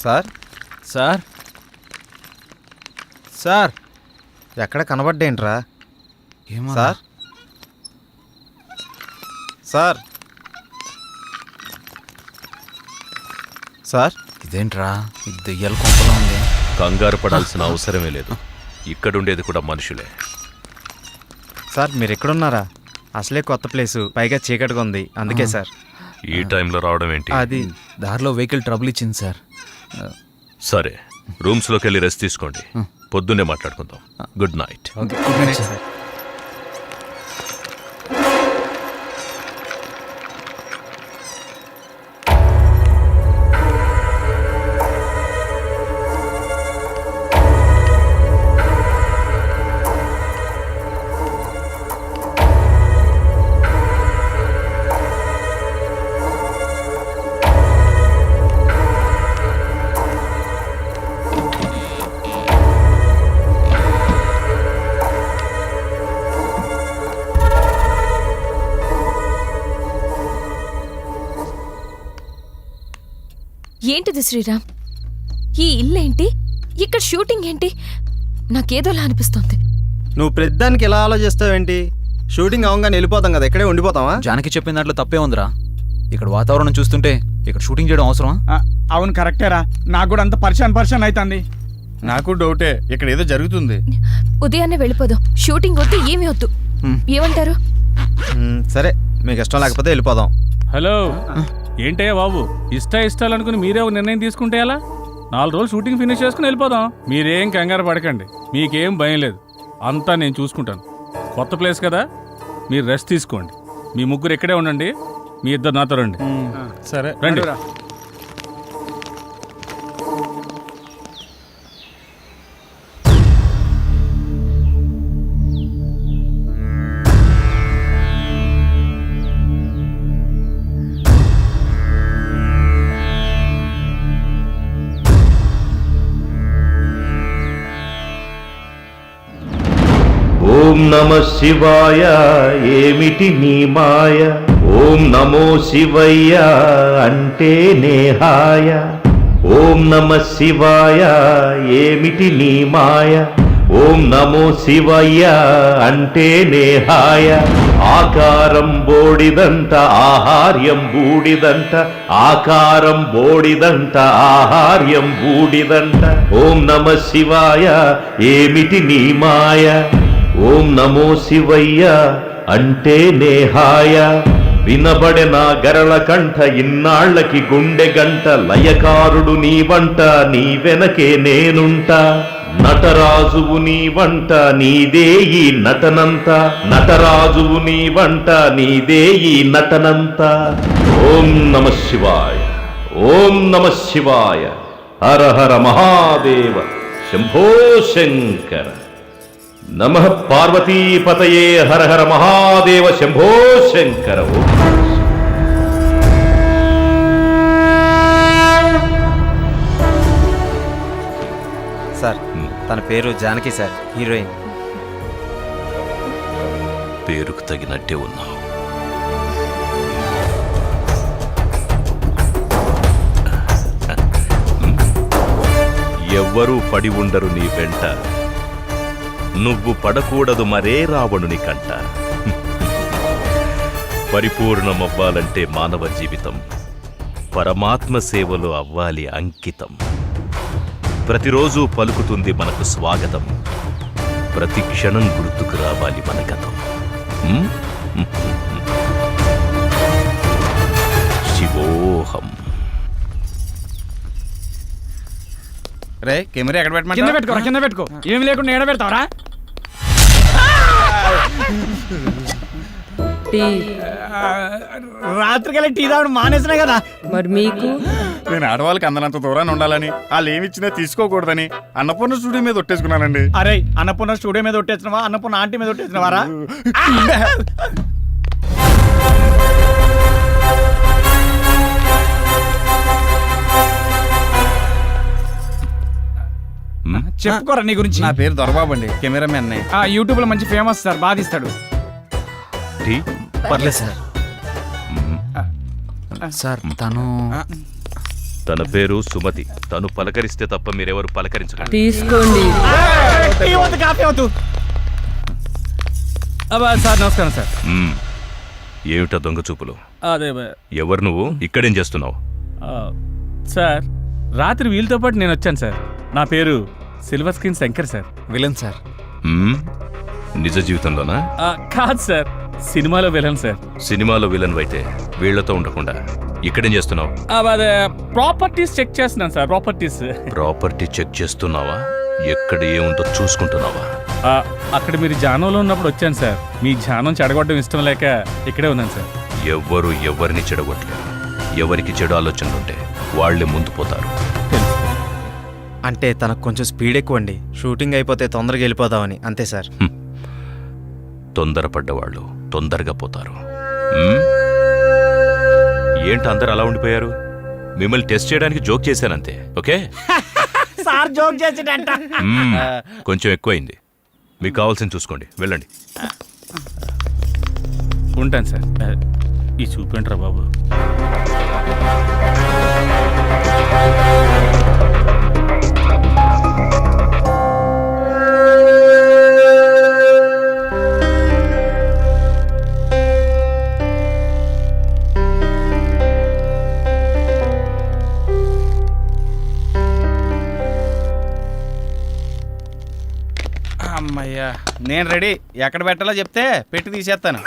Speaker 3: సార్
Speaker 17: సార్
Speaker 3: సార్ ఎక్కడ కనబడ్డేంట్రా?
Speaker 17: ఏమో
Speaker 3: సార్ సార్ సార్
Speaker 11: ఇదేంట్రా, ఇది దెయ్యాల కొంపలా ఉంది.
Speaker 15: కంగారు పడాల్సిన అవసరమే లేదు. ఇక్కడుండేది కూడా మనుషులే.
Speaker 3: సార్ మీరు ఎక్కడున్నారా? అసలే కొత్త ప్లేసు, పైగా చీకటిగా ఉంది, అందుకే సార్.
Speaker 15: ఈ టైంలో రావడం ఏంటి?
Speaker 3: అది
Speaker 11: దారిలో వెహికల్ ట్రబుల్ ఇచ్చింది సార్.
Speaker 15: సరే, రూమ్స్లోకి వెళ్ళి రెస్ట్ తీసుకోండి. పొద్దున్నే మాట్లాడుకుందాం. Good night.
Speaker 11: Good night sir.
Speaker 7: ఏంటిది శ్రీరామ్? ఈ ఇల్లేంటి, ఇక్కడ షూటింగ్ ఏంటి? నాకేదోలా అనిపిస్తోంది.
Speaker 3: నువ్వు ప్రతిదానికి ఎలా ఆలోచిస్తావేంటి? షూటింగ్ అవగానే వెళ్ళిపోతాం కదా, ఇక్కడే ఉండిపోతావా?
Speaker 11: జానకి చెప్పిన దాంట్లో తప్పే ఉందిరా. ఇక్కడ వాతావరణం చూస్తుంటే ఇక్కడ షూటింగ్ చేయడం అవసరమా?
Speaker 6: అవును కరెక్టేరా, నాకు కూడా అంత పరిశాన్ అవుతుంది.
Speaker 10: నాకు డౌటే, ఇక్కడ ఏదో జరుగుతుంది.
Speaker 7: ఉదయాన్నే వెళ్ళిపోదాం. షూటింగ్ వద్దు, ఏమీ వద్దు. ఏమంటారు?
Speaker 3: సరే, మీకు ఇష్టం లేకపోతే వెళ్ళిపోదాం.
Speaker 8: హలో, ఏంటయ్యా బాబు, ఇష్టాలు అనుకుని మీరే ఒక నిర్ణయం తీసుకుంటే ఎలా? 4 రోజులు షూటింగ్ ఫినిష్ చేసుకుని వెళ్ళిపోదాం. మీరేం కంగారు పడకండి, మీకేం భయం లేదు, అంతా నేను చూసుకుంటాను. కొత్త ప్లేస్ కదా, మీరు రెస్ట్ తీసుకోండి. మీ ముగ్గురు ఇక్కడే ఉండండి, మీ ఇద్దరు నాతో రండి.
Speaker 10: సరే
Speaker 8: రండి.
Speaker 15: ఓం నమ శివాయ, ఏమిటి నీ మాయ? ఓం నమో శివయ్య అంటే నేహాయ. ఓం నమ శివాయ, ఏమిటి నీ మాయ? ఓం నమో శివయ్య అంటే నేహాయ. ఆకారం బోడిదంట, ఆహార్యం బూడిదంట. ఆకారం బోడిదంట, ఆహార్యం బూడిదంట. ఓం నమ శివాయ, ఏమిటి నీ మాయ? ఓం నమో శివయ్య అంటే నేహాయ. వినబడెనా గరళ కంఠ, ఇన్నాళ్లకి గుండె గంట. లయకారుడు నీ వంట, నీ వెనకే నేనుంటా. నటరాజువు నీ వంట, నీదే ఈ నటనంత. నటరాజువు నీ వంట, నీదే ఈ నటనంత. ఓం నమ శివాయ, ఓం నమ శివాయ. హర హర మహాదేవ, శంభో శంకర. నమః పార్వతీపతయే, హర హర మహాదేవ, శంభో శంకర.
Speaker 3: సార్, తన పేరు జానకి సార్, హీరోయిన్.
Speaker 15: పేరుకు తగినట్టే ఉన్నావు. ఎవ్వరూ పడి ఉండరు నీ వెంట, నువ్వు పడకూడదు మరే రావణుని కంట. పరిపూర్ణమవ్వాలంటే మానవ జీవితం పరమాత్మ సేవలో అవ్వాలి అంకితం. ప్రతిరోజు పలుకుతుంది మనకు స్వాగతం, ప్రతి క్షణం గుర్తుకు రావాలి మన గతం. శివోహం.
Speaker 10: రే, కెమెరా ఎక్కడ
Speaker 6: కింద పెట్టుకోరా, కింద పెట్టుకో. ఏమి లేకుండా ఏడ పెడతావరా? రాత్రికెళ్ళి టీ తాగడం మానేసినా కదా.
Speaker 10: మరి మీకు? నేను ఆడవాళ్ళకి అందనంత దూరాన్ని ఉండాలని, వాళ్ళు ఏమిచ్చినా తీసుకోకూడదని అన్నపూర్ణ స్టూడియో మీద ఒట్టేసుకున్నానండి.
Speaker 6: అరే, అన్నపూర్ణ స్టూడియో మీద ఒట్టేసినవా, అన్నపూర్ణ ఆంటీ మీద ఒట్టేసినవారా? చెప్పుకోరా నీ గురించి.
Speaker 10: నా పేరు దొరబాబు అండి, కెమెరామెన్.
Speaker 6: యూట్యూబ్ లో మంచి ఫేమస్ సార్, బాగా తీస్తాడు.
Speaker 3: పర్లేదు సార్.
Speaker 11: సార్,
Speaker 15: తన పేరు సుమతి. తను పలకరిస్తే తప్ప మీరెవరు పలకరించకండి.
Speaker 6: తీసుకోండి. కాఫీ అవుతూ.
Speaker 8: సార్ నమస్కారం సార్.
Speaker 15: ఏమిటా దొంగ చూపులు?
Speaker 8: అదే
Speaker 15: ఎవరు నువ్వు? ఇక్కడేం చేస్తున్నావు?
Speaker 8: సార్, రాత్రి వీళ్ళతో పాటు నేను వచ్చాను సార్. నా పేరు silver screen Shankar sir.
Speaker 11: Villain sir.
Speaker 15: నిజ జీవితంలోనా?
Speaker 8: కాదు సార్, సినిమాలో విలన్ సార్.
Speaker 15: సినిమాలో విలన్ అయితే వీళ్లతో ఉండకుండా ఇక్కడేం చేస్తున్నావు?
Speaker 8: అదే ప్రాపర్టీస్ చెక్ చేస్తున్నాను సార్.
Speaker 15: ప్రాపర్టీ చెక్ చేస్తున్నావా? ఎక్కడ ఏముందో చూసుకుంటున్నావా?
Speaker 8: అక్కడ మీరు జానంలో ఉన్నప్పుడు వచ్చాను సార్. మీ జానం చెడగొట్టడం ఇష్టం లేక ఇక్కడే ఉన్నాను సార్.
Speaker 15: ఎవ్వరు ఎవరిని చెడగొట్టలేరు. ఎవరికి చెడు ఆలోచనలుంటే వాళ్లే ముందు పోతారు.
Speaker 3: అంటే తనకు కొంచెం స్పీడ్ ఎక్కువ అండి. షూటింగ్ అయిపోతే తొందరగా వెళ్ళిపోదామని, అంతే సార్.
Speaker 15: తొందరపడ్డవాళ్ళు తొందరగా పోతారు. ఏంటి అందరు అలా ఉండిపోయారు? మిమ్మల్ని టెస్ట్ చేయడానికి జోక్ చేశానంతే. ఓకే
Speaker 6: సార్, జోక్ చేసేటంట.
Speaker 15: కొంచెం ఎక్కువైంది. మీకు కావాల్సింది చూసుకోండి, వెళ్ళండి.
Speaker 8: ఉంటాను సార్. ఈ చూపేంట్రా బాబు.
Speaker 6: అమ్మయ్యా నేను రెడీ. ఎక్కడ పెట్టాలో చెప్తే పెట్టి తీసేస్తాను.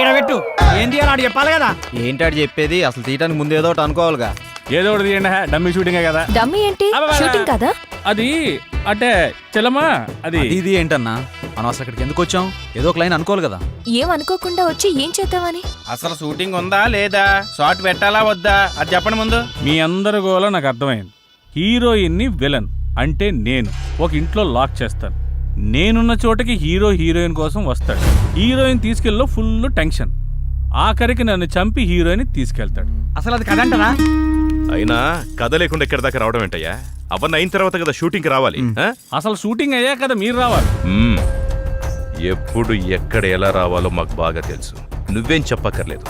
Speaker 5: ఈడబెట్టు. ఏం తీయాలి చెప్పాలి కదా.
Speaker 3: ఏంటాడు చెప్పేది? అసలు తీయటానికి ముందు ఏదో ఒకటి అనుకోవాలిగా.
Speaker 8: ఏదో ఒకటి తీయండి, డమ్మీ షూటింగే కదా.
Speaker 7: డమ్మీ ఏంటి? షూటింగ్ కదా.
Speaker 8: అది అంటే చెల్లమ్మా, అది
Speaker 11: ఇది ఏంటన్నా, మనం అసలు అక్కడికి ఎందుకు వచ్చాం? ఏదో ఒక లైన్ అనుకోవాలి కదా.
Speaker 7: ఏం అనుకోకుండా వచ్చి ఏం చేద్దామని?
Speaker 6: అసలు షూటింగ్ ఉందా లేదా, షార్ట్ పెట్టాలా వద్దా అది చెప్పండి ముందు.
Speaker 8: మీ అందరి గోల నాకు అర్థమైంది. హీరోయిన్ని విలన్ అంటే నేను ఒక ఇంట్లో లాక్ చేస్తాను. నేనున్న చోటకి హీరో హీరోయిన్ కోసం వస్తాడు. హీరోయిన్ తీసుకెళ్ళి ఫుల్ టెన్షన్. ఆఖరికి నన్ను చంపి హీరోయిన్ తీసుకెళ్తాడు.
Speaker 6: అసలు అది కదంటనా?
Speaker 15: అయినా కథ లేకుండా ఎక్కడి దాకా రావడం ఏంటయ్యా? అవన్నీ అయిన తర్వాత కదా షూటింగ్కి రావాలి.
Speaker 8: అసలు షూటింగ్ అయ్యా కదా మీరు రావాలి.
Speaker 15: ఎప్పుడు ఎక్కడ ఎలా రావాలో మాకు బాగా తెలుసు. నువ్వేం చెప్పక్కర్లేదు.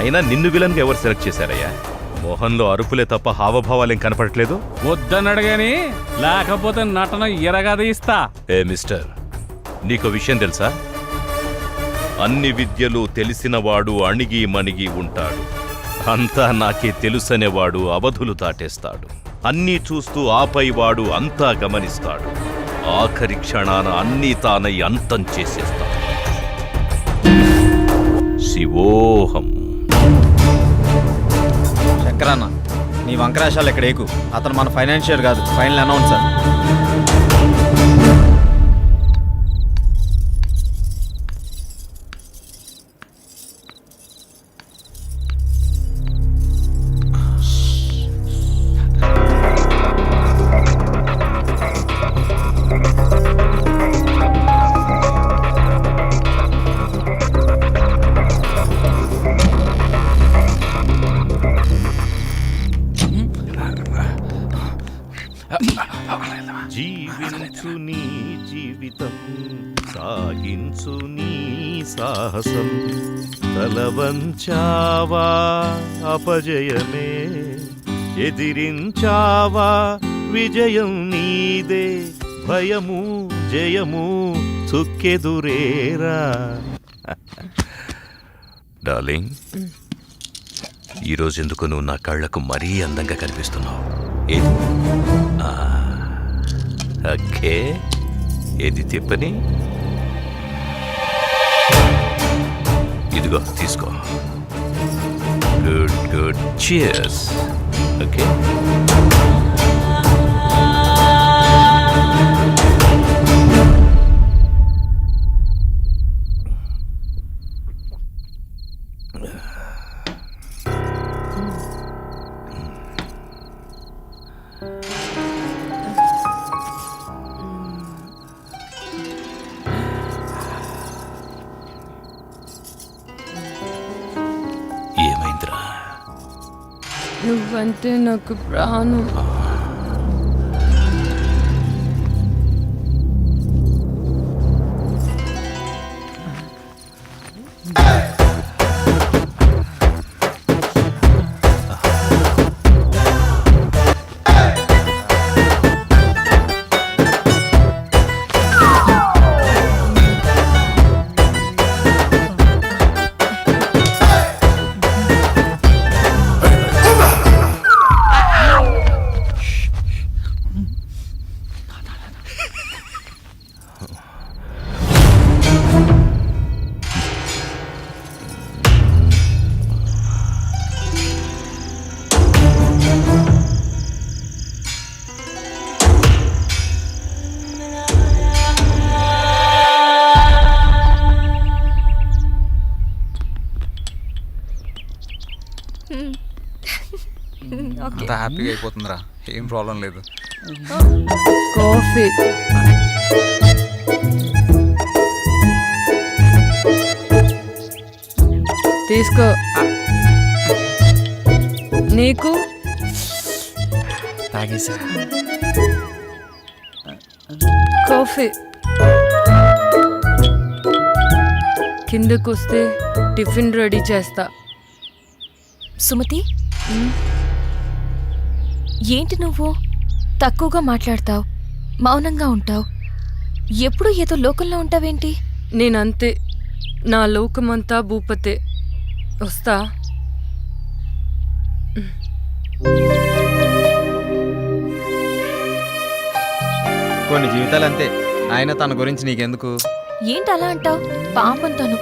Speaker 15: అయినా నిన్ను విలన్గా ఎవరు సెలెక్ట్ చేశారయ్యా? మోహన్లో అరుపులే తప్ప హావభావాలేం కనపడట్లేదు.
Speaker 8: వద్దన్నాడు గాని, లేకపోతే నటన ఎరగదీస్తా.
Speaker 15: ఏ మిస్టర్, నీకు విషయం తెలుసా? అన్ని విద్యలు తెలిసినవాడు అణిగి మణిగి ఉంటాడు. అంతా నాకే తెలుసనేవాడు అవధులు దాటేస్తాడు. అన్నీ చూస్తూ ఆపై వాడు అంతా గమనిస్తాడు. ఆఖరి క్షణాన అన్నీ తానై అంతం చేసేస్తాడు. శివోహం.
Speaker 3: శంకరన్న, నీ వంకరాశాలు ఇక్కడ ఏకు. అతను మన ఫైనాన్షియర్ కాదు, ఫైనల్ అనౌన్సర్.
Speaker 15: జీవించు నీ జీవితం, సాగించు నీ సాహసం. తలవంచావా అపజయమే, ఎదిరించావా విజయం నీదే. భయము జయము చుక్కెదురేరా. డార్లింగ్, ఈరోజు ఎందుకు నువ్వు నా కళ్ళకు మరీ అందంగా కనిపిస్తున్నావు? ఓకే, ఏది తిప్పని? ఇదిగో తీసుకో. Good good, cheers. ఓకే. ఏమైందిరా?
Speaker 16: నువ్వంటే నాకు ప్రాణం.
Speaker 11: అంతా హ్యాపీగా అయిపోతుందిరా, ఏం ప్రాబ్లం లేదు.
Speaker 16: కాఫీ తీసుకో. నీకు
Speaker 18: తాగేసా
Speaker 16: కాఫీ. కిందకొస్తే టిఫిన్ రెడీ చేస్తా.
Speaker 7: సుమతి, ఏంటి నువ్వు తక్కువగా మాట్లాడతావు, మౌనంగా ఉంటావు, ఎప్పుడు ఏదో లోకంలో ఉంటావేంటి?
Speaker 16: నేనంతే, నా లోకమంతా భూపతే. వస్తా.
Speaker 3: కొన్ని జీవితాలు అంతే, ఆయన తన గురించి నీకెందుకు?
Speaker 7: ఏంటి అలా అంటావు? పాపం తను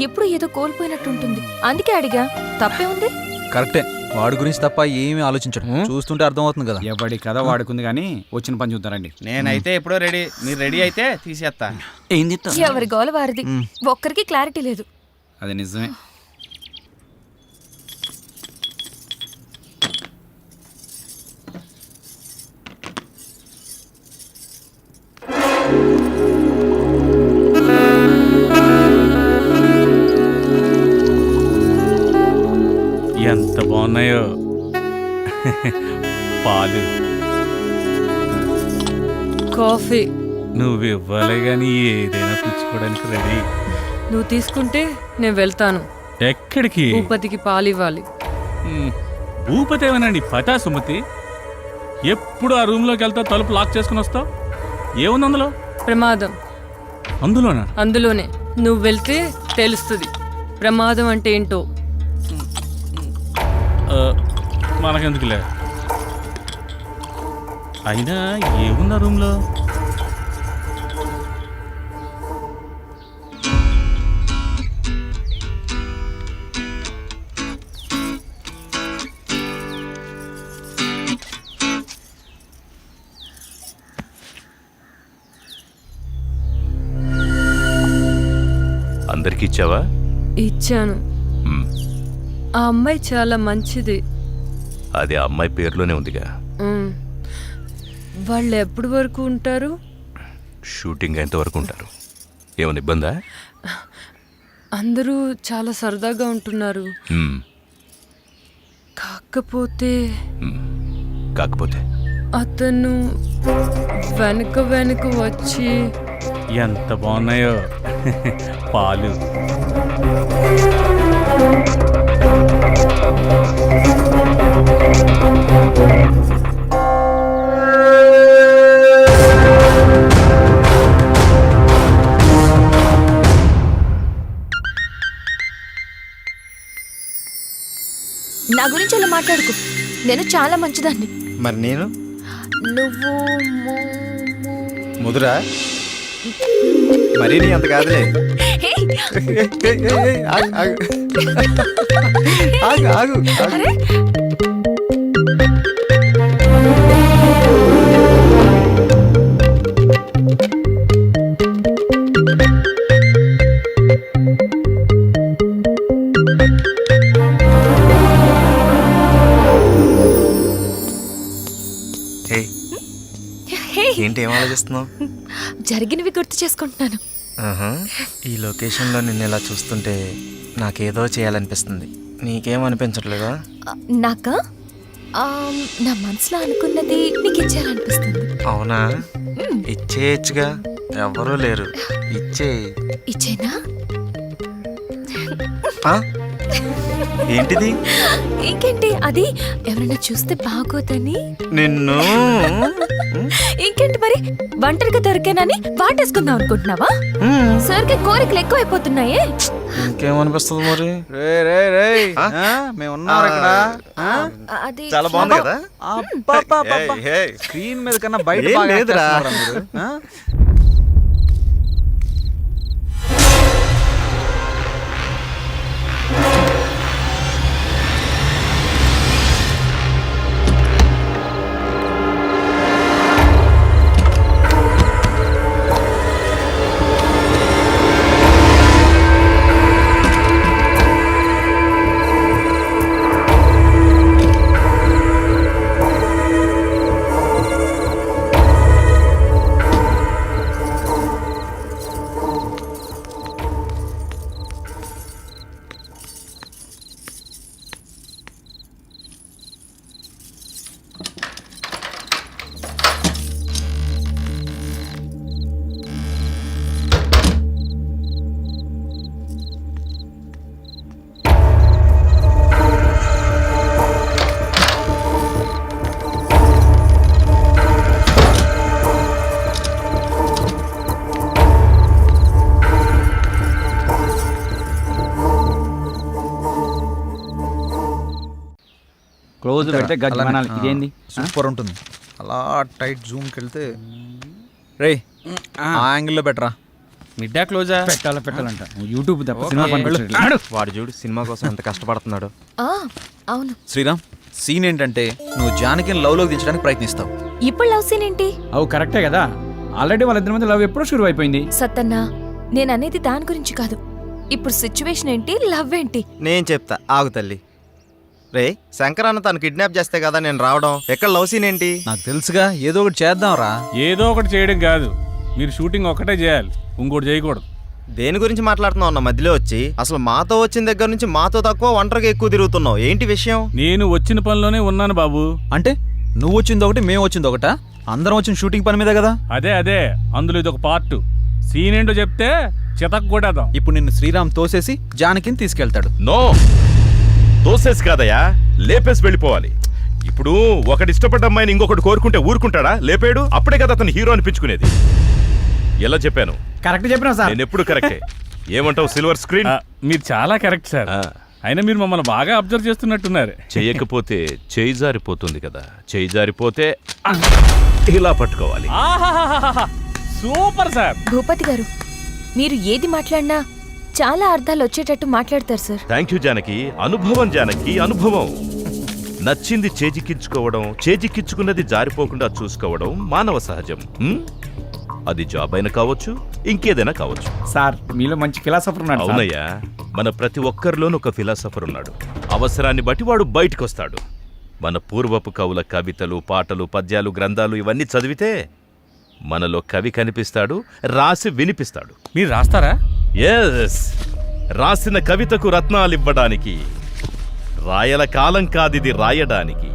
Speaker 7: ఎప్పుడు ఏదో కోల్పోయినట్టుంటుంది, అందుకే అడిగా. తప్పే ఉంది?
Speaker 11: కరెక్టే, వాడి గురించి తప్ప ఏమీ ఆలోచించడు. చూస్తుంటే అర్థమవుతుంది కదా.
Speaker 17: ఎవడి కథ వాడుకుంది కానీ వచ్చిన పని చూద్దారండి.
Speaker 6: నేనైతే ఎప్పుడో రెడీ. మీరు రెడీ అయితే తీసేస్తా.
Speaker 7: ఎవరి గోల వారిది, ఒక్కరికి క్లారిటీ లేదు.
Speaker 17: అది నిజమే.
Speaker 8: ఎంత బాగున్నాయో పాలు.
Speaker 19: కాఫీ
Speaker 8: నువ్వు ఇవ్వాలి కానీ ఏదైనా పుచ్చుకోవడానికి రెడీ.
Speaker 19: నువ్వు తీసుకుంటే నేను వెళ్తాను.
Speaker 8: ఎక్కడికి?
Speaker 19: భూపతికి పాలు ఇవ్వాలి.
Speaker 8: భూపతి ఏమనండి పటా సుమతి, ఎప్పుడు ఆ రూమ్లోకి వెళ్తావు, తలుపు లాక్ చేసుకుని వస్తావు. ఏముంది అందులో?
Speaker 19: ప్రమాదం.
Speaker 8: అందులోనా?
Speaker 19: అందులోనే. నువ్వు వెళ్తే తెలుస్తుంది ప్రమాదం అంటే ఏంటో.
Speaker 8: మనకెందుకులే. అయినా ఏముందా రూమ్లో?
Speaker 15: అందరికి ఇచ్చావా?
Speaker 19: ఇచ్చాను. ఆ అమ్మాయి చాలా మంచిది.
Speaker 15: అది ఆ అమ్మాయి పేరులోనే ఉందిగా.
Speaker 19: వాళ్ళు ఎప్పటి వరకు ఉంటారు?
Speaker 15: షూటింగ్ ఎంతవరకు ఉంటారు? ఏమైనా ఇబ్బందా?
Speaker 19: అందరూ చాలా సరదాగా ఉంటున్నారు.
Speaker 15: కాకపోతే
Speaker 19: అతను వెనక వెనక వచ్చి.
Speaker 8: ఎంత బాగున్నాయో పాలు.
Speaker 7: నా గురించి అలా మాట్లాడుకో, నేను చాలా మంచిదాన్ని.
Speaker 3: మరి నేను?
Speaker 7: నువ్వు
Speaker 3: ముదురా? మరీ నీ అంత కాదులే. ఆగు. ఏంటి ఏం ఆలోచిస్తున్నావు?
Speaker 7: జరిగినవి గుర్తు చేసుకుంటున్నాను.
Speaker 3: ఈ లొకేషన్లో నిన్ను ఇలా చూస్తుంటే నాకేదో చేయాలనిపిస్తుంది. నీకేమనిపించట్లేదా?
Speaker 7: నాకా? నా మనసులో అనుకున్నది నీకు ఇచ్చేయాలనిపిస్తుంది.
Speaker 3: అవునా? ఇచ్చేయచ్చుగా, ఎవరూ లేరు.
Speaker 7: ఇచ్చేనా?
Speaker 3: ఏంటిది?
Speaker 7: ఇంకేంటి, అది ఎవరైనా చూస్తే బాగోదని.
Speaker 3: నిన్ను
Speaker 7: ఇంకేంటి మరి, ఒంటరిగా దొరికానని వాటేసుకుందాం అనుకుంటున్నావా? సరికి కోరికలు ఎక్కువైపోతున్నాయే.
Speaker 3: ఇంకేమనిపిస్తుంది మరి?
Speaker 11: మేమున్నారు ఇక్కడ.
Speaker 7: అది
Speaker 3: చాలా బాగుంది కదా?
Speaker 11: స్క్రీన్ మీద కన్నా బయట
Speaker 3: ఏం
Speaker 11: బాగా
Speaker 3: లేదురా.
Speaker 11: చేస్తున్నారా మీరు?
Speaker 17: క్లోజ్ పెడితే గజ్జమనాలి. ఇదేంది?
Speaker 11: సూపర్ ఉంటుంది. అలా టైట్ జూమ్కి వెళ్తే రేయ్ ఆ యాంగిల్లో బెటరా.
Speaker 18: మిడ్డా క్లోజా?
Speaker 6: పెట్టాలంట యూట్యూబ్ తప్ప సినిమా పనిపించట్లేదు.
Speaker 3: వాడు చూడు సినిమా కోసం ఎంత కష్టపడుతున్నాడు.
Speaker 7: అవును.
Speaker 11: శ్రీరామ్, సీన్ ఏంటంటే నువ్వు జానకిని లవ్లోకి దించడానికి ప్రయత్నిస్తావు.
Speaker 7: ఇప్పుడు లవ్ సీన్ ఏంటి?
Speaker 6: అవు కరెక్టే కదా, ఆల్రెడీ వాళ్ళిద్దరి మధ్య లవ్ ఎప్పుడో షురు అయిపోయింది.
Speaker 7: సత్తన్నా, నేను అనేది దాని గురించి కాదు. ఇప్పుడు సిచ్యువేషన్ ఏంటి, లవ్ ఏంటి?
Speaker 3: నేను చెప్తా ఆగు తల్లి. రే శంకర్ అన్న తను కిడ్నాప్ చేస్తే కదా నేను రావడం. ఎక్కడ లవ్ సీన్ ఏంటి?
Speaker 11: నాకు తెలుసుగా, ఏదో ఒకటి చేద్దాం రా.
Speaker 8: ఏదో ఒకటి చేయడం కాదు, మీరు షూటింగ్ ఒక్కటే చేయాలి, ఇంకోటి చేయకూడదు.
Speaker 3: దేని గురించి మాట్లాడుతున్నావు అన్న మధ్యలో వచ్చి? అసలు మాతో వచ్చిన దగ్గర నుంచి మాతో తక్కువ ఒంటరిగా ఎక్కువ తిరుగుతున్నావు, ఏంటి విషయం?
Speaker 8: నేను వచ్చిన పనిలోనే ఉన్నాను బాబు.
Speaker 11: అంటే నువ్వు వచ్చింది ఒకటి, మేము వచ్చింది ఒకటా? అందరం వచ్చిన షూటింగ్ పని మీద కదా.
Speaker 8: అదే అందులో ఇది ఒక పార్ట్. సీన్ ఏంటో చెప్తే చితక్ కొట్టేద్దాం.
Speaker 11: ఇప్పుడు నిన్ను శ్రీరామ్ తోసేసి జానకిని తీసుకెళ్తాడు.
Speaker 15: నో, తోసేసి కాదయ్యా, లేపేసి వెళ్ళిపోవాలి. ఇప్పుడు ఒకటి ఇష్టపడ్డ అమ్మాయిని ఇంకొకటి కోరుకుంటే ఊరుకుంటాడా? లేపాడు, అప్పుడే కదా అతను హీరో అనిపించుకునేది. ఎలా చెప్పాను?
Speaker 6: కరెక్ట్ చెప్పినా సార్.
Speaker 15: నేను ఎప్పుడు కరెక్టే. ఏమంటావు సిల్వర్ స్క్రీన్?
Speaker 8: మీరు చాలా కరెక్ట్ సార్. అయినా మీరు మమ్మల్ని బాగా అబ్జర్వ్ చేస్తున్నట్టున్నారు.
Speaker 15: చేయకపోతే చేయి జారిపోతుంది కదా, చేయి జారిపోతే ఇలా పట్టుకోవాలి.
Speaker 8: Super sir.
Speaker 7: భూపతి గారు, మీరు ఏది మాట్లాడినా చాలా అర్థాలు వచ్చేటట్టు మాట్లాడతారు సార్.
Speaker 15: Thank you Janaki. అనుభవం జానకి, అనుభవం. నచ్చింది చేజిక్కించుకోవడం, చేజిక్కించుకున్నది జారిపోకుండా చూసుకోవడం మానవ సహజం. అది జాబ్ అయినా కావచ్చు, ఇంకేదైనా కావచ్చు.
Speaker 6: సార్ మీలో మంచి ఫిలాసఫర్ ఉన్నాడు.
Speaker 15: అవునయ్యా, మన ప్రతి ఒక్కరిలోనూ ఒక ఫిలాసఫర్ ఉన్నాడు. అవసరాన్ని బట్టి వాడు బయటకు వస్తాడు. మన పూర్వపు కవుల కవితలు, పాటలు, పద్యాలు, గ్రంథాలు ఇవన్నీ చదివితే మనలో కవి కనిపిస్తాడు, రాసి వినిపిస్తాడు.
Speaker 8: మీరు రాస్తారా?
Speaker 15: ఎస్, రాసిన కవితకు రత్నాలివ్వడానికి. రాయల కాలం కాదిది రాయడానికి.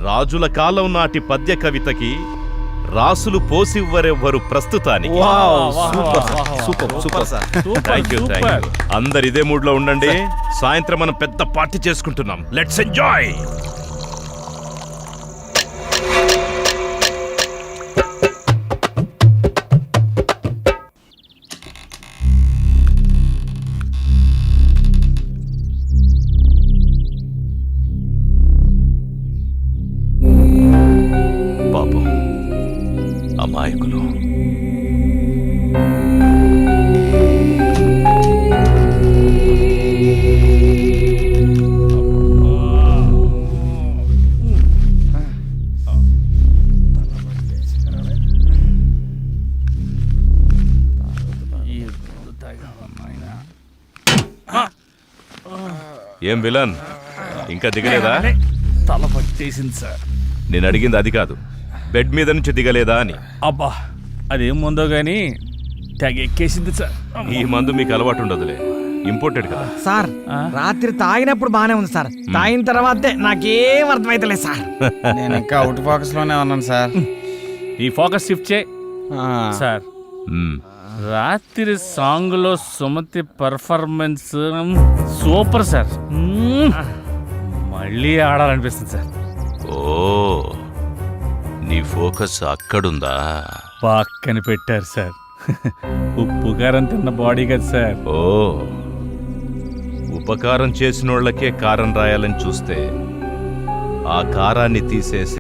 Speaker 15: రాజుల కాలం నాటి పద్య కవితకి రాసులు పోసివ్వరెవ్వరు ప్రస్తుతానికి. Thank you. అందరు ఇదే మూడ్ లో ఉండండి. సాయంత్రం మనం పెద్ద పార్టీ చేసుకుంటున్నాం. Let's enjoy. పాపం అమాయకులు. ఏం విలన్, ఇంకా దిగలేదా?
Speaker 8: తల పట్టేసింది సార్.
Speaker 15: నేను అడిగింది అది కాదు, బెడ్ మీద నుంచి దిగలేదా అని.
Speaker 8: అబ్బా, అదేం ముందో గానీ తెగ ఎక్కేసింది సార్.
Speaker 15: ఈ మందు మీకు అలవాటు ఉండదులే, ఇంపోర్టెడ్ కదా.
Speaker 6: సార్ రాత్రి తాగినప్పుడు బానే ఉంది సార్, తాగిన తర్వాతే నాకేం అర్థమైతలేదు సార్.
Speaker 17: నేను ఇంకా అవుట్ ఫోకస్ లోనే ఉన్నాను సార్.
Speaker 8: ఈ ఫోకస్ షిఫ్ట్ చేయి సార్. రాత్రి సాంగ్ లో సుమతి పర్ఫార్మెన్స్ సూపర్ సార్. మళ్ళీ ఆడాలనిపిస్తుంది సార్.
Speaker 15: ఓ, నీ ఫోకస్ అక్కడుందా?
Speaker 8: పక్కన పెట్టారు సార్. ఉప్పు కారం తిన్న బాడీ కదా సార్.
Speaker 15: ఓ, ఉపకారం చేసినోళ్లకే కారం రాయాలని చూస్తే ఆ కారాన్ని తీసేసి